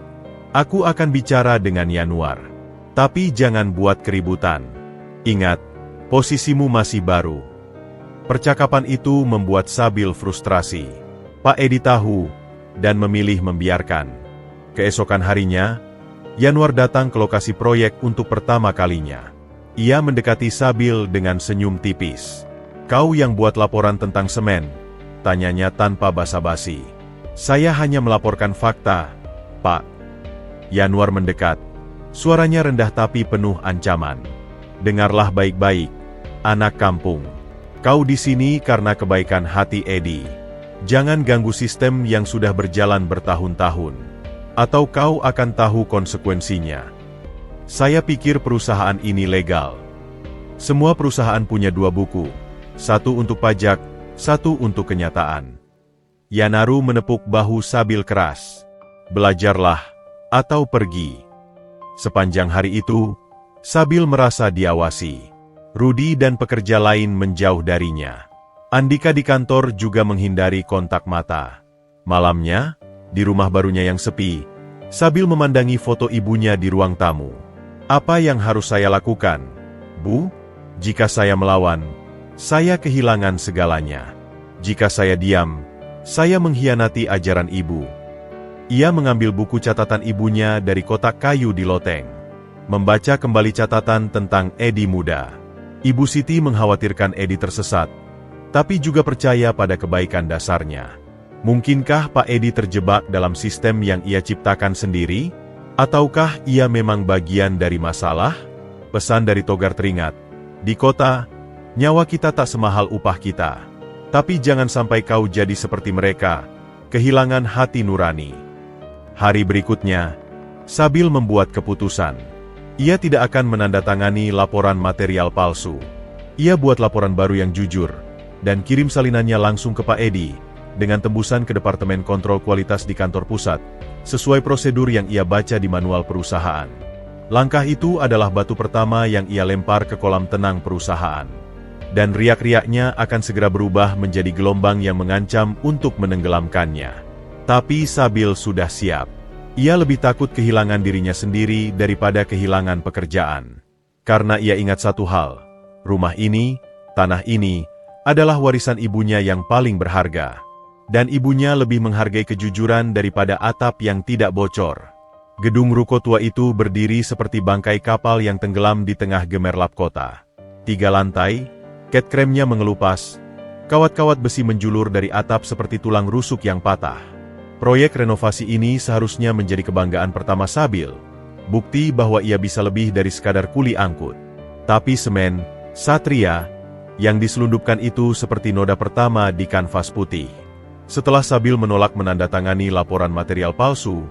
aku akan bicara dengan Yanuar. Tapi jangan buat keributan. Ingat, posisimu masih baru." Percakapan itu membuat Sabil frustrasi. Pak Edi tahu, dan memilih membiarkan. Keesokan harinya, Yanuar datang ke lokasi proyek untuk pertama kalinya. Ia mendekati Sabil dengan senyum tipis. "Kau yang buat laporan tentang semen?" tanyanya tanpa basa-basi. "Saya hanya melaporkan fakta, Pak." Yanuar mendekat. Suaranya rendah tapi penuh ancaman. "Dengarlah baik-baik. Anak kampung. Kau di sini karena kebaikan hati Eddie. Jangan ganggu sistem yang sudah berjalan bertahun-tahun. Atau kau akan tahu konsekuensinya. Saya pikir perusahaan ini legal. Semua perusahaan punya 2 buku. Satu untuk pajak, satu untuk kenyataan. Yanaru menepuk bahu Sabil keras. Belajarlah, atau pergi. Sepanjang hari itu, Sabil merasa diawasi. Rudi dan pekerja lain menjauh darinya. Andika di kantor juga menghindari kontak mata. Malamnya, di rumah barunya yang sepi, Sabil memandangi foto ibunya di ruang tamu. Apa yang harus saya lakukan, Bu? Jika saya melawan, saya kehilangan segalanya. Jika saya diam, saya mengkhianati ajaran ibu. Ia mengambil buku catatan ibunya dari kotak kayu di loteng. Membaca kembali catatan tentang Eddie muda. Ibu Siti mengkhawatirkan Eddie tersesat, tapi juga percaya pada kebaikan dasarnya. Mungkinkah Pak Eddie terjebak dalam sistem yang ia ciptakan sendiri? Ataukah ia memang bagian dari masalah? Pesan dari Togar teringat. Di kota, nyawa kita tak semahal upah kita. Tapi jangan sampai kau jadi seperti mereka, kehilangan hati nurani. Hari berikutnya, Sabil membuat keputusan. Ia tidak akan menandatangani laporan material palsu. Ia buat laporan baru yang jujur, dan kirim salinannya langsung ke Pak Eddie, dengan tembusan ke Departemen Kontrol Kualitas di kantor pusat, sesuai prosedur yang ia baca di manual perusahaan. Langkah itu adalah batu pertama yang ia lempar ke kolam tenang perusahaan. Dan riak-riaknya akan segera berubah menjadi gelombang yang mengancam untuk menenggelamkannya. Tapi Sabil sudah siap. Ia lebih takut kehilangan dirinya sendiri daripada kehilangan pekerjaan. Karena ia ingat satu hal, rumah ini, tanah ini, adalah warisan ibunya yang paling berharga. Dan ibunya lebih menghargai kejujuran daripada atap yang tidak bocor. Gedung ruko tua itu berdiri seperti bangkai kapal yang tenggelam di tengah gemerlap kota. 3 lantai, cat kremnya mengelupas, kawat-kawat besi menjulur dari atap seperti tulang rusuk yang patah. Proyek renovasi ini seharusnya menjadi kebanggaan pertama Sabil, bukti bahwa ia bisa lebih dari sekadar kuli angkut. Tapi semen, Satria, yang diselundupkan itu seperti noda pertama di kanvas putih. Setelah Sabil menolak menandatangani laporan material palsu,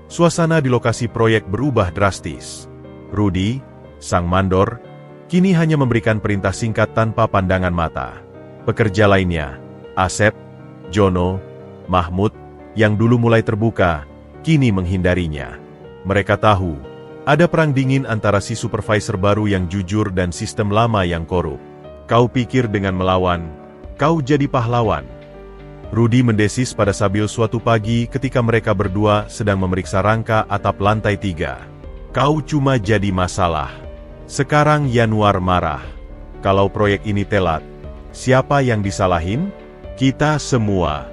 suasana di lokasi proyek berubah drastis. Rudi, sang mandor, kini hanya memberikan perintah singkat tanpa pandangan mata. Pekerja lainnya, Asep, Jono, Mahmud, yang dulu mulai terbuka, kini menghindarinya. Mereka tahu, ada perang dingin antara si supervisor baru yang jujur dan sistem lama yang korup. Kau pikir dengan melawan, kau jadi pahlawan. Rudi mendesis pada Sabil suatu pagi ketika mereka berdua sedang memeriksa rangka atap lantai 3. Kau cuma jadi masalah. Sekarang Yanuar marah. Kalau proyek ini telat, siapa yang disalahin? Kita semua.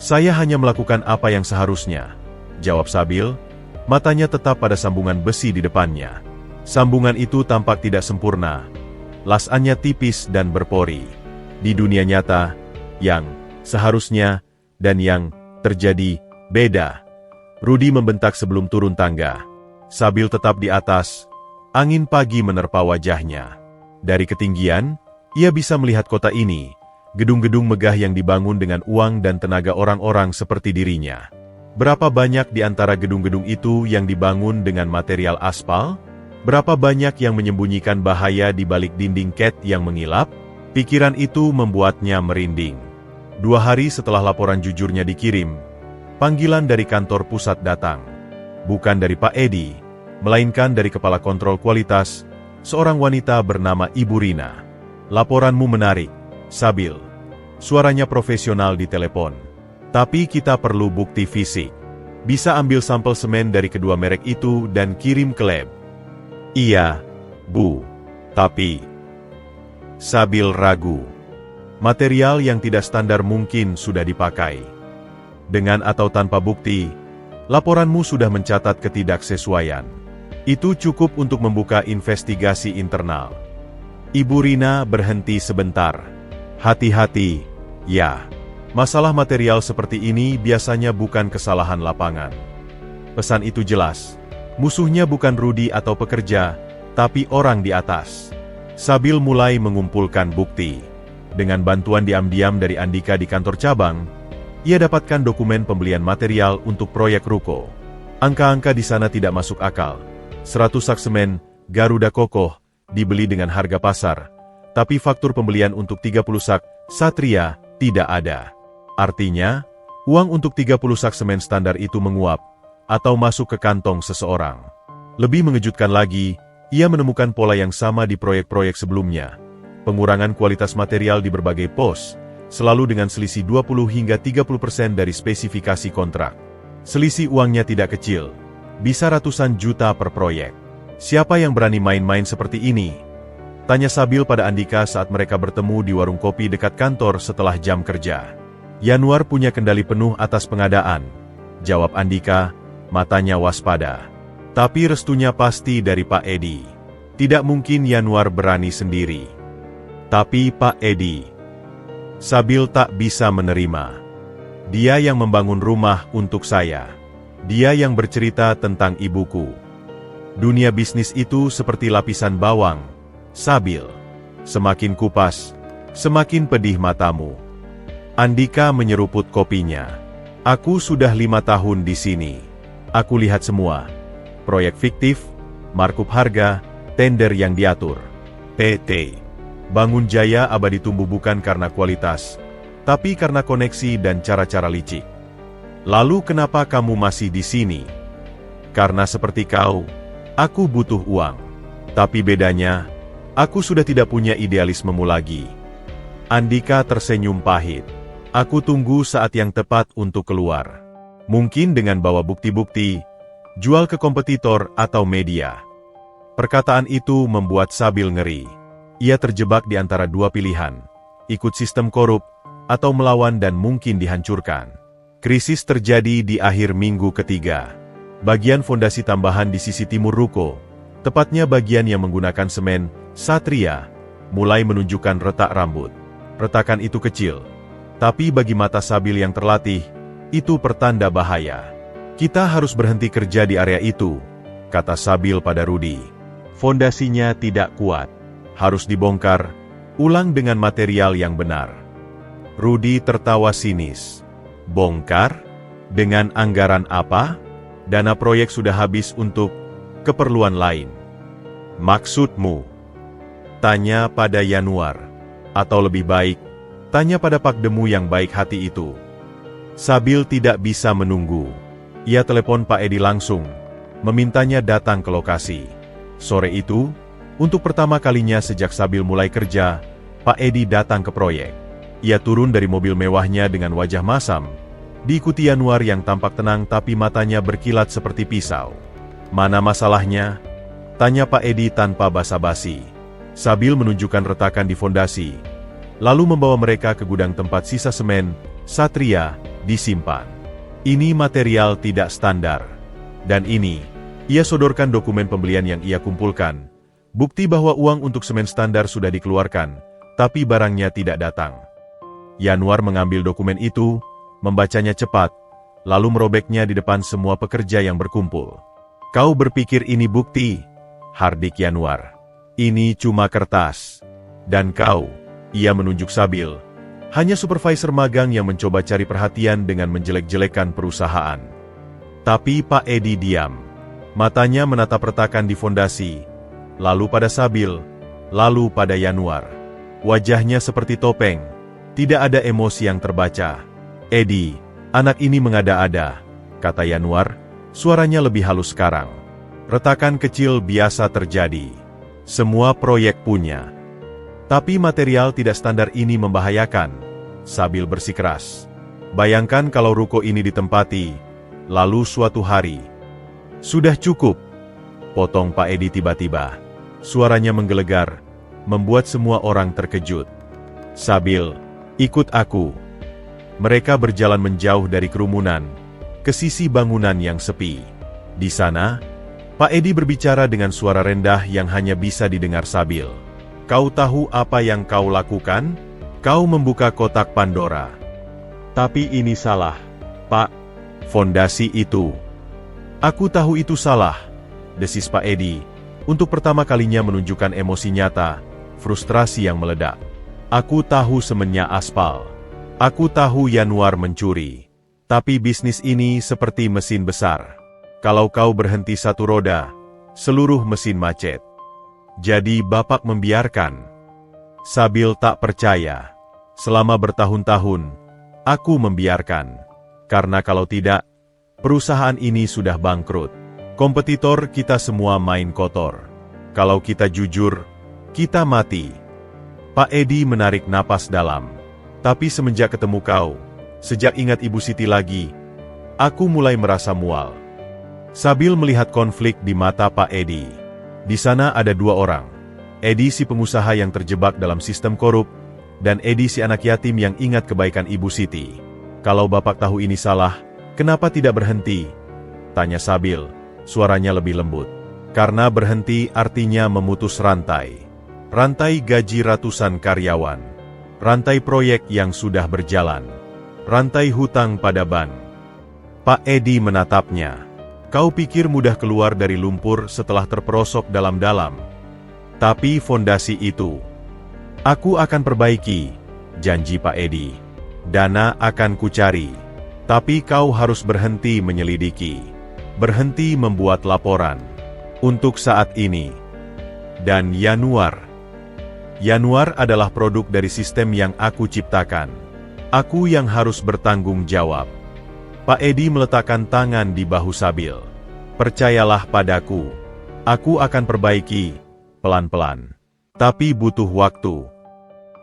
Saya hanya melakukan apa yang seharusnya, jawab Sabil, matanya tetap pada sambungan besi di depannya. Sambungan itu tampak tidak sempurna, lasannya tipis dan berpori. Di dunia nyata, yang seharusnya dan yang terjadi beda. Rudi membentak sebelum turun tangga. Sabil tetap di atas, angin pagi menerpa wajahnya. Dari ketinggian, ia bisa melihat kota ini. Gedung-gedung megah yang dibangun dengan uang dan tenaga orang-orang seperti dirinya. Berapa banyak di antara gedung-gedung itu yang dibangun dengan material aspal? Berapa banyak yang menyembunyikan bahaya di balik dinding cat yang mengilap? Pikiran itu membuatnya merinding. 2 hari setelah laporan jujurnya dikirim, panggilan dari kantor pusat datang. Bukan dari Pak Eddie, melainkan dari Kepala Kontrol Kualitas, seorang wanita bernama Ibu Rina. Laporanmu menarik, Sabil. Suaranya profesional di telepon. Tapi kita perlu bukti fisik. Bisa ambil sampel semen dari kedua merek itu dan kirim ke lab. Iya, Bu. Tapi Sabil ragu. Material yang tidak standar mungkin sudah dipakai. Dengan atau tanpa bukti, laporanmu sudah mencatat ketidaksesuaian. Itu cukup untuk membuka investigasi internal. Ibu Rina berhenti sebentar. Hati-hati, ya. Masalah material seperti ini biasanya bukan kesalahan lapangan. Pesan itu jelas. Musuhnya bukan Rudi atau pekerja, tapi orang di atas. Sabil mulai mengumpulkan bukti. Dengan bantuan diam-diam dari Andika di kantor cabang, ia dapatkan dokumen pembelian material untuk proyek ruko. Angka-angka di sana tidak masuk akal. 100 sak semen, Garuda kokoh, dibeli dengan harga pasar. Tapi faktur pembelian untuk 30 sak, Satria, tidak ada. Artinya, uang untuk 30 sak semen standar itu menguap, atau masuk ke kantong seseorang. Lebih mengejutkan lagi, ia menemukan pola yang sama di proyek-proyek sebelumnya. Pengurangan kualitas material di berbagai pos, selalu dengan selisih 20 hingga 30% dari spesifikasi kontrak. Selisih uangnya tidak kecil, bisa ratusan juta per proyek. Siapa yang berani main-main seperti ini? Tanya Sabil pada Andika saat mereka bertemu di warung kopi dekat kantor setelah jam kerja. Yanuar punya kendali penuh atas pengadaan, jawab Andika, matanya waspada. Tapi restunya pasti dari Pak Edi. Tidak mungkin Yanuar berani sendiri. Tapi Pak Edi, Sabil tak bisa menerima. Dia yang membangun rumah untuk saya. Dia yang bercerita tentang ibuku. Dunia bisnis itu seperti lapisan bawang, Sabil. Semakin kupas, semakin pedih matamu. Andika menyeruput kopinya. Aku sudah 5 tahun di sini. Aku lihat semua. Proyek fiktif, markup harga, tender yang diatur. PT Bangun Jaya abadi tumbuh bukan karena kualitas, tapi karena koneksi dan cara-cara licik. Lalu kenapa kamu masih di sini? Karena seperti kau, aku butuh uang. Tapi bedanya, aku sudah tidak punya idealismemu lagi. Andika tersenyum pahit. Aku tunggu saat yang tepat untuk keluar. Mungkin dengan bawa bukti-bukti, jual ke kompetitor atau media. Perkataan itu membuat Sabil ngeri. Ia terjebak di antara dua pilihan, ikut sistem korup, atau melawan dan mungkin dihancurkan. Krisis terjadi di akhir minggu ketiga. Bagian fondasi tambahan di sisi timur ruko, tepatnya bagian yang menggunakan semen, Satria, mulai menunjukkan retak rambut. Retakan itu kecil, tapi bagi mata Sabil yang terlatih, itu pertanda bahaya. Kita harus berhenti kerja di area itu, kata Sabil pada Rudi. Fondasinya tidak kuat. Harus dibongkar, ulang dengan material yang benar. Rudi tertawa sinis. Bongkar? Dengan anggaran apa? Dana proyek sudah habis untuk keperluan lain. Maksudmu? Tanya pada Yanuar. Atau lebih baik, tanya pada Pak Demu yang baik hati itu. Sabil tidak bisa menunggu. Ia telepon Pak Edi langsung, memintanya datang ke lokasi. Sore itu, untuk pertama kalinya sejak Sabil mulai kerja, Pak Edi datang ke proyek. Ia turun dari mobil mewahnya dengan wajah masam, diikuti Yanuar yang tampak tenang tapi matanya berkilat seperti pisau. Mana masalahnya? Tanya Pak Edi tanpa basa-basi. Sabil menunjukkan retakan di fondasi, lalu membawa mereka ke gudang tempat sisa semen, Satria, disimpan. Ini material tidak standar. Dan ini, ia sodorkan dokumen pembelian yang ia kumpulkan. Bukti bahwa uang untuk semen standar sudah dikeluarkan, tapi barangnya tidak datang. Yanuar mengambil dokumen itu, membacanya cepat, lalu merobeknya di depan semua pekerja yang berkumpul. Kau berpikir ini bukti? Hardik Yanuar. Ini cuma kertas. Dan kau, ia menunjuk Sabil, hanya supervisor magang yang mencoba cari perhatian dengan menjelek-jelekan perusahaan. Tapi Pak Edi diam. Matanya menatap retakan di fondasi, lalu pada Sabil, lalu pada Yanuar. Wajahnya seperti topeng, tidak ada emosi yang terbaca. Edi, anak ini mengada-ada, kata Yanuar, suaranya lebih halus sekarang. Retakan kecil biasa terjadi. Semua proyek punya. Tapi material tidak standar ini membahayakan. Sabil bersikeras. Bayangkan kalau ruko ini ditempati, lalu suatu hari. Sudah cukup, potong Pak Edi tiba-tiba. Suaranya menggelegar, membuat semua orang terkejut. Sabil, ikut aku. Mereka berjalan menjauh dari kerumunan, ke sisi bangunan yang sepi. Di sana, Pak Edi berbicara dengan suara rendah yang hanya bisa didengar Sabil. Kau tahu apa yang kau lakukan? Kau membuka kotak Pandora. Tapi ini salah, Pak. Fondasi itu. Aku tahu itu salah, desis Pak Edi. Untuk pertama kalinya menunjukkan emosi nyata, frustrasi yang meledak. Aku tahu semennya aspal. Aku tahu Yanuar mencuri. Tapi bisnis ini seperti mesin besar. Kalau kau berhenti satu roda, seluruh mesin macet. Jadi Bapak membiarkan. Sabil tak percaya. Selama bertahun-tahun, aku membiarkan. Karena kalau tidak, perusahaan ini sudah bangkrut. Kompetitor kita semua main kotor. Kalau kita jujur, kita mati. Pak Edi menarik napas dalam. Tapi semenjak ketemu kau, sejak ingat Ibu Siti lagi, aku mulai merasa mual. Sabil melihat konflik di mata Pak Edi. Di sana ada dua orang. Edi si pengusaha yang terjebak dalam sistem korup, dan Edi si anak yatim yang ingat kebaikan Ibu Siti. Kalau Bapak tahu ini salah, kenapa tidak berhenti? Tanya Sabil, suaranya lebih lembut. Karena berhenti artinya memutus rantai. Rantai gaji ratusan karyawan. Rantai proyek yang sudah berjalan. Rantai hutang pada bank. Pak Edi menatapnya. Kau pikir mudah keluar dari lumpur setelah terperosok dalam-dalam. Tapi fondasi itu, aku akan perbaiki, janji Pak Edi. Dana akan kucari. Tapi kau harus berhenti menyelidiki. Berhenti membuat laporan. Untuk saat ini. Dan Yanuar. Yanuar adalah produk dari sistem yang aku ciptakan. Aku yang harus bertanggung jawab. Pak Edi meletakkan tangan di bahu Sabil. Percayalah padaku. Aku akan perbaiki, pelan-pelan. Tapi butuh waktu.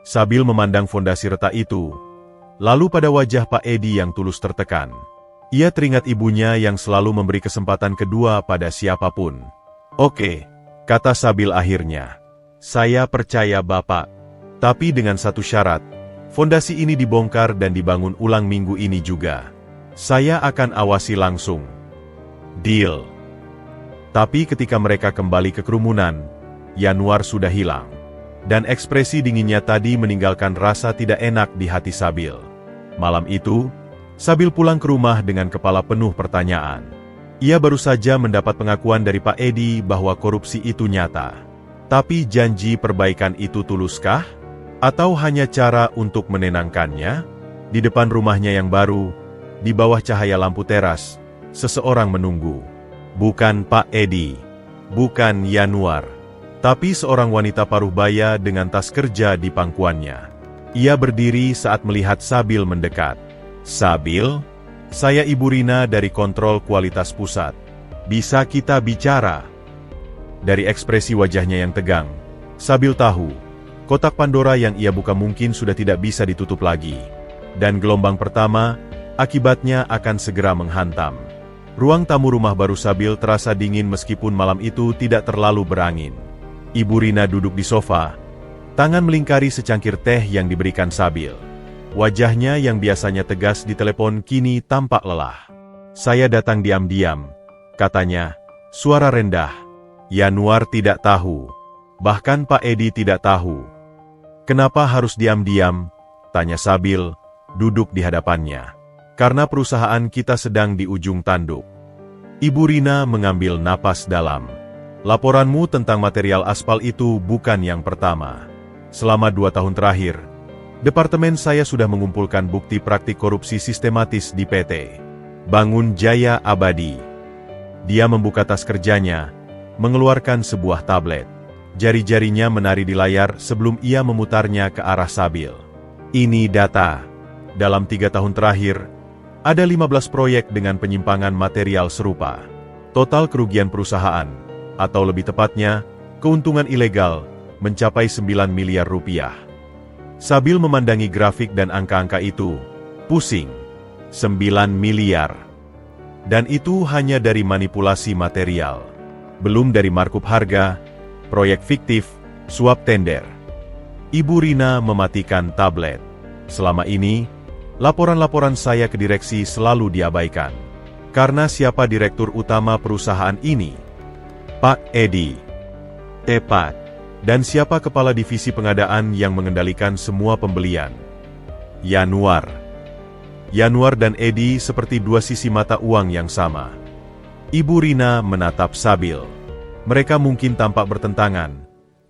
Sabil memandang fondasi retak itu. Lalu pada wajah Pak Edi yang tulus tertekan. Ia teringat ibunya yang selalu memberi kesempatan kedua pada siapapun. Oke, kata Sabil akhirnya. Saya percaya Bapak. Tapi dengan satu syarat. Fondasi ini dibongkar dan dibangun ulang minggu ini juga. Saya akan awasi langsung. Deal. Tapi ketika mereka kembali ke kerumunan, Yanuar sudah hilang. Dan ekspresi dinginnya tadi meninggalkan rasa tidak enak di hati Sabil. Malam itu, Sabil pulang ke rumah dengan kepala penuh pertanyaan. Ia baru saja mendapat pengakuan dari Pak Edi bahwa korupsi itu nyata. Tapi janji perbaikan itu tuluskah? Atau hanya cara untuk menenangkannya? Di depan rumahnya yang baru, di bawah cahaya lampu teras, seseorang menunggu. Bukan Pak Edi, bukan Yanuar, tapi seorang wanita paruh baya dengan tas kerja di pangkuannya. Ia berdiri saat melihat Sabil mendekat. Sabil, saya Ibu Rina dari Kontrol Kualitas Pusat. Bisa kita bicara? Dari ekspresi wajahnya yang tegang, Sabil tahu, kotak Pandora yang ia buka mungkin sudah tidak bisa ditutup lagi. Dan gelombang pertama, akibatnya akan segera menghantam. Ruang tamu rumah baru Sabil terasa dingin meskipun malam itu tidak terlalu berangin. Ibu Rina duduk di sofa, tangan melingkari secangkir teh yang diberikan Sabil. Wajahnya yang biasanya tegas di telepon kini tampak lelah. Saya datang diam-diam, katanya, suara rendah. Yanuar tidak tahu. Bahkan Pak Edi tidak tahu. Kenapa harus diam-diam? Tanya Sabil, duduk di hadapannya. Karena perusahaan kita sedang di ujung tanduk. Ibu Rina mengambil napas dalam. Laporanmu tentang material aspal itu bukan yang pertama. Selama 2 tahun terakhir, departemen saya sudah mengumpulkan bukti praktik korupsi sistematis di PT Bangun Jaya Abadi. Dia membuka tas kerjanya, mengeluarkan sebuah tablet. Jari-jarinya menari di layar sebelum ia memutarnya ke arah Sabil. Ini data. Dalam 3 tahun terakhir, ada 15 proyek dengan penyimpangan material serupa. Total kerugian perusahaan, atau lebih tepatnya, keuntungan ilegal, mencapai 9 miliar rupiah. Sabil memandangi grafik dan angka-angka itu. Pusing. 9 miliar. Dan itu hanya dari manipulasi material. Belum dari markup harga, proyek fiktif, suap tender. Ibu Rina mematikan tablet. Selama ini, laporan-laporan saya ke direksi selalu diabaikan. Karena siapa direktur utama perusahaan ini? Pak Edi. Tepat. Dan siapa kepala divisi pengadaan yang mengendalikan semua pembelian? Yanuar. Yanuar dan Edi seperti dua sisi mata uang yang sama. Ibu Rina menatap Sabil. Mereka mungkin tampak bertentangan,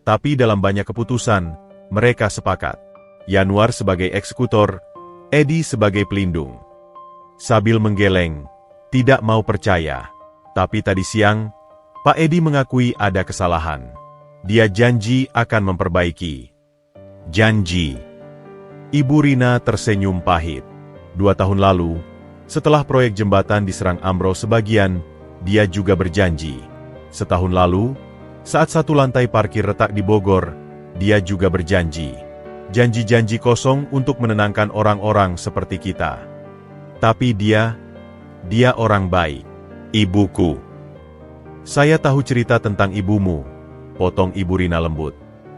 Tapi dalam banyak keputusan, mereka sepakat. Yanuar sebagai eksekutor, Edi sebagai pelindung. Sabil menggeleng, tidak mau percaya. Tapi tadi siang, Pak Edi mengakui ada kesalahan. Dia janji akan memperbaiki. Janji. Ibu Rina tersenyum pahit. 2 tahun lalu, setelah proyek jembatan diserang ambrol sebagian, dia juga berjanji. Setahun lalu, saat satu lantai parkir retak di Bogor, dia juga berjanji. Janji-janji kosong untuk menenangkan orang-orang seperti kita. Tapi dia orang baik. Ibuku. Saya tahu cerita tentang ibumu, potong Ibu Rina lembut.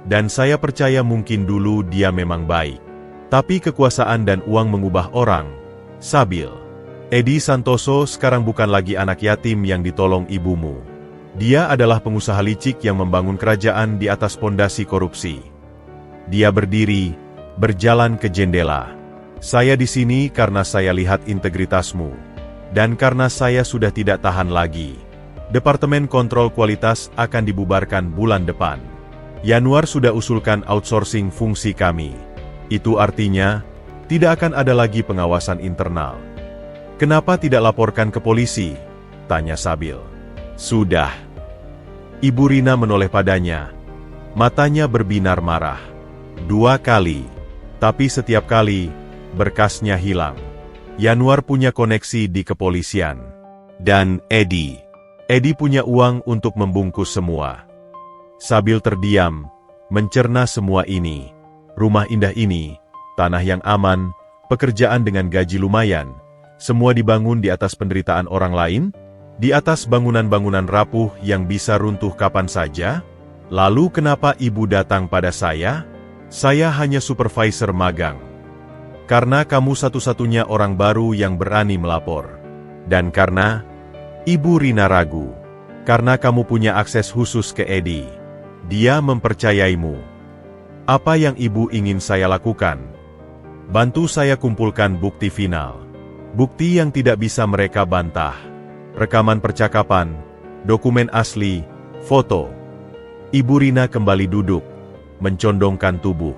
Dan saya percaya mungkin dulu dia memang baik. Tapi kekuasaan dan uang mengubah orang. Sabil. Edi Santoso sekarang bukan lagi anak yatim yang ditolong ibumu. Dia adalah pengusaha licik yang membangun kerajaan di atas pondasi korupsi. Dia berdiri, berjalan ke jendela. Saya di sini karena saya lihat integritasmu. Dan karena saya sudah tidak tahan lagi. Departemen Kontrol Kualitas akan dibubarkan bulan depan. Yanuar sudah usulkan outsourcing fungsi kami. Itu artinya, tidak akan ada lagi pengawasan internal. Kenapa tidak laporkan ke polisi? Tanya Sabil. Sudah. Ibu Rina menoleh padanya. Matanya berbinar marah. 2 kali. Tapi setiap kali, berkasnya hilang. Yanuar punya koneksi di kepolisian. Dan Edi punya uang untuk membungkus semua. Sabil terdiam, mencerna semua ini. Rumah indah ini, tanah yang aman, pekerjaan dengan gaji lumayan, semua dibangun di atas penderitaan orang lain, di atas bangunan-bangunan rapuh yang bisa runtuh kapan saja. Lalu kenapa ibu datang pada saya? Saya hanya supervisor magang. Karena kamu satu-satunya orang baru yang berani melapor. Dan karena Ibu Rina ragu. Karena kamu punya akses khusus ke Edi. Dia mempercayaimu. Apa yang ibu ingin saya lakukan? Bantu saya kumpulkan bukti final. Bukti yang tidak bisa mereka bantah. Rekaman percakapan, dokumen asli, foto. Ibu Rina kembali duduk, mencondongkan tubuh.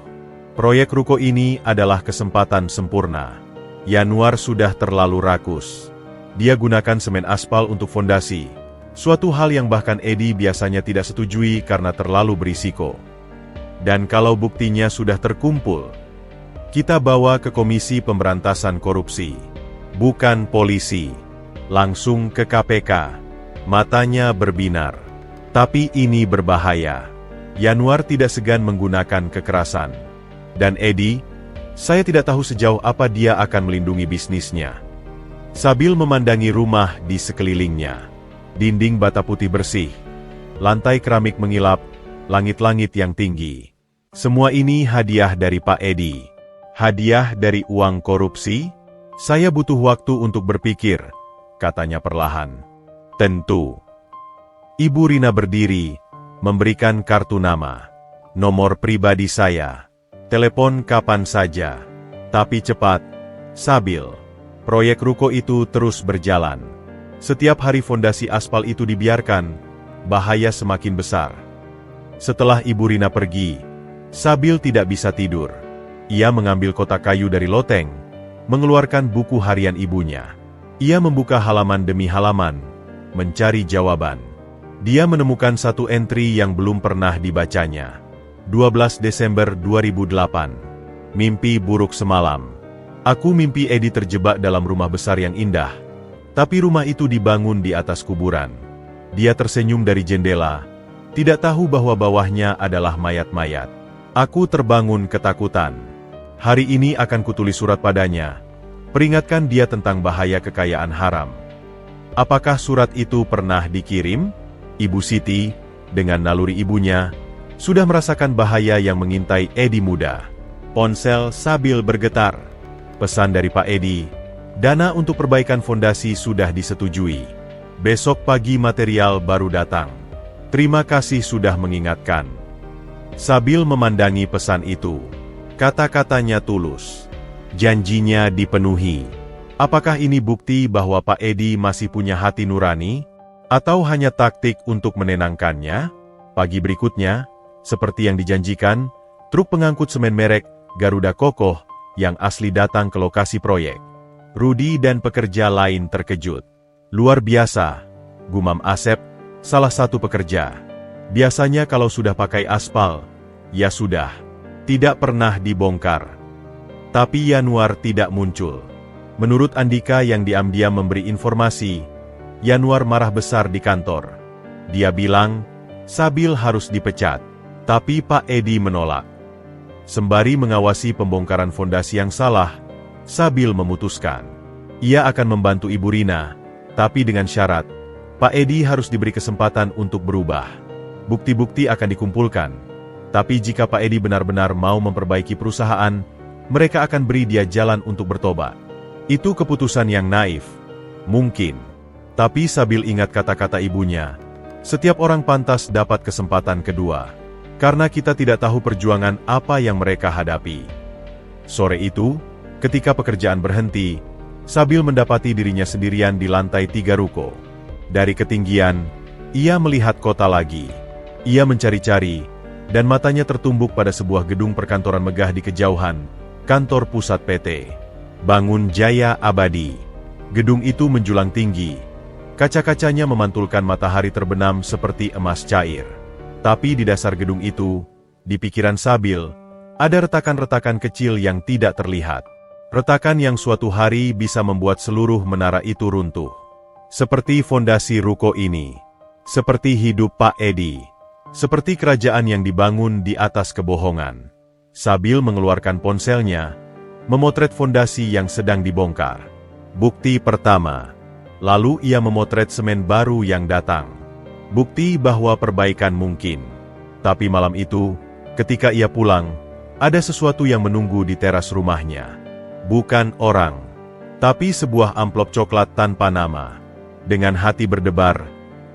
Proyek ruko ini adalah kesempatan sempurna. Yanuar sudah terlalu rakus. Dia gunakan semen aspal untuk fondasi. Suatu hal yang bahkan Edi biasanya tidak setujui karena terlalu berisiko. Dan kalau buktinya sudah terkumpul, kita bawa ke Komisi Pemberantasan Korupsi. Bukan polisi. Langsung ke KPK. Matanya berbinar. Tapi ini berbahaya. Yanuar tidak segan menggunakan kekerasan. Dan Edi, saya tidak tahu sejauh apa dia akan melindungi bisnisnya. Sabil memandangi rumah di sekelilingnya. Dinding bata putih bersih. Lantai keramik mengilap, langit-langit yang tinggi. Semua ini hadiah dari Pak Edi. Hadiah dari uang korupsi? Saya butuh waktu untuk berpikir, katanya perlahan. Tentu. Ibu Rina berdiri, memberikan kartu nama. Nomor pribadi saya. Telepon kapan saja. Tapi cepat. Sabil. Proyek ruko itu terus berjalan. Setiap hari fondasi aspal itu dibiarkan, bahaya semakin besar. Setelah Ibu Rina pergi, Sabil tidak bisa tidur. Ia mengambil kotak kayu dari loteng, mengeluarkan buku harian ibunya. Ia membuka halaman demi halaman, mencari jawaban. Dia menemukan satu entry yang belum pernah dibacanya. 12 Desember 2008. Mimpi buruk semalam. Aku mimpi Edi terjebak dalam rumah besar yang indah. Tapi rumah itu dibangun di atas kuburan. Dia tersenyum dari jendela, tidak tahu bahwa bawahnya adalah mayat-mayat. Aku terbangun ketakutan. Hari ini akan kutulis surat padanya. Peringatkan dia tentang bahaya kekayaan haram. Apakah surat itu pernah dikirim? Ibu Siti, dengan naluri ibunya, sudah merasakan bahaya yang mengintai Edi muda. Ponsel Sabil bergetar. Pesan dari Pak Edi, dana untuk perbaikan fondasi sudah disetujui. Besok pagi material baru datang. Terima kasih sudah mengingatkan. Sabil memandangi pesan itu. Kata-katanya tulus. Janjinya dipenuhi. Apakah ini bukti bahwa Pak Edi masih punya hati nurani? Atau hanya taktik untuk menenangkannya? Pagi berikutnya, Seperti yang dijanjikan, truk pengangkut semen merek Garuda Kokoh yang asli datang ke lokasi proyek. Rudi dan pekerja lain terkejut. Luar biasa, gumam Asep, salah satu pekerja. Biasanya kalau sudah pakai aspal, ya sudah, tidak pernah dibongkar. Tapi Yanuar tidak muncul. Menurut Andika yang diam-diam memberi informasi, Yanuar marah besar di kantor. Dia bilang, Sabil harus dipecat. Tapi Pak Edi menolak. Sembari mengawasi pembongkaran fondasi yang salah, Sabil memutuskan. Ia akan membantu Ibu Rina, tapi dengan syarat, Pak Edi harus diberi kesempatan untuk berubah. Bukti-bukti akan dikumpulkan. Tapi jika Pak Edi benar-benar mau memperbaiki perusahaan, mereka akan beri dia jalan untuk bertobat. Itu keputusan yang naif. Mungkin. Tapi Sabil ingat kata-kata ibunya. Setiap orang pantas dapat kesempatan kedua. Karena kita tidak tahu perjuangan apa yang mereka hadapi. Sore itu, ketika pekerjaan berhenti, Sabil mendapati dirinya sendirian di lantai 3 ruko. Dari ketinggian, ia melihat kota lagi. Ia mencari-cari, dan matanya tertumbuk pada sebuah gedung perkantoran megah di kejauhan, kantor pusat PT Bangun Jaya Abadi. Gedung itu menjulang tinggi. Kaca-kacanya memantulkan matahari terbenam seperti emas cair. Tapi di dasar gedung itu, di pikiran Sabil, ada retakan-retakan kecil yang tidak terlihat. Retakan yang suatu hari bisa membuat seluruh menara itu runtuh. Seperti fondasi ruko ini. Seperti hidup Pak Edi. Seperti kerajaan yang dibangun di atas kebohongan. Sabil mengeluarkan ponselnya, memotret fondasi yang sedang dibongkar. Bukti pertama. Lalu ia memotret semen baru yang datang. Bukti bahwa perbaikan mungkin. Tapi malam itu, ketika ia pulang, ada sesuatu yang menunggu di teras rumahnya. Bukan orang, tapi sebuah amplop coklat tanpa nama. Dengan hati berdebar,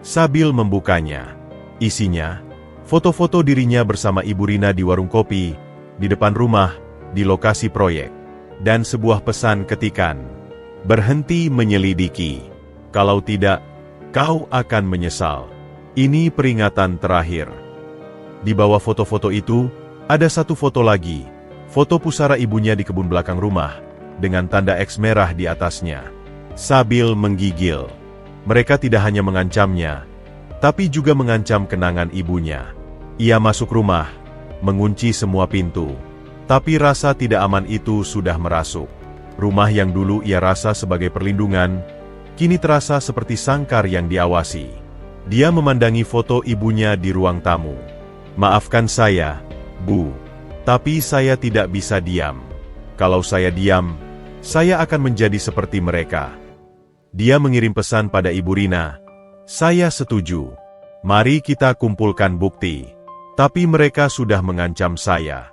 Sabil membukanya. Isinya, foto-foto dirinya bersama Ibu Rina di warung kopi, di depan rumah, di lokasi proyek. Dan sebuah pesan ketikan. Berhenti menyelidiki. Kalau tidak, kau akan menyesal. Ini peringatan terakhir. Di bawah foto-foto itu, ada satu foto lagi. Foto pusara ibunya di kebun belakang rumah, dengan tanda X merah di atasnya. Sabil menggigil. Mereka tidak hanya mengancamnya, tapi juga mengancam kenangan ibunya. Ia masuk rumah, mengunci semua pintu. Tapi rasa tidak aman itu sudah merasuk. Rumah yang dulu ia rasa sebagai perlindungan, kini terasa seperti sangkar yang diawasi. Dia memandangi foto ibunya di ruang tamu. Maafkan saya, Bu. Tapi saya tidak bisa diam. Kalau saya diam, saya akan menjadi seperti mereka. Dia mengirim pesan pada Ibu Rina. Saya setuju. Mari kita kumpulkan bukti. Tapi mereka sudah mengancam saya.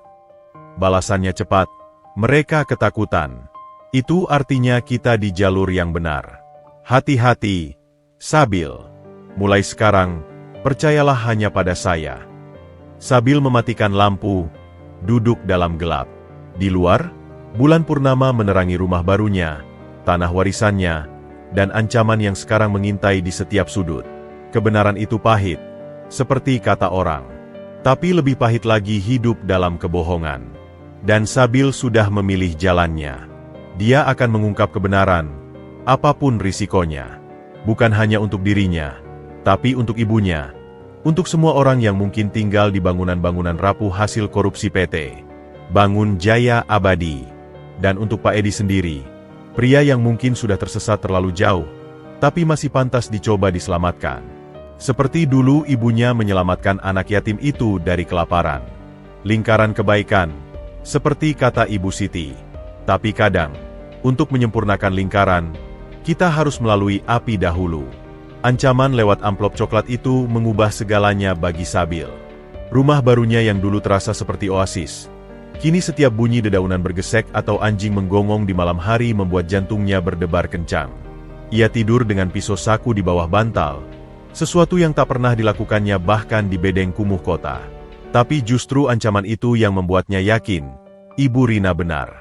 Balasannya cepat. Mereka ketakutan. Itu artinya kita di jalur yang benar. Hati-hati, Sabil. Mulai sekarang, percayalah hanya pada saya. Sabil mematikan lampu, duduk dalam gelap. Di luar, bulan purnama menerangi rumah barunya, tanah warisannya, dan ancaman yang sekarang mengintai di setiap sudut. Kebenaran itu pahit, seperti kata orang. Tapi lebih pahit lagi hidup dalam kebohongan. Dan Sabil sudah memilih jalannya. Dia akan mengungkap kebenaran, apapun risikonya. Bukan hanya untuk dirinya, tapi untuk ibunya, untuk semua orang yang mungkin tinggal di bangunan-bangunan rapuh hasil korupsi PT Bangun Jaya Abadi, dan untuk Pak Edi sendiri, pria yang mungkin sudah tersesat terlalu jauh, tapi masih pantas dicoba diselamatkan. Seperti dulu ibunya menyelamatkan anak yatim itu dari kelaparan. Lingkaran kebaikan, seperti kata Ibu Siti. Tapi kadang, untuk menyempurnakan lingkaran, kita harus melalui api dahulu. Ancaman lewat amplop coklat itu mengubah segalanya bagi Sabil. Rumah barunya yang dulu terasa seperti oasis. Kini setiap bunyi dedaunan bergesek atau anjing menggonggong di malam hari membuat jantungnya berdebar kencang. Ia tidur dengan pisau saku di bawah bantal, sesuatu yang tak pernah dilakukannya bahkan di bedeng kumuh kota. Tapi justru ancaman itu yang membuatnya yakin, Ibu Rina benar.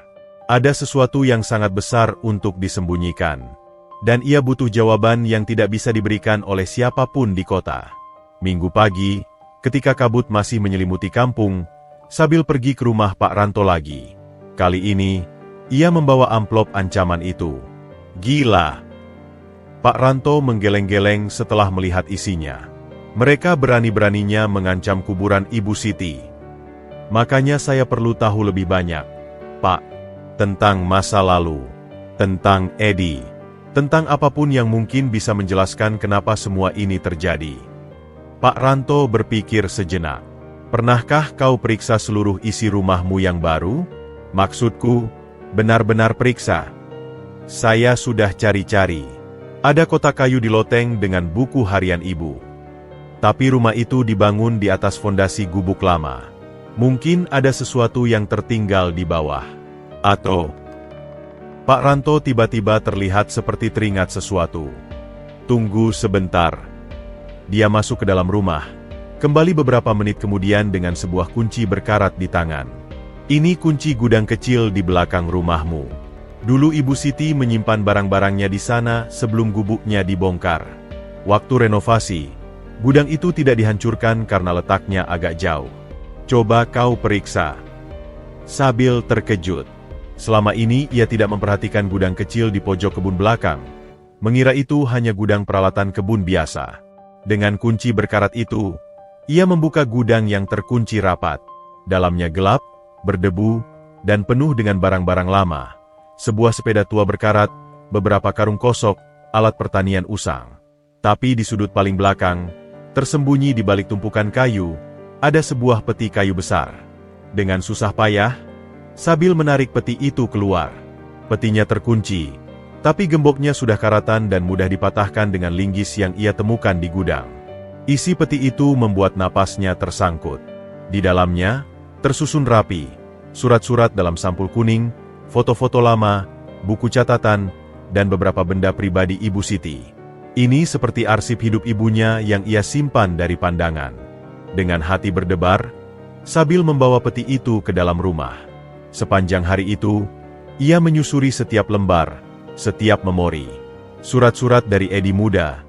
Ada sesuatu yang sangat besar untuk disembunyikan. Dan ia butuh jawaban yang tidak bisa diberikan oleh siapapun di kota. Minggu pagi, Ketika kabut masih menyelimuti kampung, Sabil pergi ke rumah Pak Ranto lagi. Kali ini, ia membawa amplop ancaman itu. Gila! Pak Ranto menggeleng-geleng setelah melihat isinya. Mereka berani-beraninya mengancam kuburan Ibu Siti. Makanya saya perlu tahu lebih banyak, Pak. Tentang masa lalu. Tentang Edi. Tentang apapun yang mungkin bisa menjelaskan kenapa semua ini terjadi. Pak Ranto berpikir sejenak. Pernahkah kau periksa seluruh isi rumahmu yang baru? Maksudku, benar-benar periksa. Saya sudah cari-cari. Ada kotak kayu di loteng dengan buku harian ibu. Tapi rumah itu dibangun di atas fondasi gubuk lama. Mungkin ada sesuatu yang tertinggal di bawah. Atau... Pak Ranto tiba-tiba terlihat seperti teringat sesuatu. Tunggu sebentar. Dia masuk ke dalam rumah. Kembali beberapa menit kemudian dengan sebuah kunci berkarat di tangan. Ini kunci gudang kecil di belakang rumahmu. Dulu Ibu Siti menyimpan barang-barangnya di sana sebelum gubuknya dibongkar. Waktu renovasi, gudang itu tidak dihancurkan karena letaknya agak jauh. Coba kau periksa. Sabil terkejut. Selama ini ia tidak memperhatikan gudang kecil di pojok kebun belakang. Mengira itu hanya gudang peralatan kebun biasa. Dengan kunci berkarat itu, ia membuka gudang yang terkunci rapat. Dalamnya gelap, berdebu, dan penuh dengan barang-barang lama. Sebuah sepeda tua berkarat, beberapa karung kosok, alat pertanian usang. Tapi di sudut paling belakang, tersembunyi di balik tumpukan kayu, ada sebuah peti kayu besar. Dengan susah payah, Sabil menarik peti itu keluar. Petinya terkunci, tapi gemboknya sudah karatan dan mudah dipatahkan dengan linggis yang ia temukan di gudang. Isi peti itu membuat napasnya tersangkut. Di dalamnya, tersusun rapi, surat-surat dalam sampul kuning, foto-foto lama, buku catatan, dan beberapa benda pribadi Ibu Siti. Ini seperti arsip hidup ibunya yang ia simpan dari pandangan. Dengan hati berdebar, Sabil membawa peti itu ke dalam rumah. Sepanjang hari itu, ia menyusuri setiap lembar, setiap memori. Surat-surat dari Edi muda,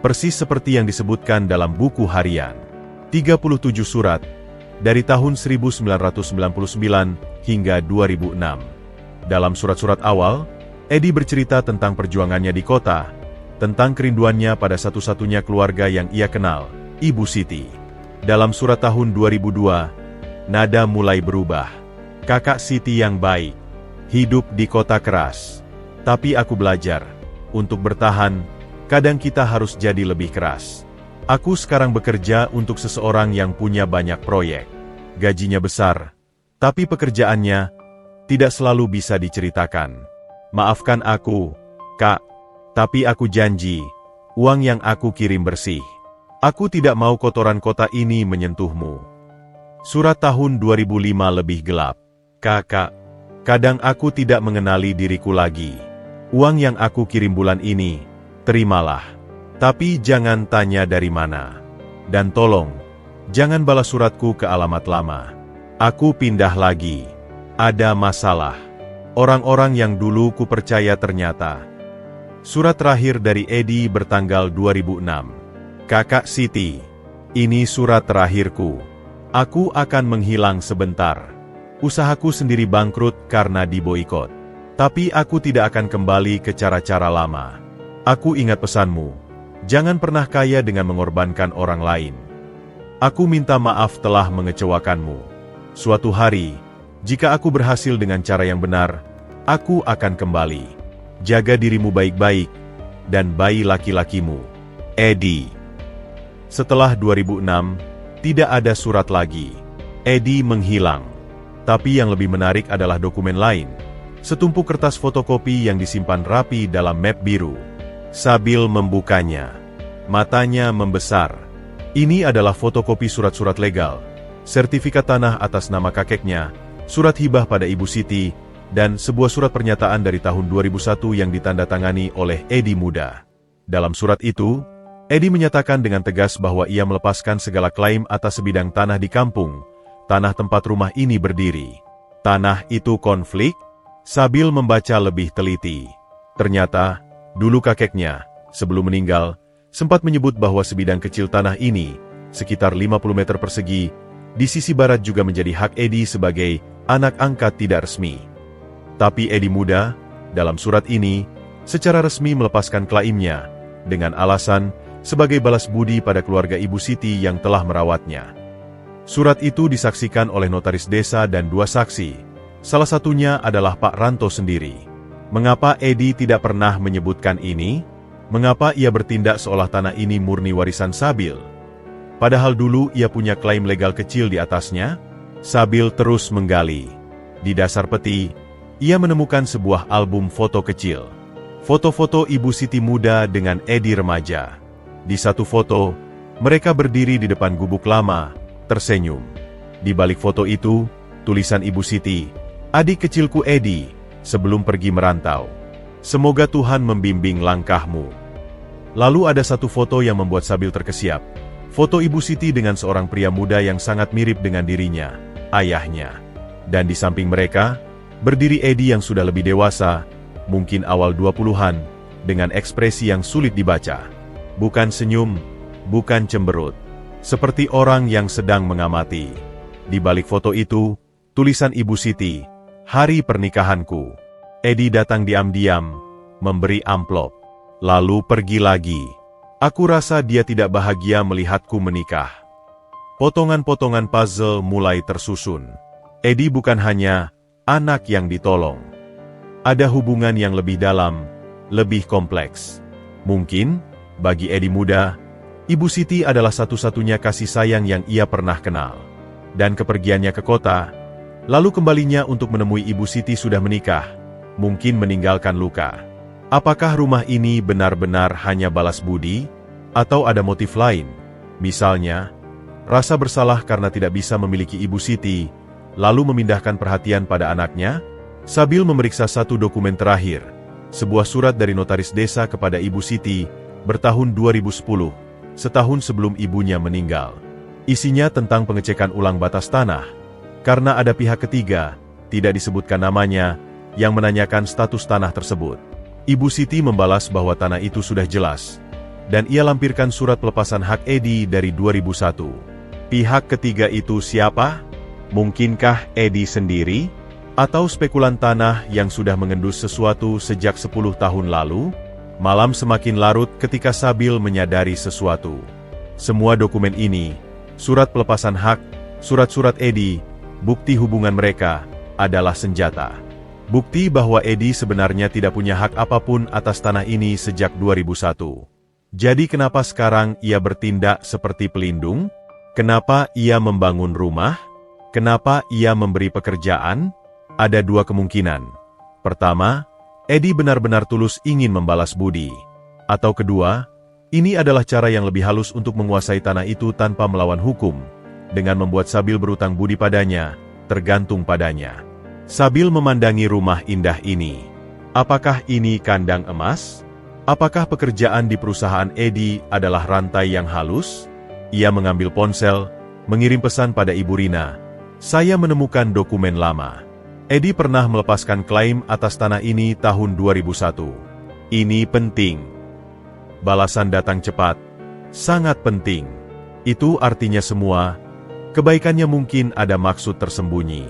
persis seperti yang disebutkan dalam buku harian. 37 surat, dari tahun 1999 hingga 2006. Dalam surat-surat awal, Edi bercerita tentang perjuangannya di kota, tentang kerinduannya pada satu-satunya keluarga yang ia kenal, Ibu Siti. Dalam surat tahun 2002, nada mulai berubah. Kakak Siti yang baik, hidup di kota keras. Tapi aku belajar, untuk bertahan, kadang kita harus jadi lebih keras. Aku sekarang bekerja untuk seseorang yang punya banyak proyek. Gajinya besar, tapi pekerjaannya tidak selalu bisa diceritakan. Maafkan aku, Kak, tapi aku janji, uang yang aku kirim bersih. Aku tidak mau kotoran kota ini menyentuhmu. Surat tahun 2005 lebih gelap. Kakak, kadang aku tidak mengenali diriku lagi. Uang yang aku kirim bulan ini, terimalah. Tapi jangan tanya dari mana. Dan tolong, jangan balas suratku ke alamat lama. Aku pindah lagi. Ada masalah. Orang-orang yang dulu ku percaya ternyata. Surat terakhir dari Edi bertanggal 2006. Kakak Siti, ini surat terakhirku. Aku akan menghilang sebentar. Usahaku sendiri bangkrut karena diboikot. Tapi aku tidak akan kembali ke cara-cara lama. Aku ingat pesanmu. Jangan pernah kaya dengan mengorbankan orang lain. Aku minta maaf telah mengecewakanmu. Suatu hari, jika aku berhasil dengan cara yang benar, aku akan kembali. Jaga dirimu baik-baik, dan bayi laki-lakimu. Edi. Setelah 2006, tidak ada surat lagi. Edi menghilang. Tapi yang lebih menarik adalah dokumen lain. Setumpuk kertas fotokopi yang disimpan rapi dalam map biru. Sabil membukanya. Matanya membesar. Ini adalah fotokopi surat-surat legal, sertifikat tanah atas nama kakeknya, surat hibah pada Ibu Siti, dan sebuah surat pernyataan dari tahun 2001 yang ditandatangani oleh Edi muda. Dalam surat itu, Edi menyatakan dengan tegas bahwa ia melepaskan segala klaim atas sebidang tanah di kampung, tanah tempat rumah ini berdiri. Tanah itu konflik? Sabil membaca lebih teliti. Ternyata, dulu kakeknya, sebelum meninggal, sempat menyebut bahwa sebidang kecil tanah ini sekitar 50 meter persegi, di sisi barat juga menjadi hak Edi sebagai anak angkat tidak resmi. Tapi Edi muda, dalam surat ini, secara resmi melepaskan klaimnya, dengan alasan sebagai balas budi pada keluarga Ibu Siti yang telah merawatnya. Surat itu disaksikan oleh notaris desa dan 2 saksi. Salah satunya adalah Pak Ranto sendiri. Mengapa Edi tidak pernah menyebutkan ini? Mengapa ia bertindak seolah tanah ini murni warisan Sabil? Padahal dulu ia punya klaim legal kecil di atasnya. Sabil terus menggali. Di dasar peti, ia menemukan sebuah album foto kecil. Foto-foto Ibu Siti muda dengan Edi remaja. Di satu foto, mereka berdiri di depan gubuk lama, tersenyum. Di balik foto itu, tulisan Ibu Siti, "Adik kecilku Edi, sebelum pergi merantau. Semoga Tuhan membimbing langkahmu." Lalu ada satu foto yang membuat Sabil terkesiap. Foto Ibu Siti dengan seorang pria muda yang sangat mirip dengan dirinya, ayahnya. Dan di samping mereka, berdiri Edi yang sudah lebih dewasa, mungkin awal 20-an, dengan ekspresi yang sulit dibaca. Bukan senyum, bukan cemberut. Seperti orang yang sedang mengamati. Di balik foto itu, tulisan Ibu Siti, "Hari pernikahanku." Edi datang diam-diam, memberi amplop, lalu pergi lagi. Aku rasa dia tidak bahagia melihatku menikah. Potongan-potongan puzzle mulai tersusun. Edi bukan hanya anak yang ditolong. Ada hubungan yang lebih dalam, lebih kompleks. Mungkin, bagi Edi muda, Ibu Siti adalah satu-satunya kasih sayang yang ia pernah kenal. Dan kepergiannya ke kota, lalu kembalinya untuk menemui Ibu Siti sudah menikah, mungkin meninggalkan luka. Apakah rumah ini benar-benar hanya balas budi? Atau ada motif lain? Misalnya, rasa bersalah karena tidak bisa memiliki Ibu Siti, lalu memindahkan perhatian pada anaknya? Sabil memeriksa satu dokumen terakhir, sebuah surat dari notaris desa kepada Ibu Siti, bertahun 2010, setahun sebelum ibunya meninggal. Isinya tentang pengecekan ulang batas tanah. Karena ada pihak ketiga, tidak disebutkan namanya, yang menanyakan status tanah tersebut. Ibu Siti membalas bahwa tanah itu sudah jelas, dan ia lampirkan surat pelepasan hak Edi dari 2001. Pihak ketiga itu siapa? Mungkinkah Edi sendiri? Atau spekulan tanah yang sudah mengendus sesuatu sejak 10 tahun lalu? Malam semakin larut ketika Sabil menyadari sesuatu. Semua dokumen ini, surat pelepasan hak, surat-surat Edi, bukti hubungan mereka, adalah senjata. Bukti bahwa Edi sebenarnya tidak punya hak apapun atas tanah ini sejak 2001. Jadi kenapa sekarang ia bertindak seperti pelindung? Kenapa ia membangun rumah? Kenapa ia memberi pekerjaan? Ada 2 kemungkinan. Pertama, Edi benar-benar tulus ingin membalas budi. Atau kedua, ini adalah cara yang lebih halus untuk menguasai tanah itu tanpa melawan hukum, dengan membuat Sabil berutang budi padanya, tergantung padanya. Sabil memandangi rumah indah ini. Apakah ini kandang emas? Apakah pekerjaan di perusahaan Edi adalah rantai yang halus? Ia mengambil ponsel, mengirim pesan pada Ibu Rina. "Saya menemukan dokumen lama. Edi pernah melepaskan klaim atas tanah ini tahun 2001. Ini penting." Balasan datang cepat. "Sangat penting." Itu artinya semua. Kebaikannya mungkin ada maksud tersembunyi.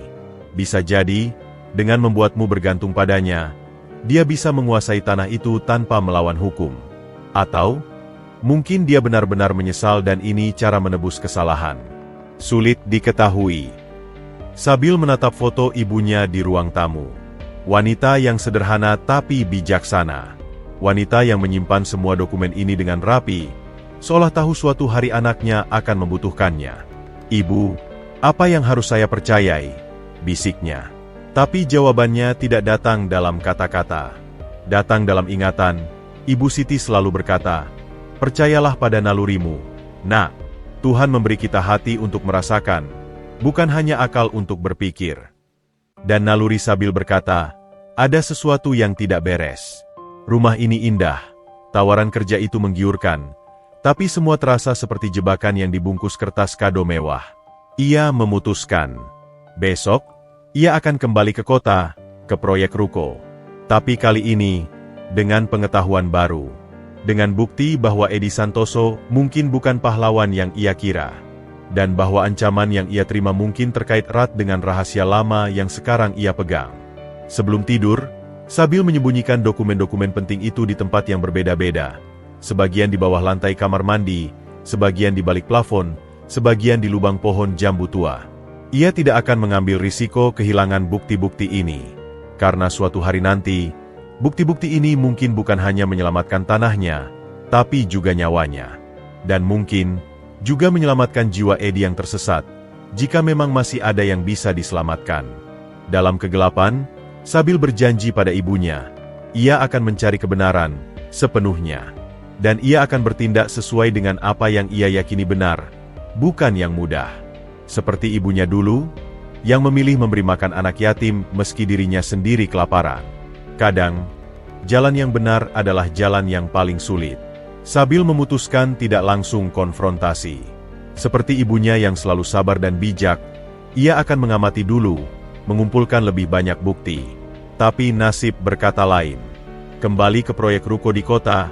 Bisa jadi, dengan membuatmu bergantung padanya, dia bisa menguasai tanah itu tanpa melawan hukum. Atau, mungkin dia benar-benar menyesal dan ini cara menebus kesalahan. Sulit diketahui. Sabil menatap foto ibunya di ruang tamu. Wanita yang sederhana tapi bijaksana. Wanita yang menyimpan semua dokumen ini dengan rapi, seolah tahu suatu hari anaknya akan membutuhkannya. "Ibu, apa yang harus saya percayai?" bisiknya. Tapi jawabannya tidak datang dalam kata-kata. Datang dalam ingatan. Ibu Siti selalu berkata, "Percayalah pada nalurimu. Nak, Tuhan memberi kita hati untuk merasakan, bukan hanya akal untuk berpikir." Dan naluri Sabil berkata, "Ada sesuatu yang tidak beres. Rumah ini indah, tawaran kerja itu menggiurkan, tapi semua terasa seperti jebakan yang dibungkus kertas kado mewah." Ia memutuskan, besok, ia akan kembali ke kota, ke proyek ruko. Tapi kali ini, dengan pengetahuan baru. Dengan bukti bahwa Edi Santoso mungkin bukan pahlawan yang ia kira. Dan bahwa ancaman yang ia terima mungkin terkait erat dengan rahasia lama yang sekarang ia pegang. Sebelum tidur, Sabil menyembunyikan dokumen-dokumen penting itu di tempat yang berbeda-beda. Sebagian di bawah lantai kamar mandi, sebagian di balik plafon, sebagian di lubang pohon jambu tua. Ia tidak akan mengambil risiko kehilangan bukti-bukti ini. Karena suatu hari nanti, bukti-bukti ini mungkin bukan hanya menyelamatkan tanahnya, tapi juga nyawanya. Dan mungkin juga menyelamatkan jiwa Edi yang tersesat, jika memang masih ada yang bisa diselamatkan. Dalam kegelapan, Sabil berjanji pada ibunya, ia akan mencari kebenaran sepenuhnya. Dan ia akan bertindak sesuai dengan apa yang ia yakini benar, bukan yang mudah. Seperti ibunya dulu, yang memilih memberi makan anak yatim meski dirinya sendiri kelaparan. Kadang, jalan yang benar adalah jalan yang paling sulit. Sabil memutuskan tidak langsung konfrontasi. Seperti ibunya yang selalu sabar dan bijak, ia akan mengamati dulu, mengumpulkan lebih banyak bukti. Tapi nasib berkata lain. Kembali ke proyek ruko di kota,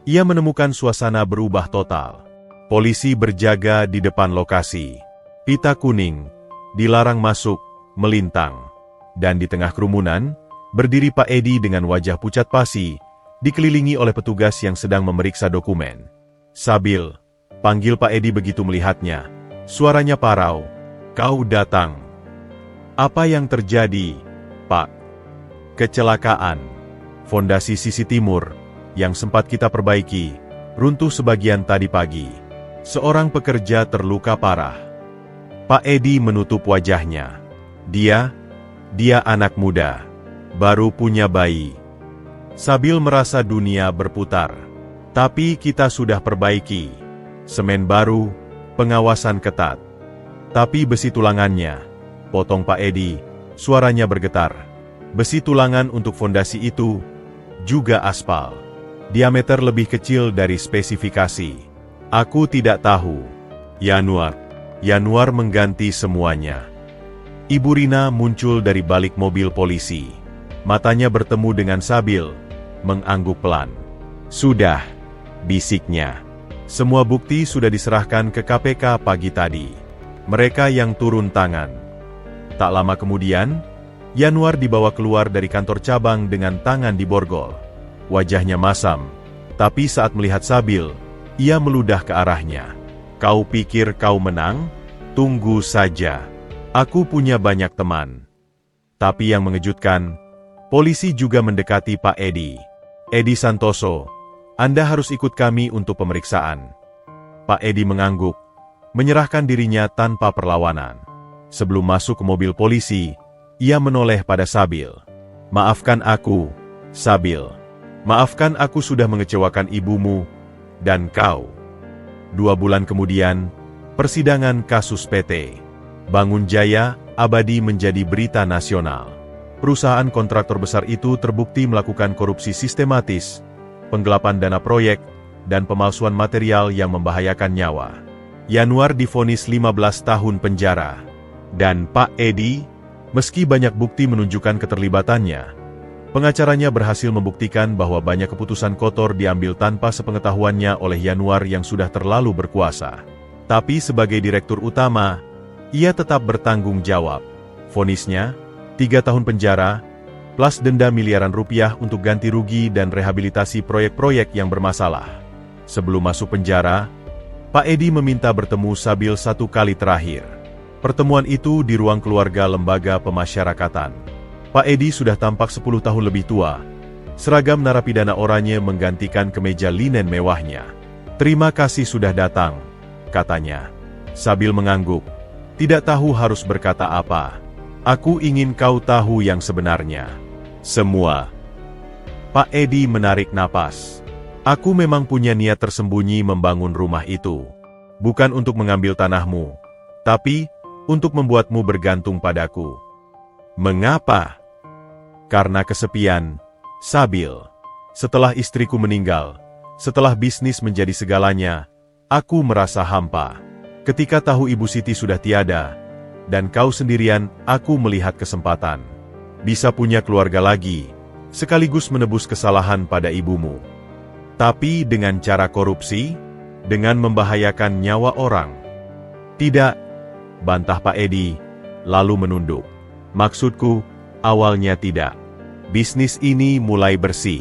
ia menemukan suasana berubah total. Polisi berjaga di depan lokasi. Pita kuning, dilarang masuk, melintang. Dan di tengah kerumunan, berdiri Pak Edi dengan wajah pucat pasi, dikelilingi oleh petugas yang sedang memeriksa dokumen. Sabil, panggil Pak Edi begitu melihatnya. Suaranya parau. Kau datang. Apa yang terjadi, Pak? Kecelakaan. Fondasi sisi timur, yang sempat kita perbaiki, runtuh sebagian tadi pagi. Seorang pekerja terluka parah. Pak Edi menutup wajahnya. Dia anak muda. Baru punya bayi. Sabil merasa dunia berputar. Tapi kita sudah perbaiki. Semen baru, pengawasan ketat. Tapi besi tulangannya, potong Pak Edi, suaranya bergetar. Besi tulangan untuk fondasi itu, juga aspal. Diameter lebih kecil dari spesifikasi. Aku tidak tahu. Yanuar mengganti semuanya. Ibu Rina muncul dari balik mobil polisi. Matanya bertemu dengan Sabil, mengangguk pelan. Sudah, bisiknya. Semua bukti sudah diserahkan ke KPK pagi tadi. Mereka yang turun tangan. Tak lama kemudian, Yanuar dibawa keluar dari kantor cabang dengan tangan diborgol. Wajahnya masam, tapi saat melihat Sabil, ia meludah ke arahnya. Kau pikir kau menang? Tunggu saja. Aku punya banyak teman. Tapi yang mengejutkan, polisi juga mendekati Pak Edi. Edi Santoso, Anda harus ikut kami untuk pemeriksaan. Pak Edi mengangguk, menyerahkan dirinya tanpa perlawanan. Sebelum masuk ke mobil polisi, ia menoleh pada Sabil. Maafkan aku, Sabil. Maafkan aku sudah mengecewakan ibumu, dan kau. 2 bulan kemudian, persidangan kasus PT Bangun Jaya abadi menjadi berita nasional. Perusahaan kontraktor besar itu terbukti melakukan korupsi sistematis, penggelapan dana proyek, dan pemalsuan material yang membahayakan nyawa. Yanuar divonis 15 tahun penjara. Dan Pak Edi, meski banyak bukti menunjukkan keterlibatannya, pengacaranya berhasil membuktikan bahwa banyak keputusan kotor diambil tanpa sepengetahuannya oleh Yanuar yang sudah terlalu berkuasa. Tapi sebagai direktur utama, ia tetap bertanggung jawab. Vonisnya, 3 tahun penjara, plus denda miliaran rupiah untuk ganti rugi dan rehabilitasi proyek-proyek yang bermasalah. Sebelum masuk penjara, Pak Edi meminta bertemu Sabil 1 kali terakhir. Pertemuan itu di ruang keluarga lembaga pemasyarakatan. Pak Edi sudah tampak 10 tahun lebih tua. Seragam narapidana oranye menggantikan kemeja linen mewahnya. Terima kasih sudah datang, katanya. Sabil mengangguk. Tidak tahu harus berkata apa. Aku ingin kau tahu yang sebenarnya. Semua. Pak Edi menarik napas. Aku memang punya niat tersembunyi membangun rumah itu. Bukan untuk mengambil tanahmu, tapi untuk membuatmu bergantung padaku. Mengapa? Karena kesepian, Sabil. Setelah istriku meninggal, setelah bisnis menjadi segalanya, aku merasa hampa. Ketika tahu Ibu Siti sudah tiada, dan kau sendirian, aku melihat kesempatan. Bisa punya keluarga lagi, sekaligus menebus kesalahan pada ibumu. Tapi dengan cara korupsi, dengan membahayakan nyawa orang. Tidak, bantah Pak Edi, lalu menunduk. Maksudku, awalnya tidak. Bisnis ini mulai bersih.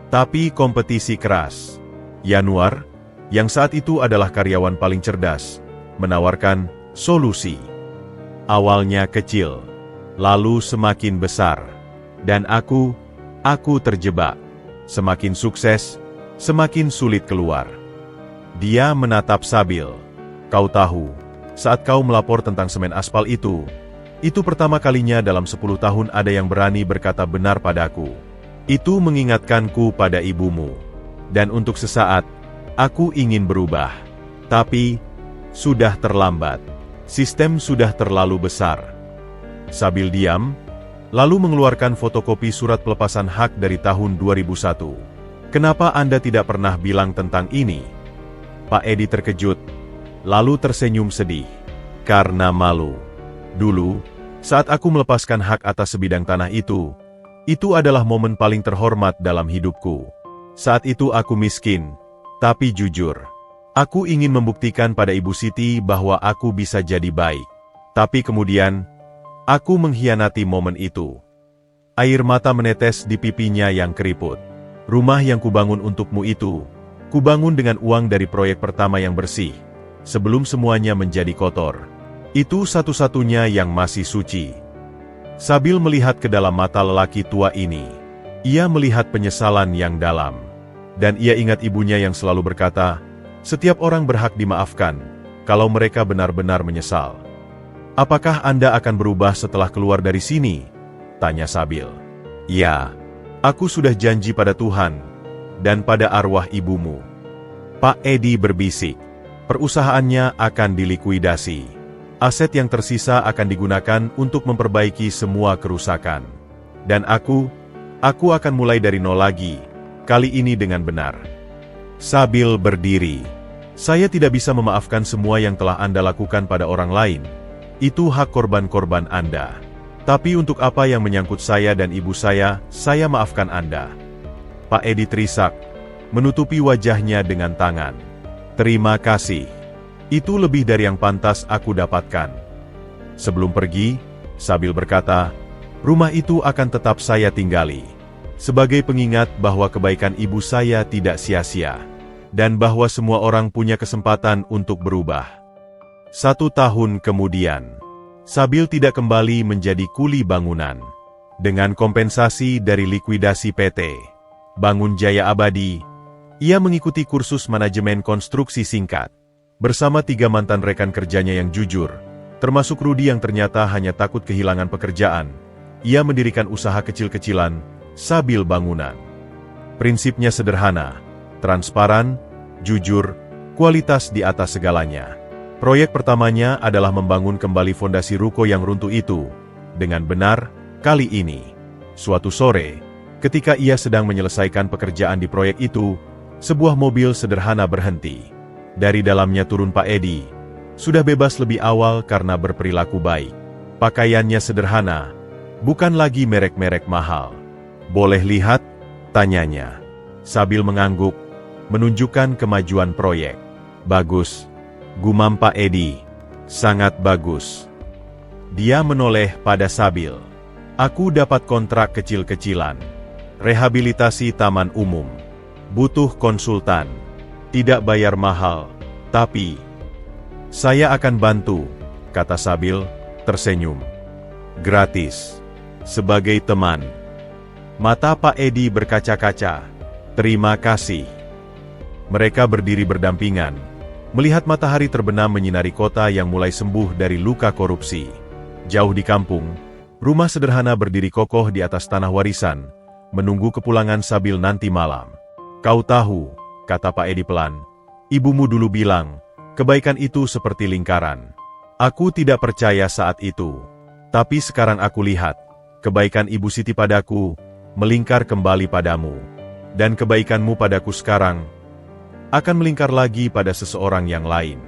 Tapi kompetisi keras. Yanuar, yang saat itu adalah karyawan paling cerdas, menawarkan solusi. Awalnya kecil, lalu semakin besar. Dan aku terjebak. Semakin sukses, semakin sulit keluar. Dia menatap Sabil. Kau tahu, saat kau melapor tentang semen aspal itu pertama kalinya dalam 10 tahun ada yang berani berkata benar padaku. Itu mengingatkanku pada ibumu. Dan untuk sesaat, aku ingin berubah. Tapi, sudah terlambat. Sistem sudah terlalu besar. Sabil diam, lalu mengeluarkan fotokopi surat pelepasan hak dari tahun 2001. Kenapa Anda tidak pernah bilang tentang ini? Pak Edi terkejut, lalu tersenyum sedih. Karena malu. Dulu, saat aku melepaskan hak atas sebidang tanah itu adalah momen paling terhormat dalam hidupku. Saat itu aku miskin, tapi jujur. Aku ingin membuktikan pada Ibu Siti bahwa aku bisa jadi baik. Tapi kemudian, aku mengkhianati momen itu. Air mata menetes di pipinya yang keriput. Rumah yang kubangun untukmu itu, kubangun dengan uang dari proyek pertama yang bersih, sebelum semuanya menjadi kotor. Itu satu-satunya yang masih suci. Sabil melihat ke dalam mata lelaki tua ini. Ia melihat penyesalan yang dalam. Dan ia ingat ibunya yang selalu berkata, setiap orang berhak dimaafkan, kalau mereka benar-benar menyesal. Apakah Anda akan berubah setelah keluar dari sini? Tanya Sabil. Ya. Aku sudah janji pada Tuhan, dan pada arwah ibumu. Pak Edi berbisik, perusahaannya akan dilikuidasi. Aset yang tersisa akan digunakan untuk memperbaiki semua kerusakan. Dan aku akan mulai dari nol lagi, kali ini dengan benar. Sabil berdiri. Saya tidak bisa memaafkan semua yang telah Anda lakukan pada orang lain. Itu hak korban-korban Anda. Tapi untuk apa yang menyangkut saya dan ibu saya maafkan Anda. Pak Edi terisak, menutupi wajahnya dengan tangan. Terima kasih. Itu lebih dari yang pantas aku dapatkan. Sebelum pergi, Sabil berkata, rumah itu akan tetap saya tinggali. Sebagai pengingat bahwa kebaikan ibu saya tidak sia-sia. Dan bahwa semua orang punya kesempatan untuk berubah. 1 tahun kemudian, Sabil tidak kembali menjadi kuli bangunan. Dengan kompensasi dari likuidasi PT Bangun Jaya Abadi, ia mengikuti kursus manajemen konstruksi singkat. Bersama 3 mantan rekan kerjanya yang jujur, termasuk Rudi yang ternyata hanya takut kehilangan pekerjaan, ia mendirikan usaha kecil-kecilan, Sabil Bangunan. Prinsipnya sederhana, transparan, jujur, kualitas di atas segalanya. Proyek pertamanya adalah membangun kembali fondasi ruko yang runtuh itu. Dengan benar, kali ini. Suatu sore, ketika ia sedang menyelesaikan pekerjaan di proyek itu, sebuah mobil sederhana berhenti. Dari dalamnya turun Pak Edi. Sudah bebas lebih awal karena berperilaku baik. Pakaiannya sederhana, bukan lagi merek-merek mahal. Boleh lihat? Tanyanya. Sabil mengangguk, menunjukkan kemajuan proyek. Bagus. Gumam Pak Edi, sangat bagus. Dia menoleh pada Sabil. Aku dapat kontrak kecil-kecilan. Rehabilitasi taman umum. Butuh konsultan. Tidak bayar mahal, tapi saya akan bantu, kata Sabil, tersenyum. Gratis. Sebagai teman. Mata Pak Edi berkaca-kaca. Terima kasih. Mereka berdiri berdampingan. Melihat matahari terbenam menyinari kota yang mulai sembuh dari luka korupsi. Jauh di kampung, rumah sederhana berdiri kokoh di atas tanah warisan, menunggu kepulangan Sabil nanti malam. Kau tahu, kata Pak Edi pelan, ibumu dulu bilang, kebaikan itu seperti lingkaran. Aku tidak percaya saat itu. Tapi sekarang aku lihat, kebaikan Ibu Siti padaku, melingkar kembali padamu. Dan kebaikanmu padaku sekarang, akan melingkar lagi pada seseorang yang lain.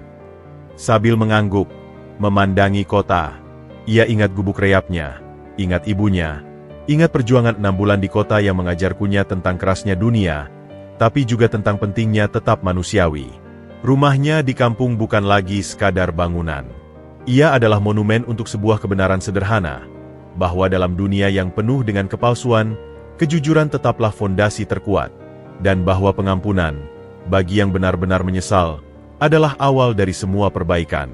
Sabil mengangguk, memandangi kota. Ia ingat gubuk reyapnya, ingat ibunya, ingat perjuangan 6 bulan di kota yang mengajarkunya tentang kerasnya dunia, tetapi juga tentang pentingnya tetap manusiawi. Rumahnya di kampung bukan lagi sekadar bangunan. Ia adalah monumen untuk sebuah kebenaran sederhana, bahwa dalam dunia yang penuh dengan kepalsuan, kejujuran tetaplah fondasi terkuat, dan bahwa pengampunan, bagi yang benar-benar menyesal, adalah awal dari semua perbaikan.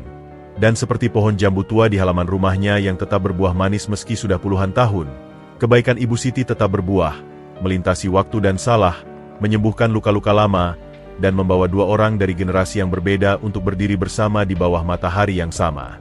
Dan seperti pohon jambu tua di halaman rumahnya yang tetap berbuah manis meski sudah puluhan tahun, kebaikan Ibu Siti tetap berbuah, melintasi waktu dan salah, menyembuhkan luka-luka lama, dan membawa dua orang dari generasi yang berbeda untuk berdiri bersama di bawah matahari yang sama.